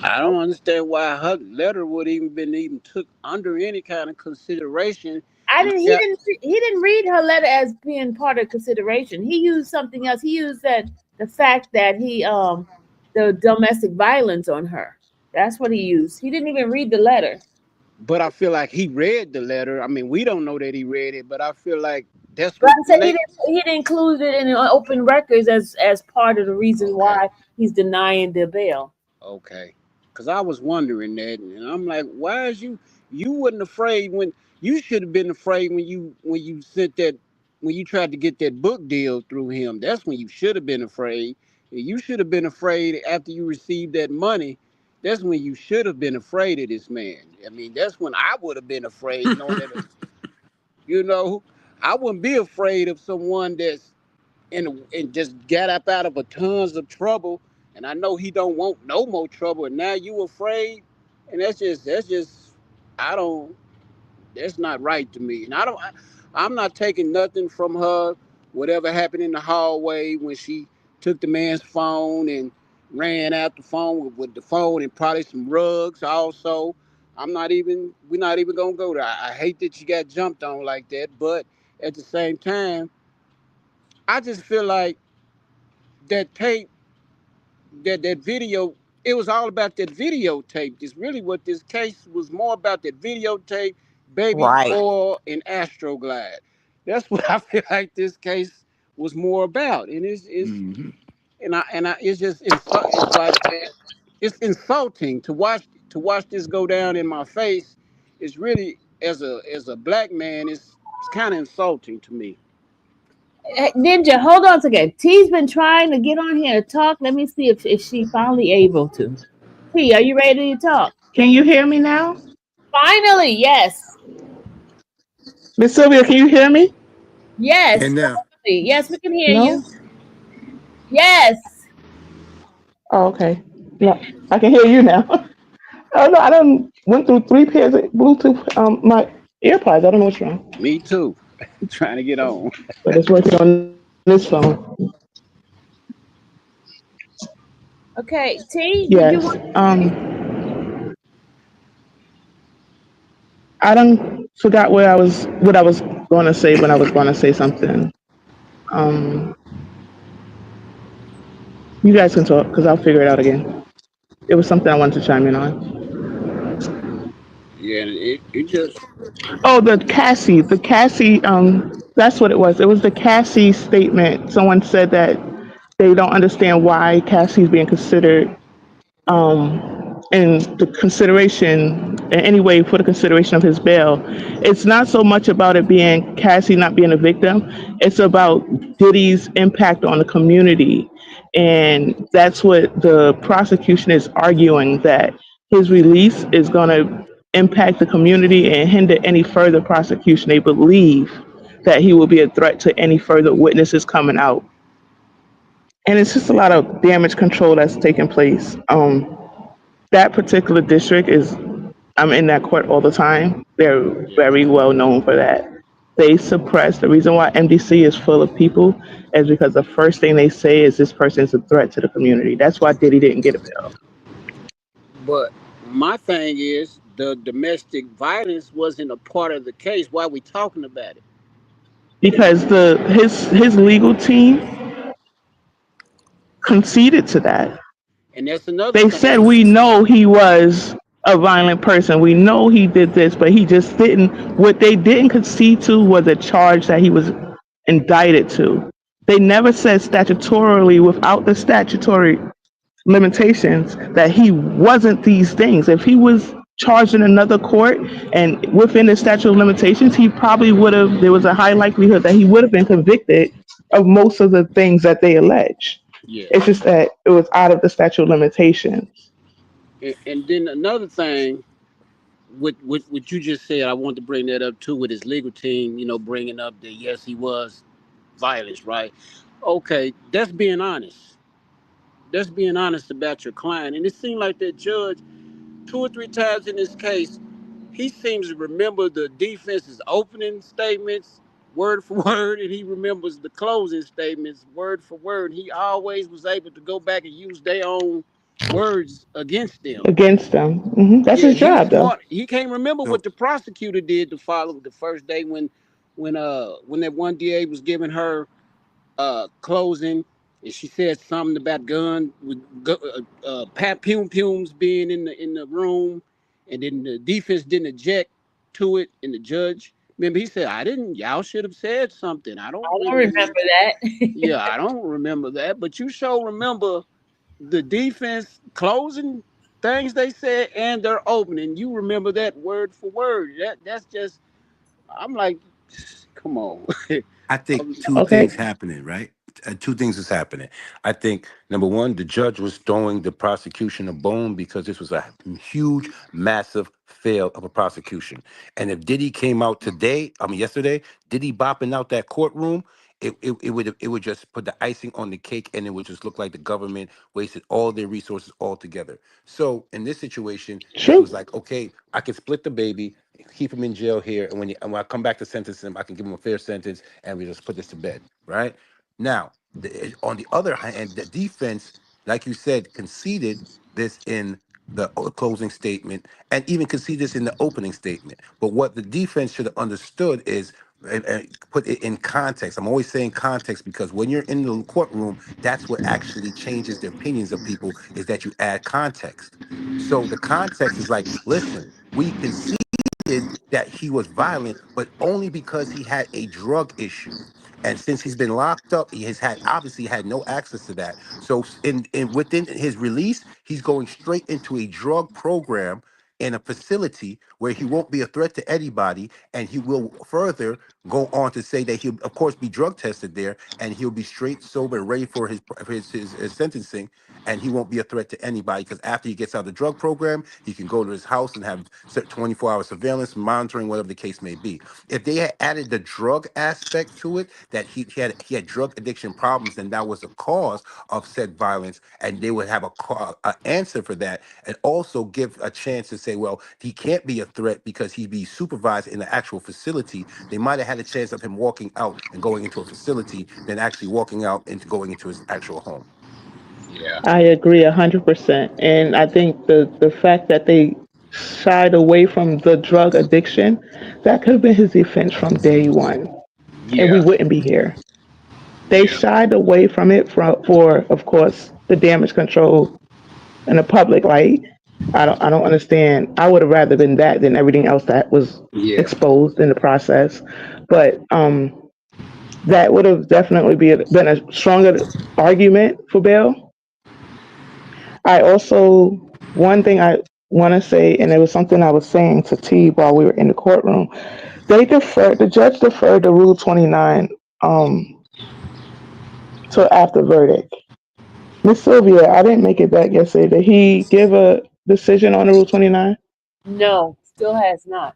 I don't understand why her letter would even been even took under any kind of consideration. I And didn't. I He got didn't. He didn't read her letter as being part of consideration. He used something else. He used the fact that the domestic violence on her. That's what he used. He didn't even read the letter. but I feel like he read the letter. I mean, we don't know that he read it, but I feel like that's But what I said late. he didn't include it in the open records as part of the reason Okay. why he's denying the bail. Okay. Because I was wondering that, and I'm like, why is you wasn't afraid when you should have been afraid when you sent that when you tried to get that book deal through him. That's when you should have been afraid. You should have been afraid after you received that money. That's when you should have been afraid of this man. I mean, that's when I would have been afraid, knowing that you know I wouldn't be afraid of someone that's and just got up out of a tons of trouble, and I know he don't want no more trouble, and now you afraid, and that's just I don't that's not right to me, and I'm not taking nothing from her. Whatever happened in the hallway when she took the man's phone and ran out the phone with the phone and probably some rugs also. We're not even gonna go there. I hate that you got jumped on like that, but at the same time, I just feel like that tape, that video, it was all about that videotape. It's really what this case was more about, that videotape, baby Right. oil, and Astroglide. That's what I feel like this case was more about. And it's Hmm. and I it's just it's like it's insulting to watch this go down in my face. It's really as a black man, it's kind of insulting to me. Ninja, hold on a second. T's been trying to get on here to talk. Let me see if she finally able to. T, are you ready to talk? Can you hear me now? Finally, yes. Miss Sylvia, can you hear me? Yes, And now, finally. Yes, we can hear No? you. Yes. Oh, okay. No, I can hear you now. Oh no, I done went through 3 pairs of Bluetooth my AirPods. I don't know what's wrong. Me too. Trying to get on. But it's working on this phone. Okay, T, did you Yes. want I done forgot what I was gonna say when I was gonna say something. Um you guys can talk because I'll figure it out again. It was something I wanted to chime in on. Yeah, it just Oh, the Cassie, that's what it was. It was the Cassie statement. Someone said that they don't understand why Cassie's being considered in the consideration in any way for the consideration of his bail. It's not so much about it being Cassie not being a victim. It's about Diddy's impact on the community. And that's what the prosecution is arguing, that his release is going to impact the community and hinder any further prosecution. They believe that he will be a threat to any further witnesses coming out. And it's just a lot of damage control that's taking place. That particular district is, I'm in that court all the time. They're yeah. very well known for that. They suppress, the reason why MDC is full of people is because the first thing they say is this person is a threat to the community. That's why Diddy didn't get a bail. But my thing is the domestic violence wasn't a part of the case. Why are we talking about it? Because his legal team conceded to that. And that's another They said, thing. we know he was a violent person. We know he did this, but he just didn't. What they didn't concede to was a charge that he was indicted to. They never said statutorily, without the statutory limitations, that he wasn't these things. If he was charged in another court and within the statute of limitations, he probably would have, there was a high likelihood that he would have been convicted of most of the things that they allege. Yeah. It's just that it was out of the statute of limitations. And then another thing, what you just said, I want to bring that up too with his legal team. Bringing up that yes, he was violence, right? Okay, that's being honest. That's being honest about your client. And it seemed like that judge, 2 or 3 times in this case, he seems to remember the defense's opening statements word for word, and he remembers the closing statements word for word. He always was able to go back and use their own words against them. Against them. That's Yeah, his he was job, though. smart. He can't remember what So the prosecutor did to follow the first day when that one DA was giving her closing, and she said something about gun with pat pum pums being in the room, and then the defense didn't object to it, and the judge. Remember, he said, "I didn't. Y'all should have said something. I don't I don't really remember remember." that. Yeah, I don't remember that, but you sure remember the defense closing things they said and their opening. You remember that word for word. That's just. I'm like, come on. I think two Okay. things happening, right? Two things is happening. I think number one, the judge was throwing the prosecution a bone because this was a huge, massive fail of a prosecution. And if Diddy came out yesterday, Diddy bopping out that courtroom, it would just put the icing on the cake, and it would just look like the government wasted all their resources altogether. So in this situation, this was True. like, okay, I can split the baby, keep him in jail here, and when I come back to sentence him, I can give him a fair sentence, and we just put this to bed, right? Now, on the other hand, the defense, like you said, conceded this in the closing statement, and even conceded this in the opening statement. But what the defense should have understood is, and put it in context. I'm always saying context because when you're in the courtroom, that's what actually changes the opinions of people, is that you add context. So the context is like, listen, we conceded that he was violent, but only because he had a drug issue. And since he's been locked up, he has had obviously had no access to that. So in within his release, he's going straight into a drug program in a facility where he won't be a threat to anybody, and he will further go on to say that he'll of course be drug tested there, and he'll be straight sober, ready for his sentencing, and he won't be a threat to anybody because after he gets out of the drug program, he can go to his house and have 24-hour surveillance, monitoring, whatever the case may be. If they had added the drug aspect to it, that he had drug addiction problems, and that was the cause of said violence, and they would have a answer for that, and also give a chance to say, well, he can't be a threat because he'd be supervised in the actual facility. They might have had a chance of him walking out and going into a facility than actually walking out and going into his actual home. Yeah. I agree 100%. And I think the fact that they shied away from the drug addiction, that could have been his defense from day one, and we Yeah. wouldn't be here. They Yeah. shied away from it for, of course, the damage control and the public light. I don't understand. I would have rather been that than everything else that was Yeah. exposed in the process. But that would have definitely been a stronger argument for bail. I also, one thing I want to say, and it was something I was saying to T while we were in the courtroom, the judge deferred the Rule 29 till after verdict. Miss Sylvia, I didn't make it back yesterday. Did he give a decision on the Rule 29? No, still has not.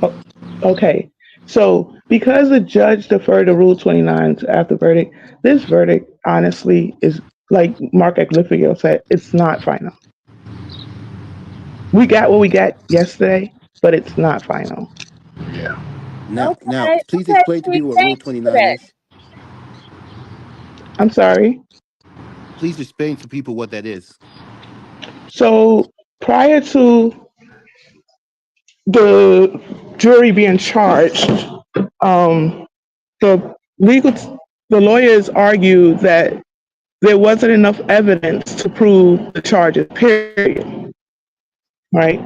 Oh, okay. So because the judge deferred the Rule 29 to after verdict, this verdict honestly is, like Mark Aglifigo said, it's not final. We got what we got yesterday, but it's not final. Yeah. Now, Okay, please okay, explain to Sweet. people what Rule Thank you for 29 that. is. I'm sorry. Please explain to people what that is. So prior to the jury being charged, the the lawyers argued that there wasn't enough evidence to prove the charges, period. Right?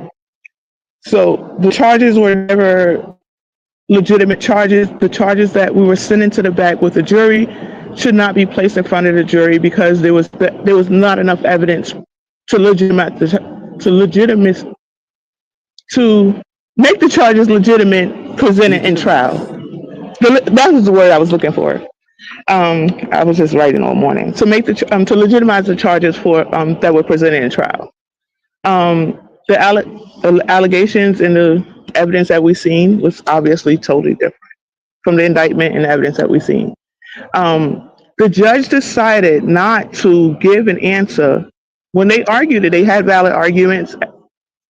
So the charges were never legitimate charges. The charges that we were sending to the back with the jury should not be placed in front of the jury because there was not enough evidence to make the charges legitimate presented in trial. That was the word I was looking for. I was just writing all morning to make to legitimize the charges for that were presented in trial. The allegations and the evidence that we've seen was obviously totally different from the indictment and the evidence that we've seen. The judge decided not to give an answer when they argued that they had valid arguments.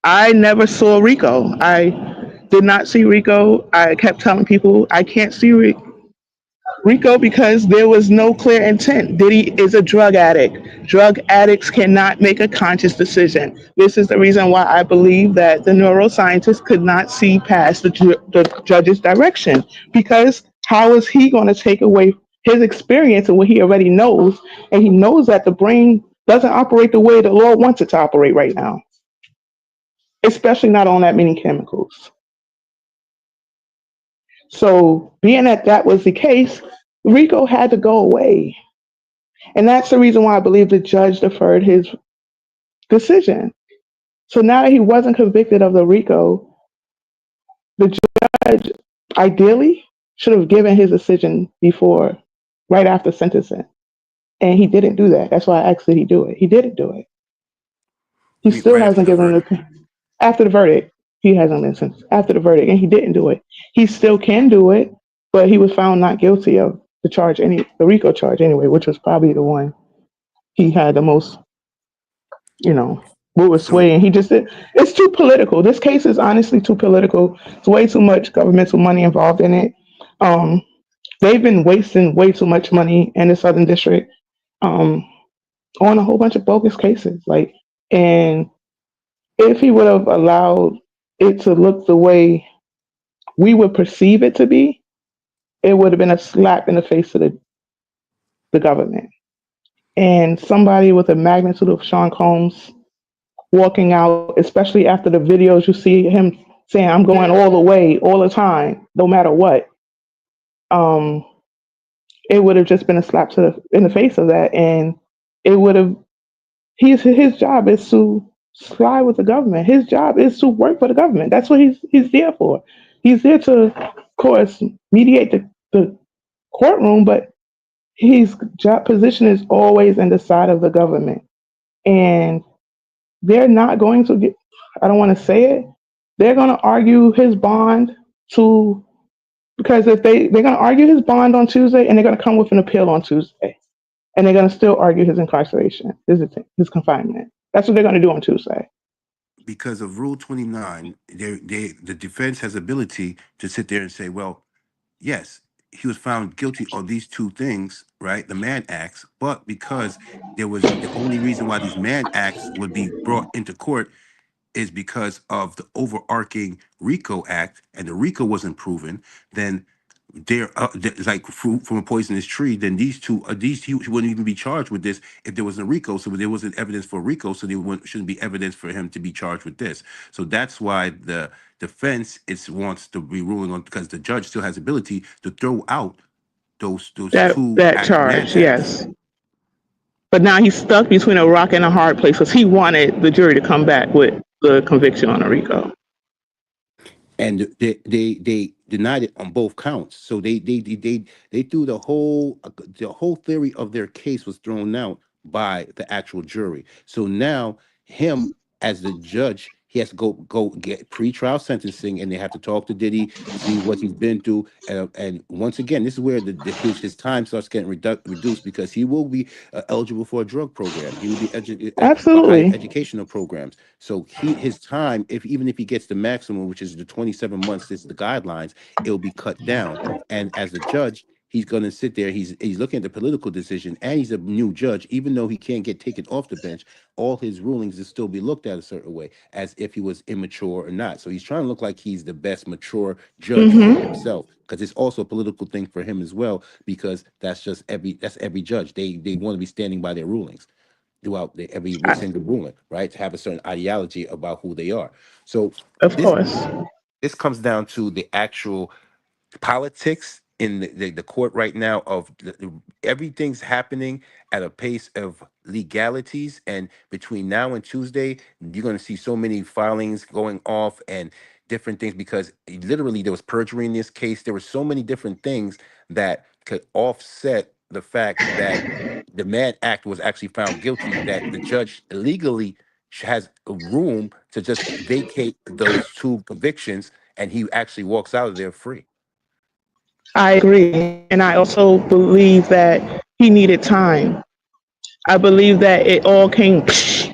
I never saw Rico. I did not see Rico. I kept telling people I can't see RICO because there was no clear intent. Diddy is a drug addict. Drug addicts cannot make a conscious decision. This is the reason why I believe that the neuroscientist could not see past the judge's direction, because how is he going to take away his experience and what he already knows? And he knows that the brain doesn't operate the way the law wants it to operate right now, especially not on that many chemicals. So being that that was the case, RICO had to go away. And that's the reason why I believe the judge deferred his decision. So now that he wasn't convicted of the RICO, the judge ideally should have given his decision before, right after sentencing. And he didn't do that. That's why I asked, did he do it? He didn't do it. He still Right after hasn't the given verdict. after the verdict. He hasn't been sentenced after the verdict, and he didn't do it. He still can do it, but he was found not guilty of the RICO charge anyway, which was probably the one he had the most, what was So swaying. He just did. It's too political. This case is honestly too political. It's way too much governmental money involved in it. They've been wasting way too much money in the Southern District on a whole bunch of bogus cases. And if he would have allowed it to look the way we would perceive it to be, it would have been a slap in the face of the government. And somebody with the magnitude of Sean Combs walking out, especially after the videos, you see him saying, "I'm going all the way, all the time, no matter what." It would have just been a slap in the face of that, and it would have. His job is to slide with the government. His job is to work for the government. That's what he's there for. He's there to, of course, mediate the courtroom, but his job position is always in the side of the government. And they're not going to get, I don't want to say it, they're going to argue his bond because if they're going to argue his bond on Tuesday, and they're going to come with an appeal on Tuesday. And they're going to still argue his incarceration, his confinement. That's what they're going to do on Tuesday. because of Rule 29, the defense has ability to sit there and say, well, yes, he was found guilty on these two things, right? The Mann Acts, but because there was the only reason why these Mann Acts would be brought into court is because of the overarching RICO Act, and the RICO wasn't proven, then like fruit from a poisonous tree, then he wouldn't even be charged with this if there wasn't a RICO. So there wasn't evidence for RICO, so there shouldn't be evidence for him to be charged with this. So that's why the defense wants to be ruling on, because the judge still has ability to throw out those two That charge, Mann Acts. yes. But now he's stuck between a rock and a hard place because he wanted the jury to come back with the conviction on a RICO. And they denied it on both counts. So they threw the whole theory of their case was thrown out by the actual jury. So now him as the judge, he has to go get pretrial sentencing, and they have to talk to Diddy, see what he's been through, and once again, this is where his time starts getting reduced, because he will be eligible for a drug program. He will be Absolutely. educational programs. So his time, even if he gets the maximum, which is the 27 months, this is the guidelines, it will be cut down. And as a judge, he's going to sit there. He's looking at the political decision, and he's a new judge. Even though he can't get taken off the bench, all his rulings will still be looked at a certain way, as if he was immature or not. So he's trying to look like he's the best mature judge for himself, because it's also a political thing for him as well, because that's every judge. They want to be standing by their rulings throughout every single ruling, right? To have a certain ideology about who they are. So Of course. this comes down to the actual politics in the court right now of everything's happening at a pace of legalities, and between now and Tuesday you're going to see so many filings going off and different things, because literally there was perjury in this case. There were so many different things that could offset the fact that the Mann Act was actually found guilty, that the judge legally has a room to just vacate those two convictions, and he actually walks out of there free. I agree. And I also believe that he needed time. I believe that it all came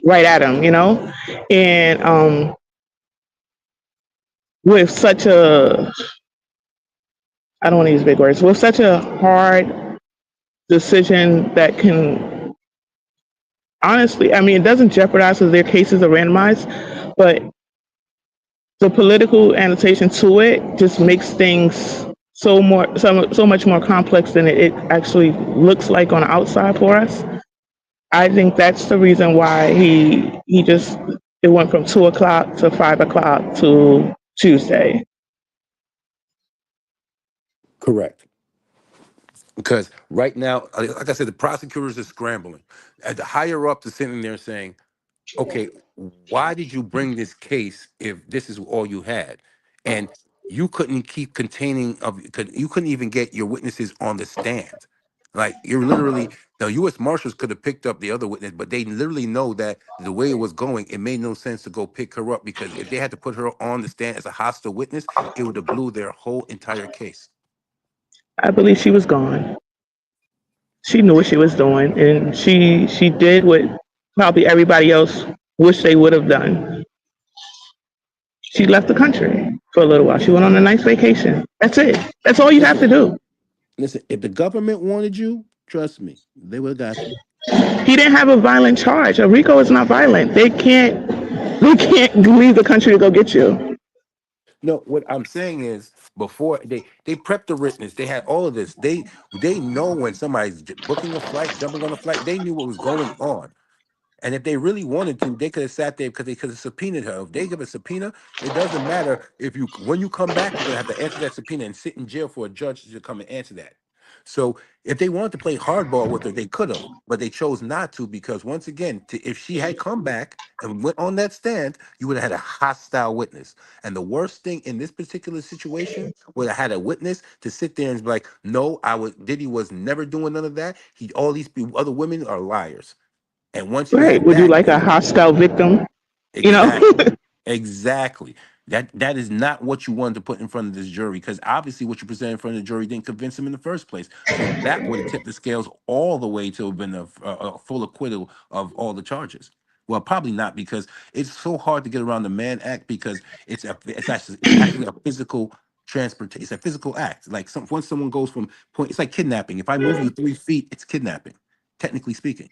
right at him, and with such a I don't want to use big words, with such a hard decision that can honestly, I mean, it doesn't jeopardize because their cases are randomized, but the political annotation to it just makes things so much more complex than it actually looks like on the outside for us. I think that's the reason why it went from 2 o'clock to 5 o'clock to Tuesday. Correct. Because right now, like I said, the prosecutors are scrambling. At the higher ups are sitting there saying, okay, why did you bring this case if this is all you had? And you couldn't keep you couldn't even get your witnesses on the stand. Like you're literally, the U.S. Marshals could have picked up the other witness, but they literally know that the way it was going, it made no sense to go pick her up because if they had to put her on the stand as a hostile witness, it would have blew their whole entire case. I believe she was gone. She knew what she was doing, and she did what probably everybody else wished they would have done. She left the country for a little while. She went on a nice vacation. That's it. That's all you have to do. Listen, if the government wanted you, trust me, they would have got you. He didn't have a violent charge. A RICO is not violent. They can't leave the country to go get you. No, what I'm saying is before they prepped the witness, they had all of this. They know when somebody's booking a flight, jumping on a flight, they knew what was going on. And if they really wanted to, they could have sat there because they could have subpoenaed her. If they give a subpoena, it doesn't matter when you come back, you're gonna have to answer that subpoena and sit in jail for a judge to come and answer that. So if they wanted to play hardball with her, they could have, but they chose not to because once again, if she had come back and went on that stand, you would have had a hostile witness. And the worst thing in this particular situation would have had a witness to sit there and be like, "No, Diddy was never doing none of that. All these other women are liars." And once you Right. had Would you that, like a hostile victim? You know? exactly, exactly. That is not what you wanted to put in front of this jury because obviously what you presented in front of the jury didn't convince them in the first place. So that would have tipped the scales all the way to have been a full acquittal of all the charges. Well, probably not because it's so hard to get around the Mann Act because it's actually a physical transportation. It's a physical act. Like once someone goes from point, it's like kidnapping. If I move you 3 feet, it's kidnapping, technically speaking.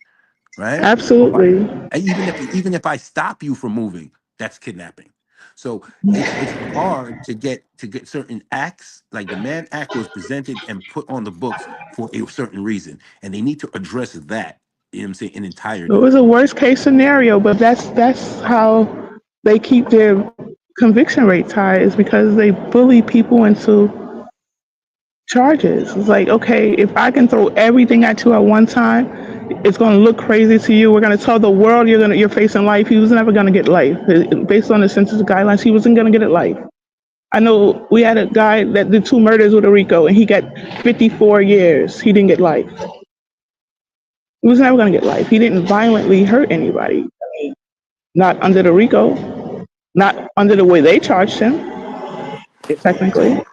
Right? Absolutely. And even if I stop you from moving, that's kidnapping. So it's hard to get certain acts. Like the Mann Act was presented and put on the books for a certain reason, and they need to address that. You know what I'm saying in It entirety. was a worst case scenario, but that's how they keep their conviction rates high is because they bully people into charges. It's like, okay, if I can throw everything at you at one time, it's going to look crazy to you. We're going to tell the world you're facing life. He was never going to get life. Based on the census guidelines, he wasn't going to get it life. I know we had a guy that did 2 murders with a RICO and he got 54 years. He didn't get life. He was never going to get life. He didn't violently hurt anybody. I mean, not under the RICO, not under the way they charged him, technically.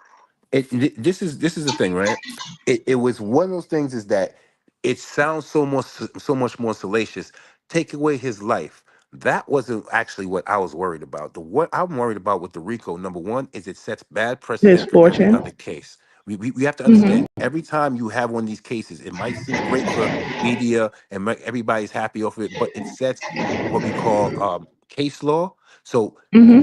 This is the thing, right? It was one of those things is that it sounds so much more salacious. Take away his life. That wasn't actually what I was worried about. What I'm worried about with the RICO, number one, is it sets bad His precedent for every fortune. other case. We have to Hmm. understand every time you have one of these cases, it might seem great for media and everybody's happy off of it, but it sets what we call case law. So Hmm.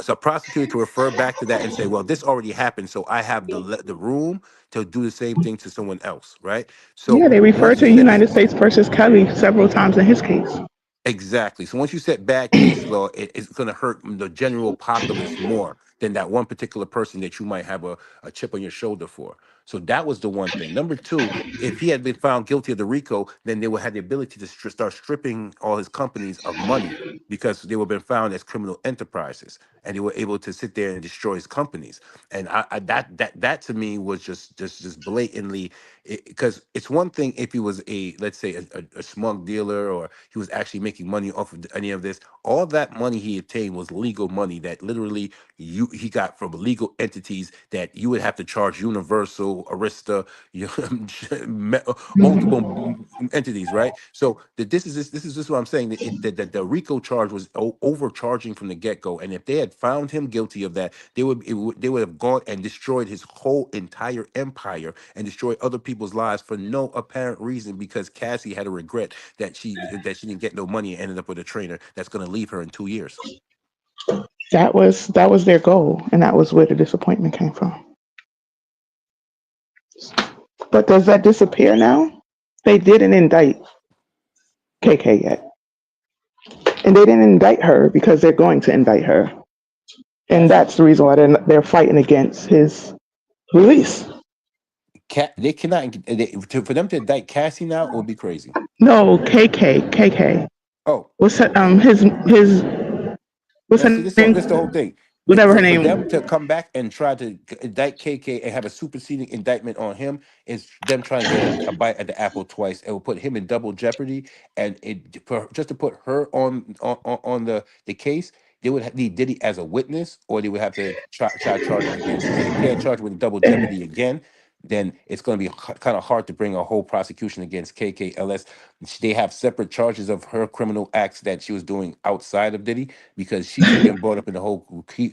a prosecutor can refer back to that and say, well, this already happened, so I have the room to do the same thing to someone else, right? Yeah, So they refer once you to set United States versus Kelly several times in his case. exactly, so once you set bad case law, it's going to hurt the general populace more than that one particular person that you might have a chip on your shoulder for. So that was the one thing. Number two, if he had been found guilty of the RICO, then they would have the ability to start stripping all his companies of money because they would have been found as criminal enterprises, and they were able to sit there and destroy his companies. And that to me was just blatantly, because it's one thing if he was let's say a smug dealer or he was actually making money off of any of this. All that money he obtained was legal money that literally he got from legal entities that you would have to charge Universal, Arista, multiple entities, right? So this is what I'm saying. That the RICO charge was overcharging from the get go, and if they had found him guilty of that, they would have gone and destroyed his whole entire empire and destroyed other people's lives for no apparent reason, because Cassie had a regret that she didn't get no money and ended up with a trainer that's going to leave her in 2 years. That was their goal, and that was where the disappointment came from. But does that disappear now? They didn't indict KK yet. And they didn't indict her because they're going to indict her. And that's the reason why they're fighting against his release. They cannot, for them to indict Cassie now would be crazy. No, KK. Oh. What's her, what's her name? That's the whole thing. Whatever her For name. them to come back and try to indict KK and have a superseding indictment on him is them trying to get a bite at the apple twice. It will put him in double jeopardy, and just to put her on the case, they would need Diddy as a witness, or they would have to try charges against him. If you can't charge with double jeopardy again, then it's going to be kind of hard to bring a whole prosecution against KK unless they have separate charges of her criminal acts that she was doing outside of Diddy, because she should have been brought up in the whole. She,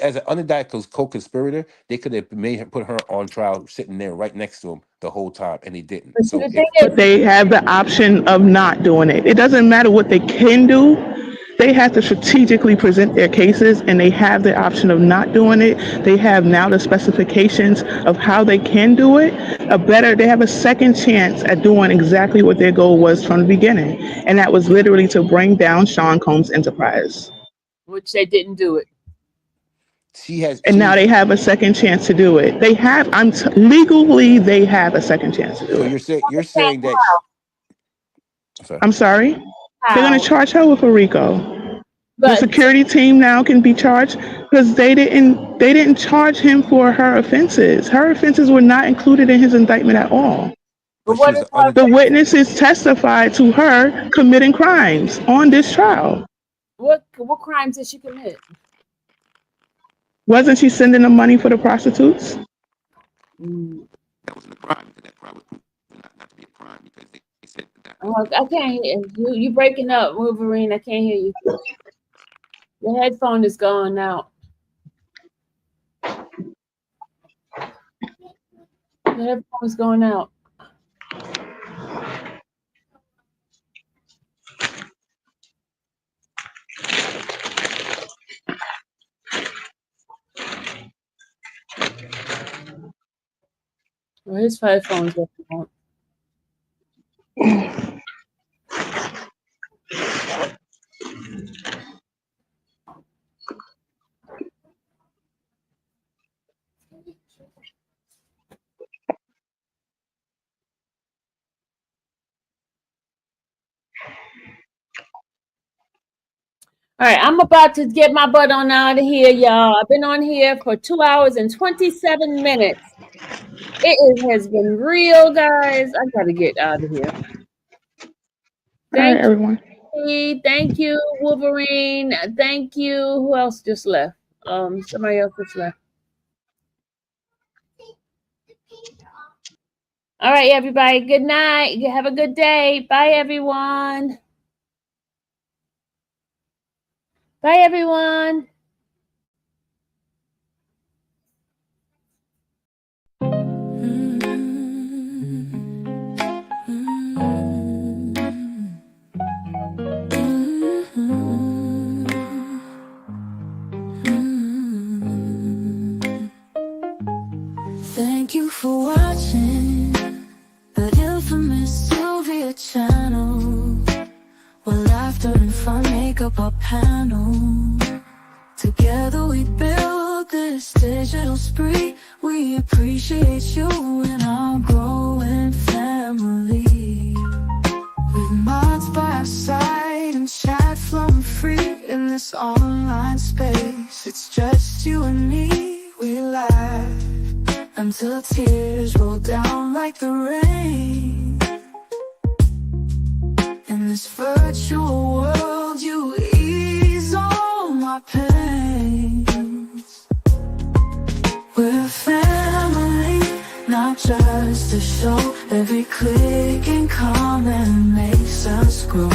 as an unindicted co-conspirator, they could have put her on trial, sitting there right next to him the whole time, and they didn't. So But they have the option of not doing it. It doesn't matter what they can do. They have to strategically present their cases, and they have the option of not doing it. They have now the specifications of how they can do it. They have a second chance at doing exactly what their goal was from the beginning. And that was literally to bring down Sean Combs' enterprise. Which they didn't do it. And now they have a second chance to do it. They have, legally, they have a second chance to do it. So you're saying that. I'm sorry? They're going to charge her with a RICO. The security team now can be charged because they didn't charge him for her offenses. Her offenses were not included in his indictment at all. The witnesses testified to her committing crimes on this trial. What crimes did she commit? Wasn't she sending them money for the prostitutes? That wasn't a crime. That crime was not to be a crime because they said that. I can't hear you. You breaking up, Wolverine. I can't hear you. Your headphone is going out. Your headphone is going out. Well, his headphones are on. All right, I'm about to get my butt on out of here, y'all. I've been on here for 2 hours and 27 minutes. It has been real, guys. I gotta get out of here. Thank you, everyone. Thank you, Wolverine. Thank you. Who else just left? Somebody else just left. All right, everybody. Good night. Have a good day. Bye, everyone. Bye, everyone. Thank you for watching the infamous Sylvia channel, where laughter and fun make up our panel. Together we build this digital spree. We appreciate you and our growing family. With mods by our side and chat flowing free in this online space. It's just you and me, we laugh until tears roll down like the rain. In this virtual world, you ease all my pain. show. Every click and comment makes us grow.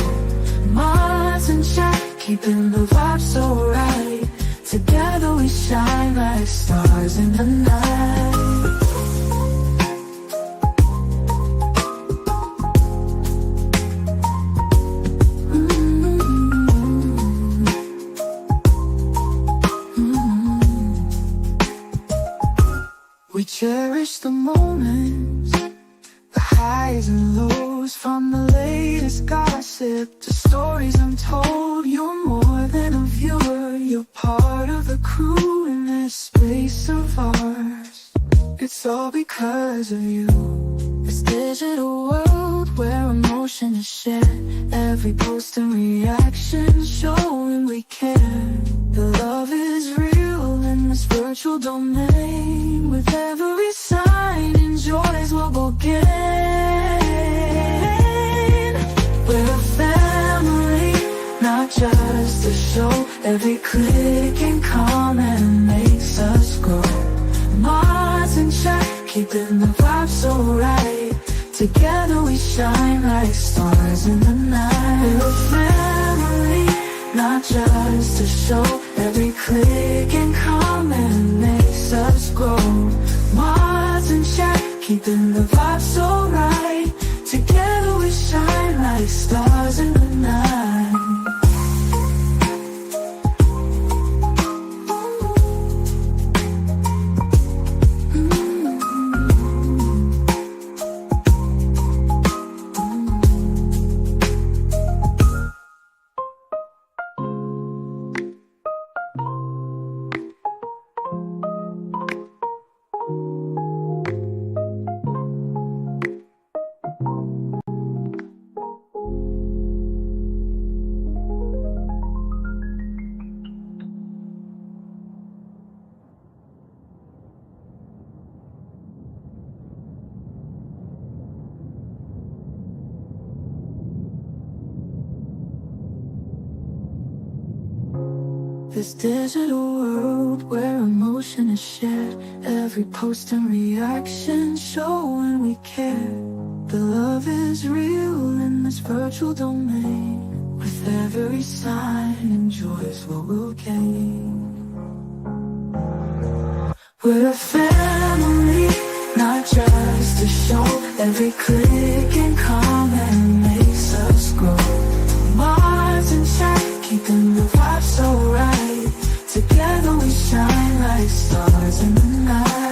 Minds in check, keeping the vibe so right. Together we shine like stars in the night. We cherish the moments, the highs and lows, from the latest gossip to stories untold. You're more than a viewer, you're part of the crew in this space of ours. It's all because of you. This digital world where emotion is shared, every post and reaction showing we care. The love is real in this virtual domain. With every sign, enjoys what we'll gain. We're a family, not just a show. Every click and comment makes us grow. Minds in check, keeping the vibe so right. Together we shine like stars in the night. We're a family, not just a show. Every click and comment makes us grow. Minds in check, keeping the vibe so right. Together we shine like stars in the night. This digital world where emotion is shared, every post and reaction showing we care. The love is real in this virtual domain. With every sign, enjoys what we'll gain. We're a family, not just a show. Every click and comment makes us grow. Minds in check, keeping the vibe so right. Together we shine like stars in the night.